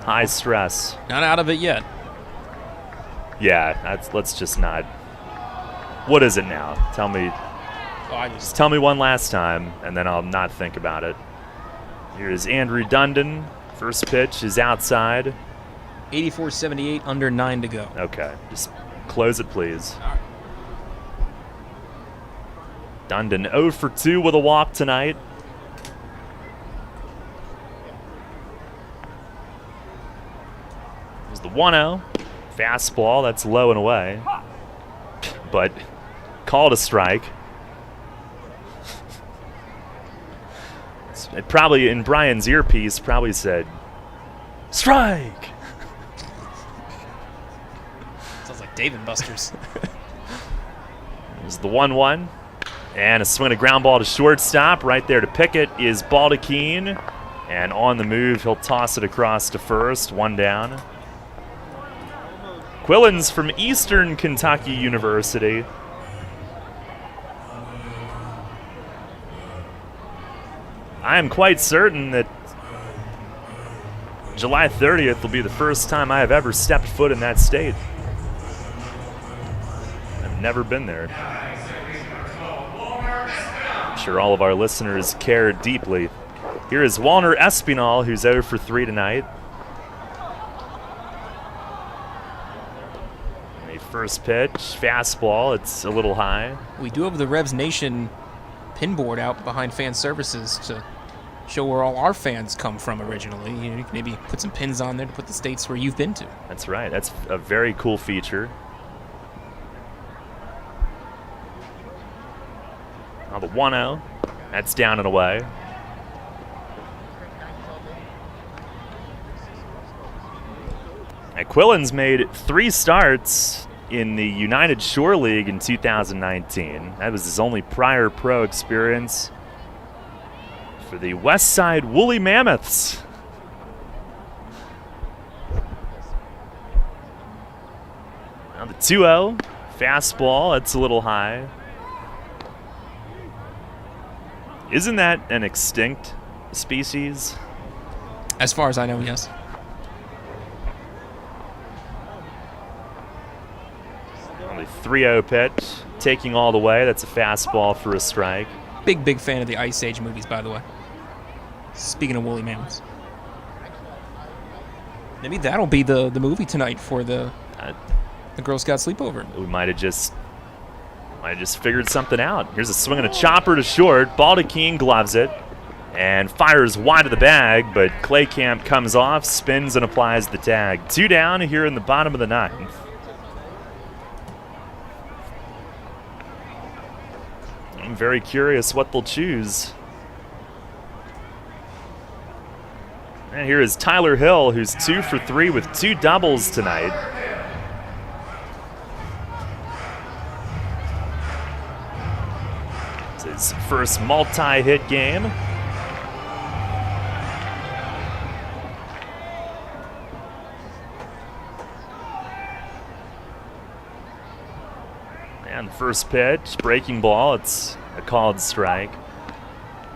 High stress. Not out of it yet. Yeah, let's just not. What is it now? Tell me. Oh, just tell me one last time, and then I'll not think about it. Here's Andrew Dundon. First pitch is outside. 84-78, under 9 to go. Okay, just close it, please. Dundon 0 for 2 with a walk tonight. Here's the 1-0. Fastball, that's low and away. But called a strike. It probably, in Brian's earpiece, probably said, strike! Sounds like Dave and Buster's. There's the 1-1. And a swing and a ground ball to shortstop. Right there to pick it is Baldachin. And on the move, he'll toss it across to first. 1 down. Quillens from Eastern Kentucky University. I am quite certain that July 30th will be the first time I have ever stepped foot in that state. I've never been there. I'm sure all of our listeners care deeply. Here is Walner Espinal, who's 0 for 3 tonight. A first pitch, fastball, it's a little high. We do have the Revs Nation pin board out behind fan services to show where all our fans come from originally. You can maybe put some pins on there to put the states where you've been to. That's right. That's a very cool feature. Now the 1-0. That's down and away. And Quillens made 3 starts in the United Shore League in 2019. That was his only prior pro experience for the West Side Woolly Mammoths. Now the 2-0. Fastball, that's a little high. Isn't that an extinct species? As far as I know, yes. Only 3-0 pitch, taking all the way. That's a fastball for a strike. Big fan of the Ice Age movies, by the way. Speaking of woolly mammoths. Maybe that'll be the movie tonight for the Girl Scout sleepover. We might have just figured something out. Here's a swing and a chopper to short. Baldachin gloves it and fires wide of the bag, but Claycamp comes off, spins, and applies the tag. 2 down here in the bottom of the 9th. I'm very curious what they'll choose. And here is Tyler Hill, who's 2 for 3 with 2 doubles tonight. It's his first multi-hit game. And the first pitch, breaking ball, it's a called strike.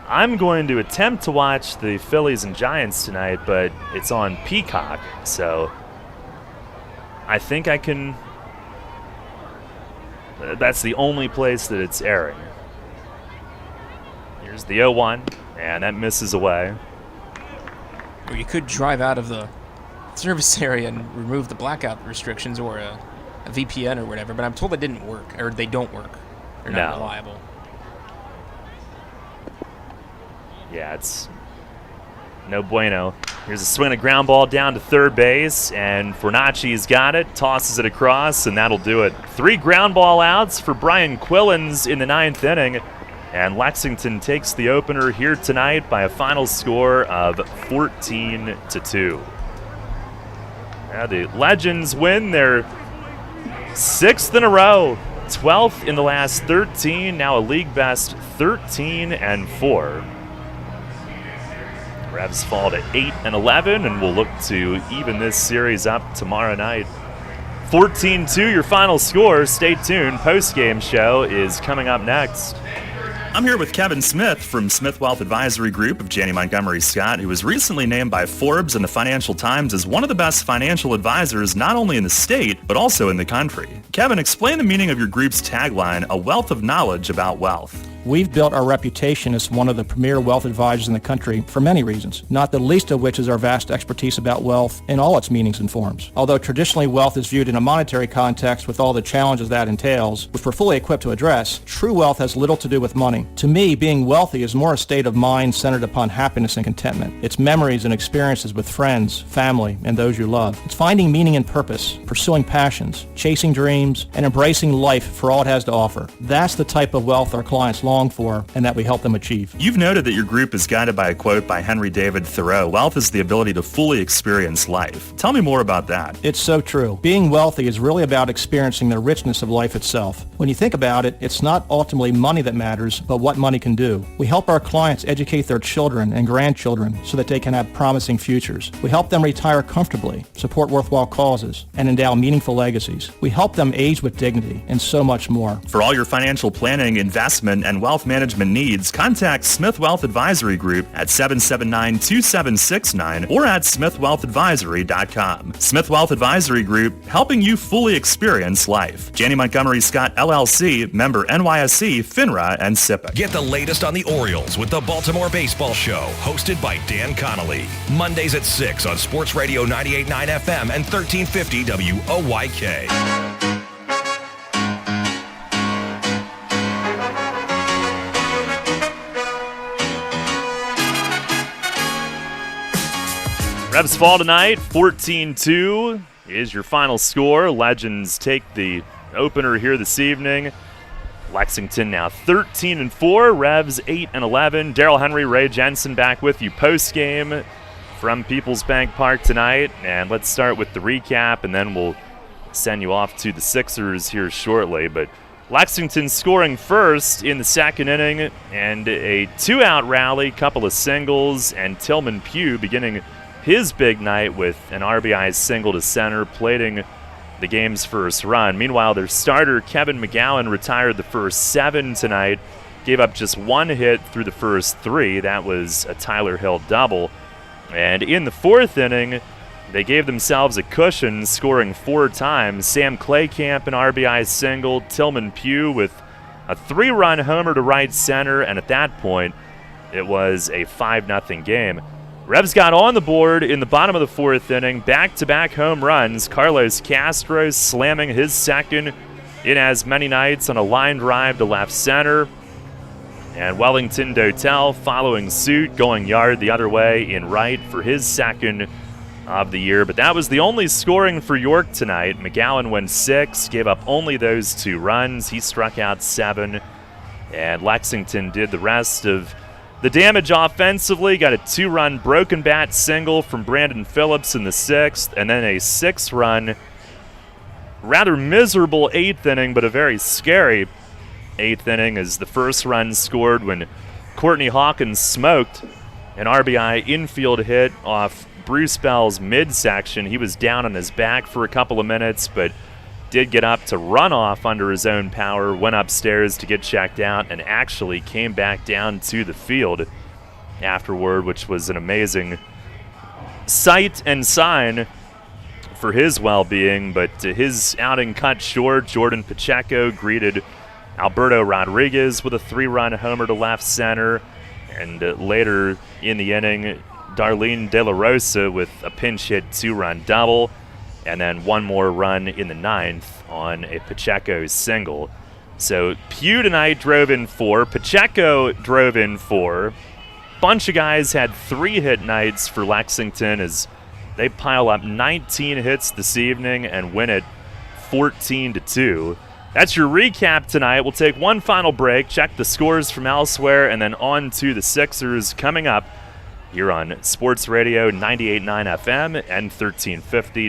I'm going to attempt to watch the Phillies and Giants tonight, but it's on Peacock, so I think I can. That's the only place that it's airing. Here's the 0-1, and that misses away. Or you could drive out of the service area and remove the blackout restrictions or a VPN or whatever, but I'm told it didn't work, or they don't work. They're not reliable. Yeah, it's no bueno. Here's a swing and a ground ball down to third base, and Fornacci's got it, tosses it across, and that'll do it. 3 ground ball outs for Brian Quillens in the 9th inning, and Lexington takes the opener here tonight by a final score of 14-2. Now the Legends win their 6th in a row, 12th in the last 13, now a league best 13-4. Revs fall to 8-11, and we'll look to even this series up tomorrow night. 14-2, your final score. Stay tuned. Post-game show is coming up next. I'm here with Kevin Smith from Smith Wealth Advisory Group of Janney Montgomery Scott, who was recently named by Forbes and the Financial Times as one of the best financial advisors not only in the state, but also in the country. Kevin, explain the meaning of your group's tagline, a wealth of knowledge about wealth. We've built our reputation as one of the premier wealth advisors in the country for many reasons, not the least of which is our vast expertise about wealth in all its meanings and forms. Although traditionally wealth is viewed in a monetary context with all the challenges that entails, which we're fully equipped to address, true wealth has little to do with money. To me, being wealthy is more a state of mind centered upon happiness and contentment. It's memories and experiences with friends, family, and those you love. It's finding meaning and purpose, pursuing passions, chasing dreams, and embracing life for all it has to offer. That's the type of wealth our clients long for and that we help them achieve. You've noted that your group is guided by a quote by Henry David Thoreau, wealth is the ability to fully experience life. Tell me more about that. It's so true. Being wealthy is really about experiencing the richness of life itself. When you think about it, it's not ultimately money that matters, but what money can do. We help our clients educate their children and grandchildren so that they can have promising futures. We help them retire comfortably, support worthwhile causes, and endow meaningful legacies. We help them age with dignity and so much more. For all your financial planning, investment, and wealth management needs, contact Smith Wealth Advisory Group at 779-2769 or at smithwealthadvisory.com. Smith Wealth Advisory Group, helping you fully experience life. Janney Montgomery Scott LLC, member NYSE, FINRA, and SIPC. Get the latest on the Orioles with the Baltimore Baseball Show, hosted by Dan Connolly. Mondays at 6 on Sports Radio 98.9 FM and 1350 WOYK. Revs fall tonight, 14-2 is your final score. Legends take the opener here this evening. Lexington now 13-4, Revs 8-11. Darrell Henry, Ray Jensen back with you post-game from PeoplesBank Park tonight. And let's start with the recap, and then we'll send you off to the Sixers here shortly. But Lexington scoring first in the second inning, and a two-out rally, couple of singles, and Tillman Pugh beginning his big night with an RBI single to center, plating the game's first run. Meanwhile, their starter, Kevin McGowan, retired the first 7 tonight, gave up just 1 hit through the first 3. That was a Tyler Hill double. And in the fourth inning, they gave themselves a cushion, scoring 4 times. Sam Claycamp, an RBI single, Tillman Pugh with a 3-run homer to right center, and at that point, it was a 5-0 game. Revs got on the board in the bottom of the fourth inning, back-to-back home runs. Carlos Castro slamming his second in as many nights on a line drive to left center. And Wellington Dotel following suit, going yard the other way in right for his second of the year. But that was the only scoring for York tonight. McGowan went 6, gave up only those 2 runs. He struck out 7, and Lexington did the rest of the damage offensively. Got a 2-run broken bat single from Brandon Phillips in the 6th, and then a 6-run, rather miserable 8th inning, but a very scary 8th inning as the first run scored when Courtney Hawkins smoked an RBI infield hit off Bruce Bell's midsection. He was down on his back for a couple of minutes, but did get up to run off under his own power, went upstairs to get checked out, and actually came back down to the field afterward, which was an amazing sight and sign for his well-being. But his outing cut short. Jordan Pacheco greeted Alberto Rodriguez with a 3-run homer to left center, and later in the inning, Darlene De La Rosa with a pinch hit 2-run double, and then 1 more run in the 9th on a Pacheco single. So Pugh tonight drove in 4. Pacheco drove in 4. Bunch of guys had 3-hit nights for Lexington as they pile up 19 hits this evening and win it 14-2. That's your recap tonight. We'll take one final break, check the scores from elsewhere, and then on to the Sixers coming up here on Sports Radio 98.9 FM and 1350